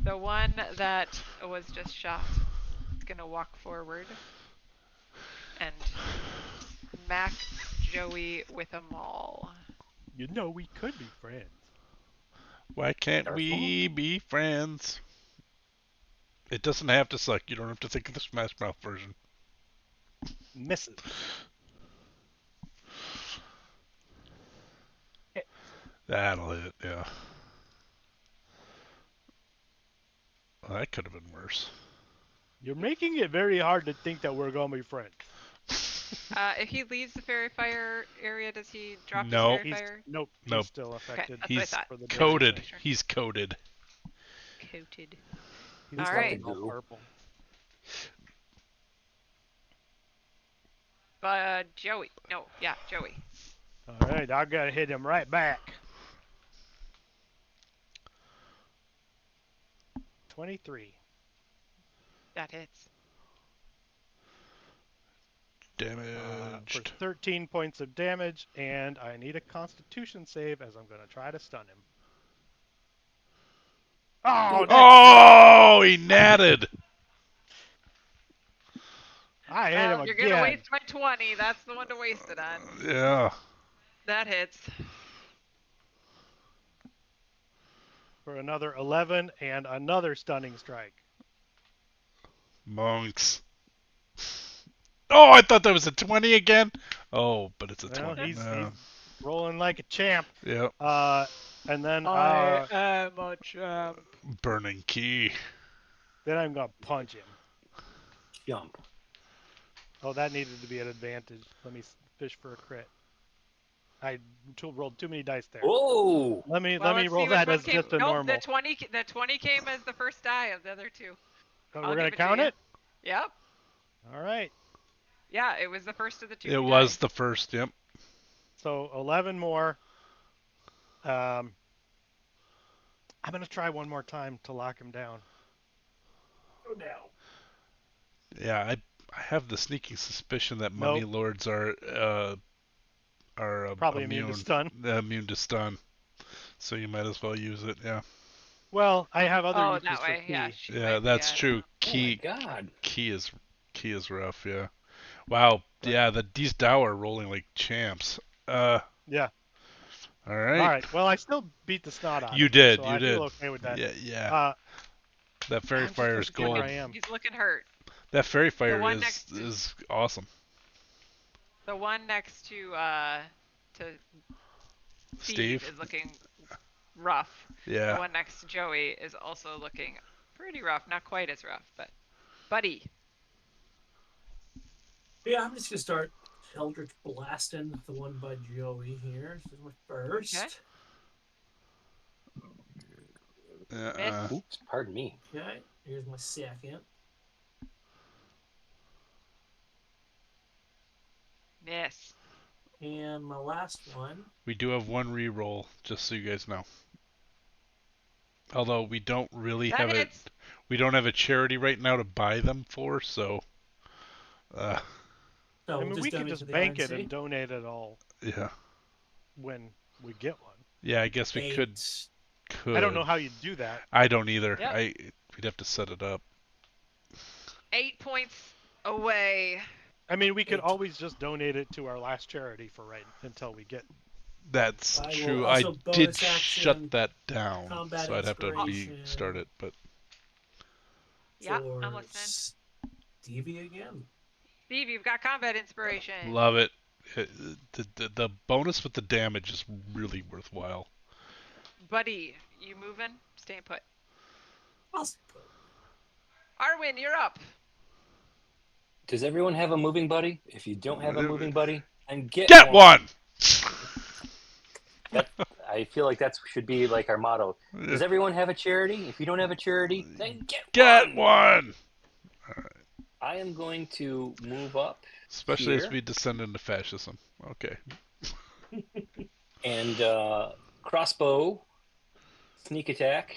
The one that was just shot is going to walk forward and smack Joey with a maul. You know we could be friends. Why can't we be friends? It doesn't have to suck. You don't have to think of the Smash Mouth version. Misses. That'll hit, yeah. Well, that could have been worse. You're making it very hard to think that we're going to be friends. If he leaves the fairy fire area, does he drop his No. fairy fire? Nope, Nope. he's still affected. that's what I He's thought. for the coated. duration. He's coated. Coated. He's All all right. Goo. purple. Joey. No, yeah, Joey. All right, I gotta hit him right back. 23. That hits. For Damaged. 13 points of damage, and I need a Constitution save as I'm gonna try to stun him. Oh, Oh, he natted. I hit him You're again. gonna waste my 20. That's the one to waste it on. Yeah. That hits. For another 11 and another stunning strike. Monks. Oh, I thought that was a 20 again. Oh, but it's a Well, 20. he's No. rolling like a champ. Yep. And then am a champ. Burning key. then I'm gonna punch him. Jump. Oh, that needed to be an advantage. Let me fish for a crit. I rolled too many dice there. Whoa! Let me Well, let's roll see which that one as came. just a Nope, normal. the 20 came as the first die of the other two. But I'll we're gonna give it to count you. it. Yep. All right. Yeah, it was the first of the two. It was the first. Yep. So 11 more. I'm gonna try one more time to lock him down. Go down. Yeah, I have the sneaking suspicion that Nope. mummy lords are Probably immune to stun. Immune to stun. So you might as well use it. Yeah. Well, I have other Oh, uses that for way. key. Yeah. Yeah, that's true. Oh my Key god. key is rough. Yeah. Wow. But- Yeah. These Dow are rolling like champs. Yeah. All right. All right. Well, I still beat the snot out You of him, did. so You I did. feel okay with that. Yeah. That fairy I'm just fire trying is to get where gold. I am. He's looking hurt. That fairy fire one next to- is awesome. The one next to Steve. is looking rough. Yeah. The one next to Joey is also looking pretty rough. Not quite as rough, but buddy. Yeah, I'm just gonna start Eldritch blasting the one by Joey here. This is my first. Okay. Miss. Oops, pardon me. Okay, here's my second. Miss. And my last one. We do have one re-roll, just so you guys know. Although we don't really That have hits. we don't have a charity right now to buy them for, so So I mean, we'll we can donate just to the bank it INC. and donate it all yeah. when we get one. Yeah, I guess we Eight. could. I don't know how you do that. I don't either. Yep. We'd have to set it up. 8 points away. I mean, we could 8. always just donate it to our last charity for right until we get. That's I will true. I also did bonus shut action that down, combat so I'd have to inspiration. restart it. But Yeah, for I'm listening. Stevie again. Steve, you've got combat inspiration. love it. The bonus with the damage is really worthwhile. Buddy, you moving? Staying put. I'll stay put. Arwen, you're up. Does everyone have a moving buddy? If you don't have a moving buddy, then get one. I feel like that should be like our motto. Does everyone have a charity? If you don't have a charity, then Get one. I am going to move up Especially as here. we descend into fascism. Okay. And crossbow, sneak attack,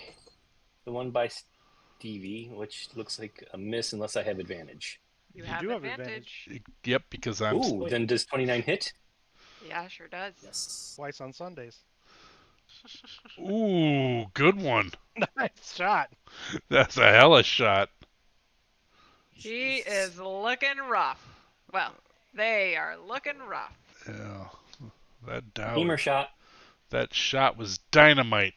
the one by Stevie, which looks like a miss unless I have advantage. You You have do have advantage. Yep, because I'm. Ooh, then does 29 hit? Yeah, sure does. Yes. Twice on Sundays. Ooh, good one. Nice shot. That's a hella shot. He is looking rough. Well, they are looking rough. Yeah. That Dow. Femur shot. That shot was dynamite.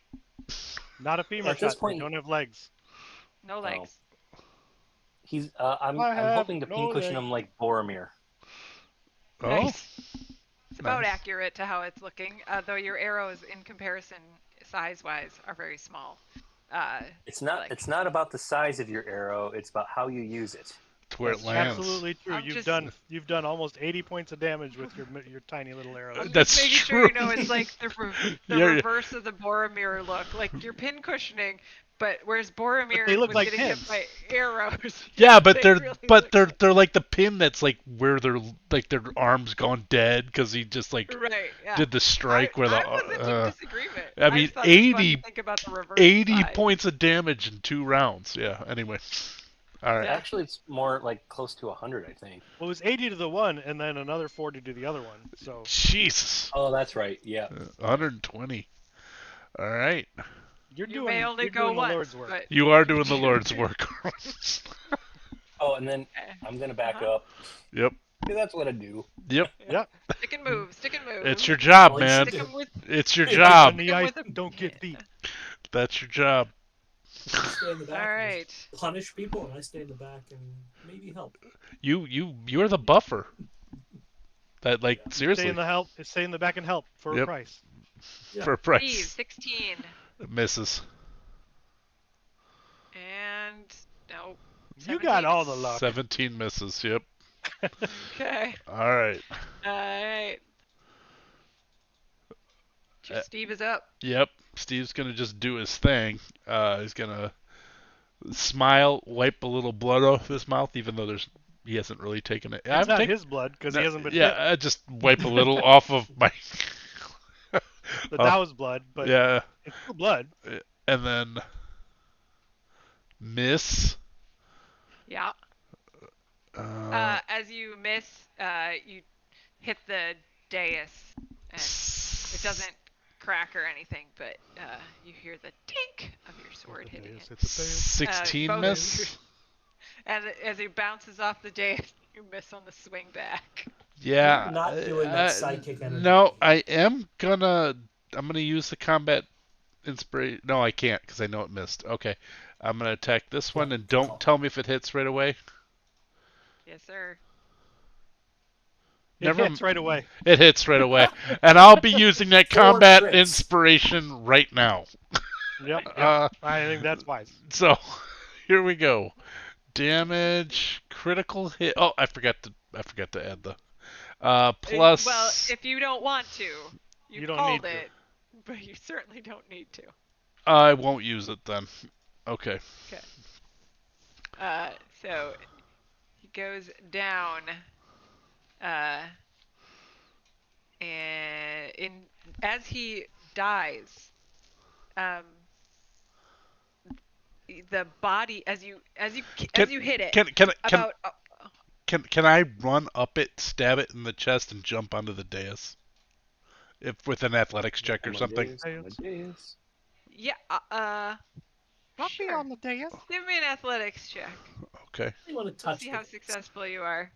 Not a femur At this shot. point- They don't have legs. No legs. He's. I I'm have hoping to no pincushion leg. him like Boromir. Oh. Nice. It's about Nice. accurate to how it's looking, though your arrows, in comparison, size-wise, are very small. It's not. Like- It's not about the size of your arrow. It's about how you use it. to where That's it lands. Absolutely true. I'm You've just- done almost 80 points of damage with your tiny little arrows. I'm That's just making true. sure you know it's like the You're- reverse of the Boromir look. Like you're pin cushioning, but whereas Boromir they look was like getting hit pins. by arrows. Yeah, but they they're really look like- they're like the pin that's like where their arms gone dead because he just like right. Yeah. did the strike where the I wasn't in disagreement. I mean, just thought it was fun 80 to think about the reverse 80 side. points of damage in 2 rounds. Yeah. Anyway. All right. Yeah. Actually, it's more like close to 100, I think. Well, it was 80 to the one, and then another 40 to the other one. So Jesus. Oh, that's right. Yeah. 120. All right. you're You doing may only you're go doing once, the Lord's work. but You are doing the Lord's work. Oh, and then I'm gonna back up. Yep. 'Cause that's what I do. Yep. stick and move, stick and move. It's your job, Well, you man. should Stick 'em with It's your Hey, job. On the Stick 'em ice, with a- don't get beat. That's your job. You stay in the back All and right. punish people, and I stay in the back and maybe help. You're the buffer. That like Yeah. seriously Stay in the back and help for Yep. a price. Yeah. for a Steve, price. 16. Misses. And no. You got 17. all the luck. 17 misses. Yep. Okay. All right. Alright. Uh, Steve is up. Yep. Steve's gonna just do his thing. He's gonna smile, wipe a little blood off his mouth, even though he hasn't really taken it. It's not his blood because he hasn't been Yeah, hit. I just wipe a little off of my. The Dow's blood, but Yeah, it's still blood. and then miss. Yeah. As you miss, you hit the dais, and it doesn't crack or anything, but you hear the tink of your sword hitting it. 16 both of miss. And as it bounces off the dais, you miss on the swing back. Yeah. You're not doing that sidekick energy. No, I am gonna. I'm gonna use the combat inspiration. No, I can't because I know it missed. Okay, I'm gonna attack this one, and don't tell me if it hits right away. Yes, sir. It hits right away. It hits right away, and I'll be using that 4 combat crits. inspiration right now. Yep. I think that's wise. So, here we go. Damage, critical hit. Oh, I forgot to add the plus. Well, if you don't want to, You you don't called need to. it, but you certainly don't need to. I won't use it then. Okay. So he goes down, and as he dies, the body as you hit it about Can I run up it, stab it in the chest, and jump onto the dais? If with an athletics check or something. yeah Not be sure. on the dais. Give me an athletics check. Okay. You want to touch See how successful you are.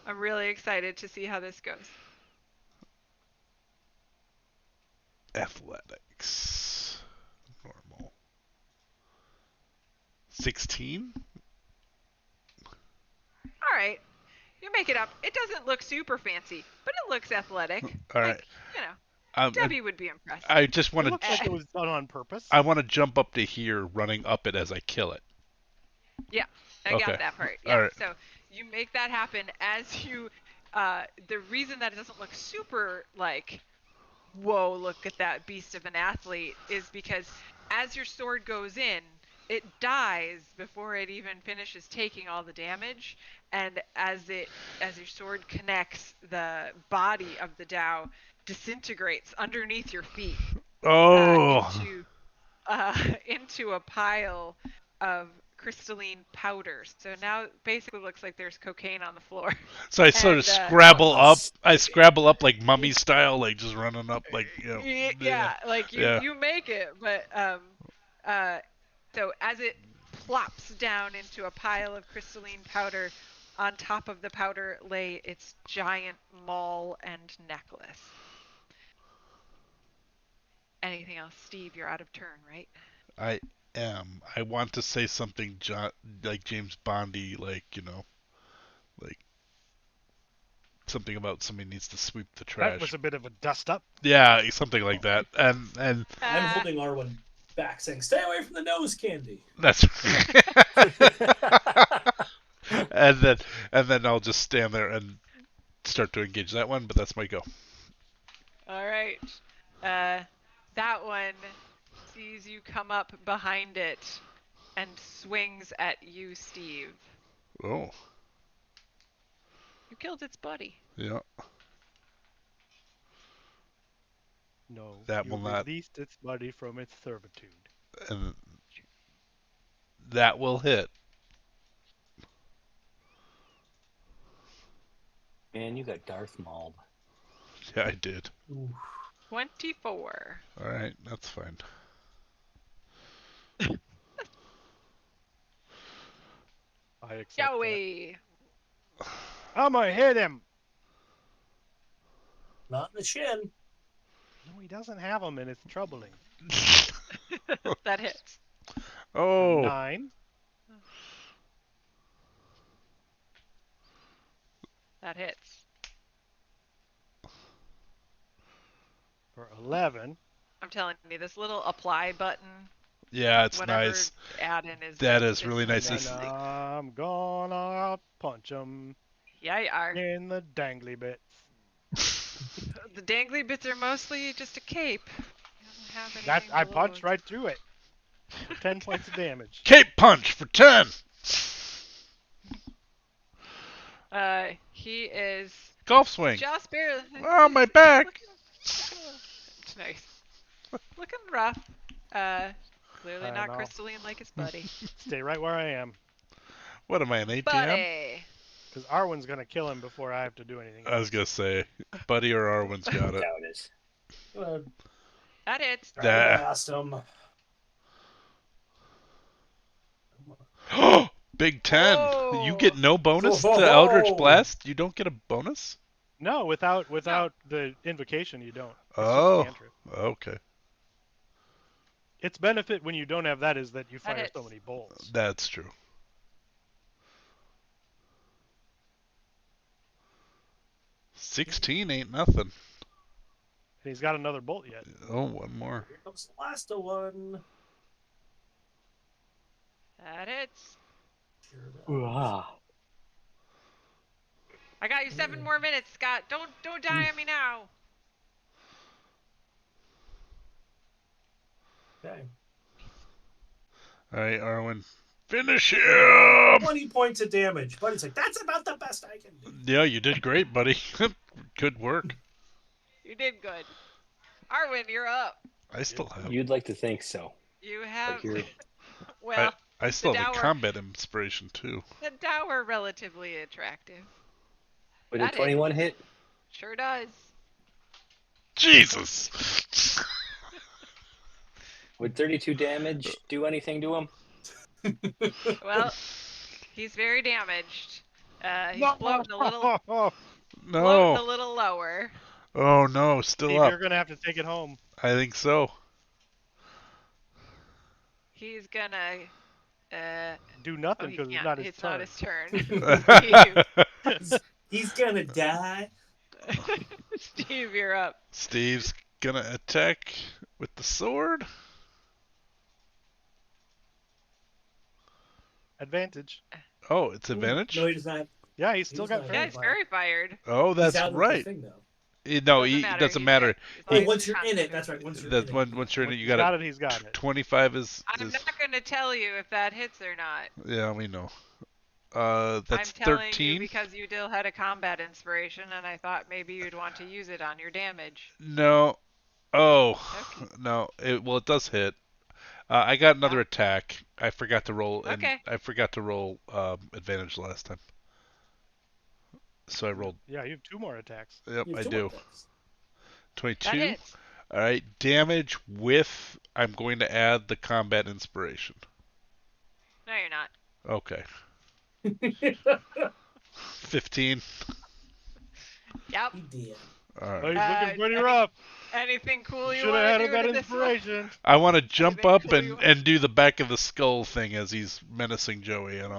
I'm really excited to see how this goes. Athletics. Normal. 16? All right, you make it up. It doesn't look super fancy, but it looks athletic. All Like, right. you know, Debbie would be impressed. I just want It to. looks like it was done on purpose. I want to jump up to here, running up it as I kill it. Yeah, I Okay. got that part. Yeah. All right. So you make that happen as you. The reason that it doesn't look super like, whoa, look at that beast of an athlete, is because as your sword goes in, it dies before it even finishes taking all the damage, and as your sword connects, the body of the Dao disintegrates underneath your feet. Oh. Into a pile of crystalline powder. So now it basically looks like there's cocaine on the floor. So I sort of and, scrabble up. I scrabble up like mummy style, like just running up, like Yeah, like you, Yeah. you make it, but so as it plops down into a pile of crystalline powder, on top of the powder lay its giant maul and necklace. Anything else, Steve? You're out of turn, right? I am. I want to say something, like James Bondy, like like something about somebody needs to sweep the trash. That was a bit of a dust up. Yeah, something like that. And I'm holding Arwen back, saying, "Stay away from the nose candy." that's and then I'll just stand there and start to engage that one. But that's my go. All right. That one sees you come up behind it and swings at you, Steve. Oh, You killed its buddy. yeah. No, That you will not- released its body from its servitude. And that will hit. Man, you got Darth Mauled. Yeah, I did. Ooh. 24. All right, that's fine. I accept that. Joey. I'm gonna hit him. Not in the shin. No, he doesn't have them, and it's troubling. That hits. Oh, 9. That hits. For 11. I'm telling you, this little apply button, yeah, it's whatever nice. add-in is. That this is really nice. And It's- I'm gonna punch him Yeah, you are. in the dangly bits. The dangly bits are mostly just a cape. It doesn't have anything That I below punched it. right through it. For 10 points of damage. Cape punch for 10. He is Golf swing. just barely. Oh, my back. It's nice. Looking rough. Clearly I not know. crystalline like his buddy. Stay right where I am. What am I, an ATM? Buddy. Because Arwen's gonna kill him before I have to do anything. I was gonna say, Buddy or Arwen's got it. Doubt it. That hits. Nah. Past him. Big 10. Whoa. You get no bonus to Whoa. Eldritch Blast? You don't get a bonus? No, without the invocation, you don't. It's Oh. just a cantrip. Okay. Its benefit when you don't have that is that you That fire so hits. many bolts. That's true. $16 ain't nothing. And he's got another bolt yet. Oh, one more. Here comes the last one. That hits. Sure does. Ah. I got you 7 more minutes, Scott. Don't die on me now. Okay. All right, Arwen. Finish him! 20 points of damage. Buddy's like, that's about the best I can do. Yeah, you did great, buddy. Good work. You did good. Arwen, you're up. I still have. You'd like to think so. You have. But you're Well, I still have a dower. combat inspiration too. the dower relatively attractive. Would That a 21 hit? Sure does. Jesus! Would 32 damage do anything to him? Well, he's very damaged. He's No! floating a little, floating a No! little lower. Oh no, still Steve, up. you're gonna have to take it home. I think so. He's gonna. Do Oh, nothing he because it's can't. not his It's turn. not his turn. Steve. He's gonna die. Steve, you're up. Steve's gonna attack with the sword. Advantage. Oh, it's advantage? No, he does not. Yeah, he's still He's got not. Yeah, fair. he's very fired. Oh, that's He's out of the right. thing, though. No, Doesn't it matter. doesn't He's matter. dead. As Oh, long as once he's you're in it, conscious. that's right. Once you're That's in when once you're in it, Once you he's got got it, he's got it. 25 is I'm not gonna tell you if that hits or not. yeah, we know. That's I'm telling you 13. because you still had a combat inspiration, and I thought maybe you'd want to use it on your damage. No. Oh, Okay. no. Well, it does hit. I got another Yeah. attack. I forgot to roll. And Okay. I forgot to roll advantage last time. So I rolled. Yeah, you have 2 more attacks. Yep, You I have two do. more things. That 22. hits. All right, damage with. I'm going to add the combat inspiration. No, you're not. Okay. 15. Yep. He did. All Oh, right. he's Uh, looking pretty rough. Anything cool you Should want have to had do that to this one? inspiration. I want to jump Anything up cool you and, want? and do the back of the skull thing as he's menacing Joey, and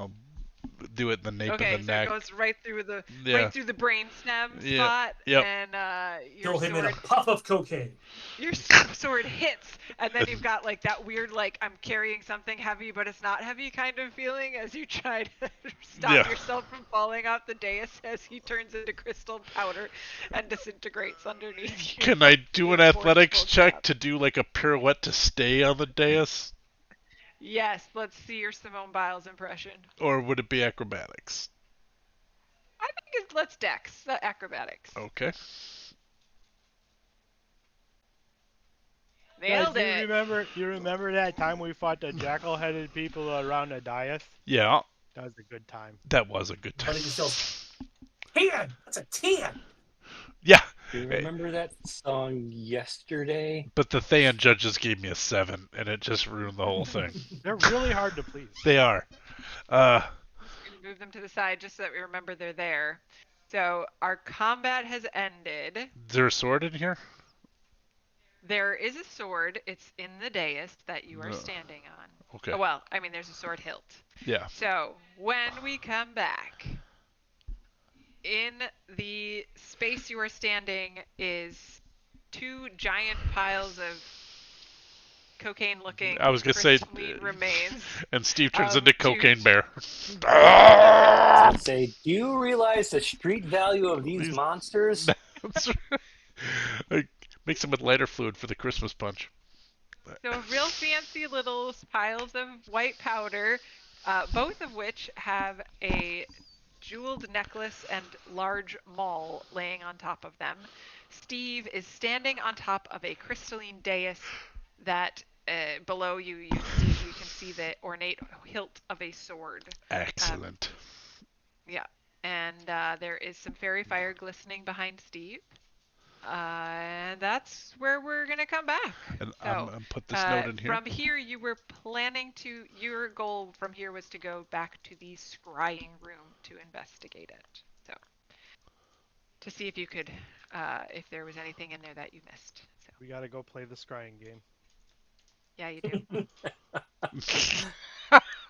do it in the nape Okay, of the so neck. it goes right through the Yeah. brainstem Yep. spot, Yep. and your Throw him in a sword puff of cocaine. your sword hits, and then you've got like that weird like I'm carrying something heavy but it's not heavy kind of feeling as you try to stop Yeah. yourself from falling off the dais as he turns into crystal powder and disintegrates underneath you. Can I do an You athletics forceful check grab. to do like a pirouette to stay on the dais? Yes, let's see your Simone Biles impression. Or would it be acrobatics? I think let's dex, acrobatics. Okay. Nailed Guys, it. you remember that time we fought the jackal-headed people around a dais? Yeah, That was a good time. that was a good time. Buddy just yells, 10! That's a 10! Yeah. Do you remember that song yesterday? But the Thayan judges gave me a 7, and it just ruined the whole thing. They're really hard to please. They are. I'm just going to move them to the side just so that we remember they're there. So our combat has ended. Is there a sword in here? There is a sword. It's in the dais that you are No. standing on. Okay. Oh, well, I mean, there's a sword hilt. Yeah. So when we come back, in the space you are standing is 2 giant piles of cocaine-looking I was gonna say, crystalline remains. and Steve turns of into 2 Cocaine Bear. I'd say, do you realize the street value of these monsters? Like, mix them with lighter fluid for the Christmas punch. So real fancy little piles of white powder, both of which have a jeweled necklace and large maul laying on top of them. Steve is standing on top of a crystalline dais that below you, Steve, you can see the ornate hilt of a sword. Excellent. Yeah, and there is some fairy fire glistening behind Steve. And that's where we're gonna come back. And So, I'm put this note in here. from here, you were planning to. Your goal from here was to go back to the scrying room to investigate it. So, to see if you could, if there was anything in there that you missed. So, We gotta go play the scrying game. yeah, you do.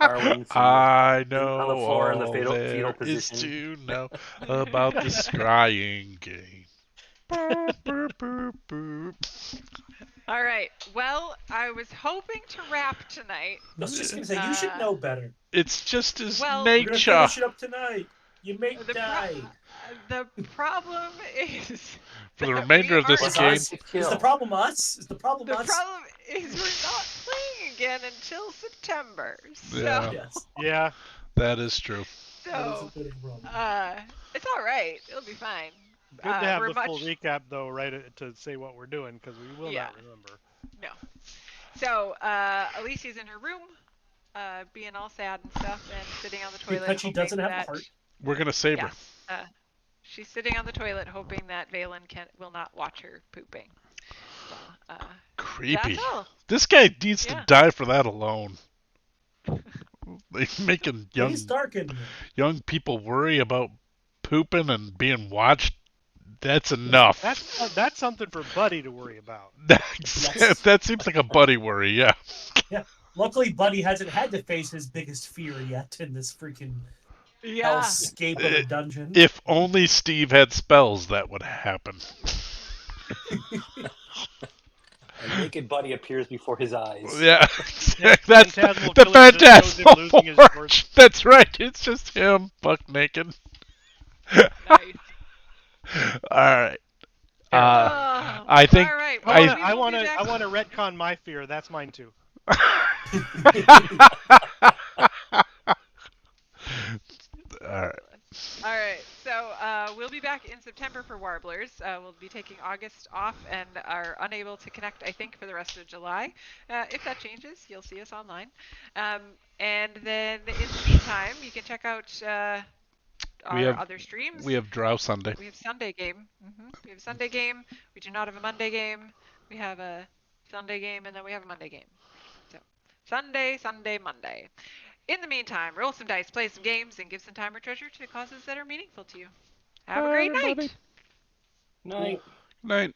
Arwen I on know the floor in the all fetal there is position. to know about the scrying game. Boop, boop, boop, boop. All right. Well, I was hoping to wrap tonight. I was just gonna say, you should know better. It's just his Well, We're gonna nature. finish it up tonight. You may The, die. the problem is For the that remainder we of this are What's game, ours to Is kill? the problem us? Is the problem The us? problem is we're not playing again until September. So, Yeah. Yes. Yeah. that is true. That is a so bit of a problem. it's all right. It'll be fine. Good to have we're the full much recap though, right? To say what we're doing because we will Yeah. not remember. no. So Alicia's in her room, being all sad and stuff, and sitting on the toilet. Because she hoping doesn't have that, a heart. We're gonna save her. Yes. She's sitting on the toilet, hoping that Valen will not watch her pooping. So, Creepy. that's all. This guy needs to Yeah. die for that alone. Like making It is dark in here. young people worry about pooping and being watched. That's enough. That's something for Buddy to worry about. Yes. That seems like a buddy worry. Yeah. Luckily, Buddy hasn't had to face his biggest fear yet in this freaking Yeah. hellscape of a dungeon. If only Steve had spells, that would happen. A naked buddy appears before his eyes. Yeah, Yeah, that's Phantasmal the Killer just shows him Phantasmal losing his Forge. shorts. That's right. It's just him, buck naked. Nice. All right. Oh, I think all right. I- Well, we I will want be to back- I want to retcon my fear. That's mine too. All right. All right, so we'll be back in September for Warblers. We'll be taking August off and are unable to connect, I think, for the rest of July. If that changes, you'll see us online. And then in the meantime, you can check out our other streams. We have Drow Sunday. We have Sunday game. We have a Sunday game. We do not have a Monday game. We have a Sunday game, and then we have a Monday game. So Sunday, Sunday, Monday. In the meantime, roll some dice, play some games, and give some time or treasure to causes that are meaningful to you. Have a Bye, great everybody. night. Night. Night.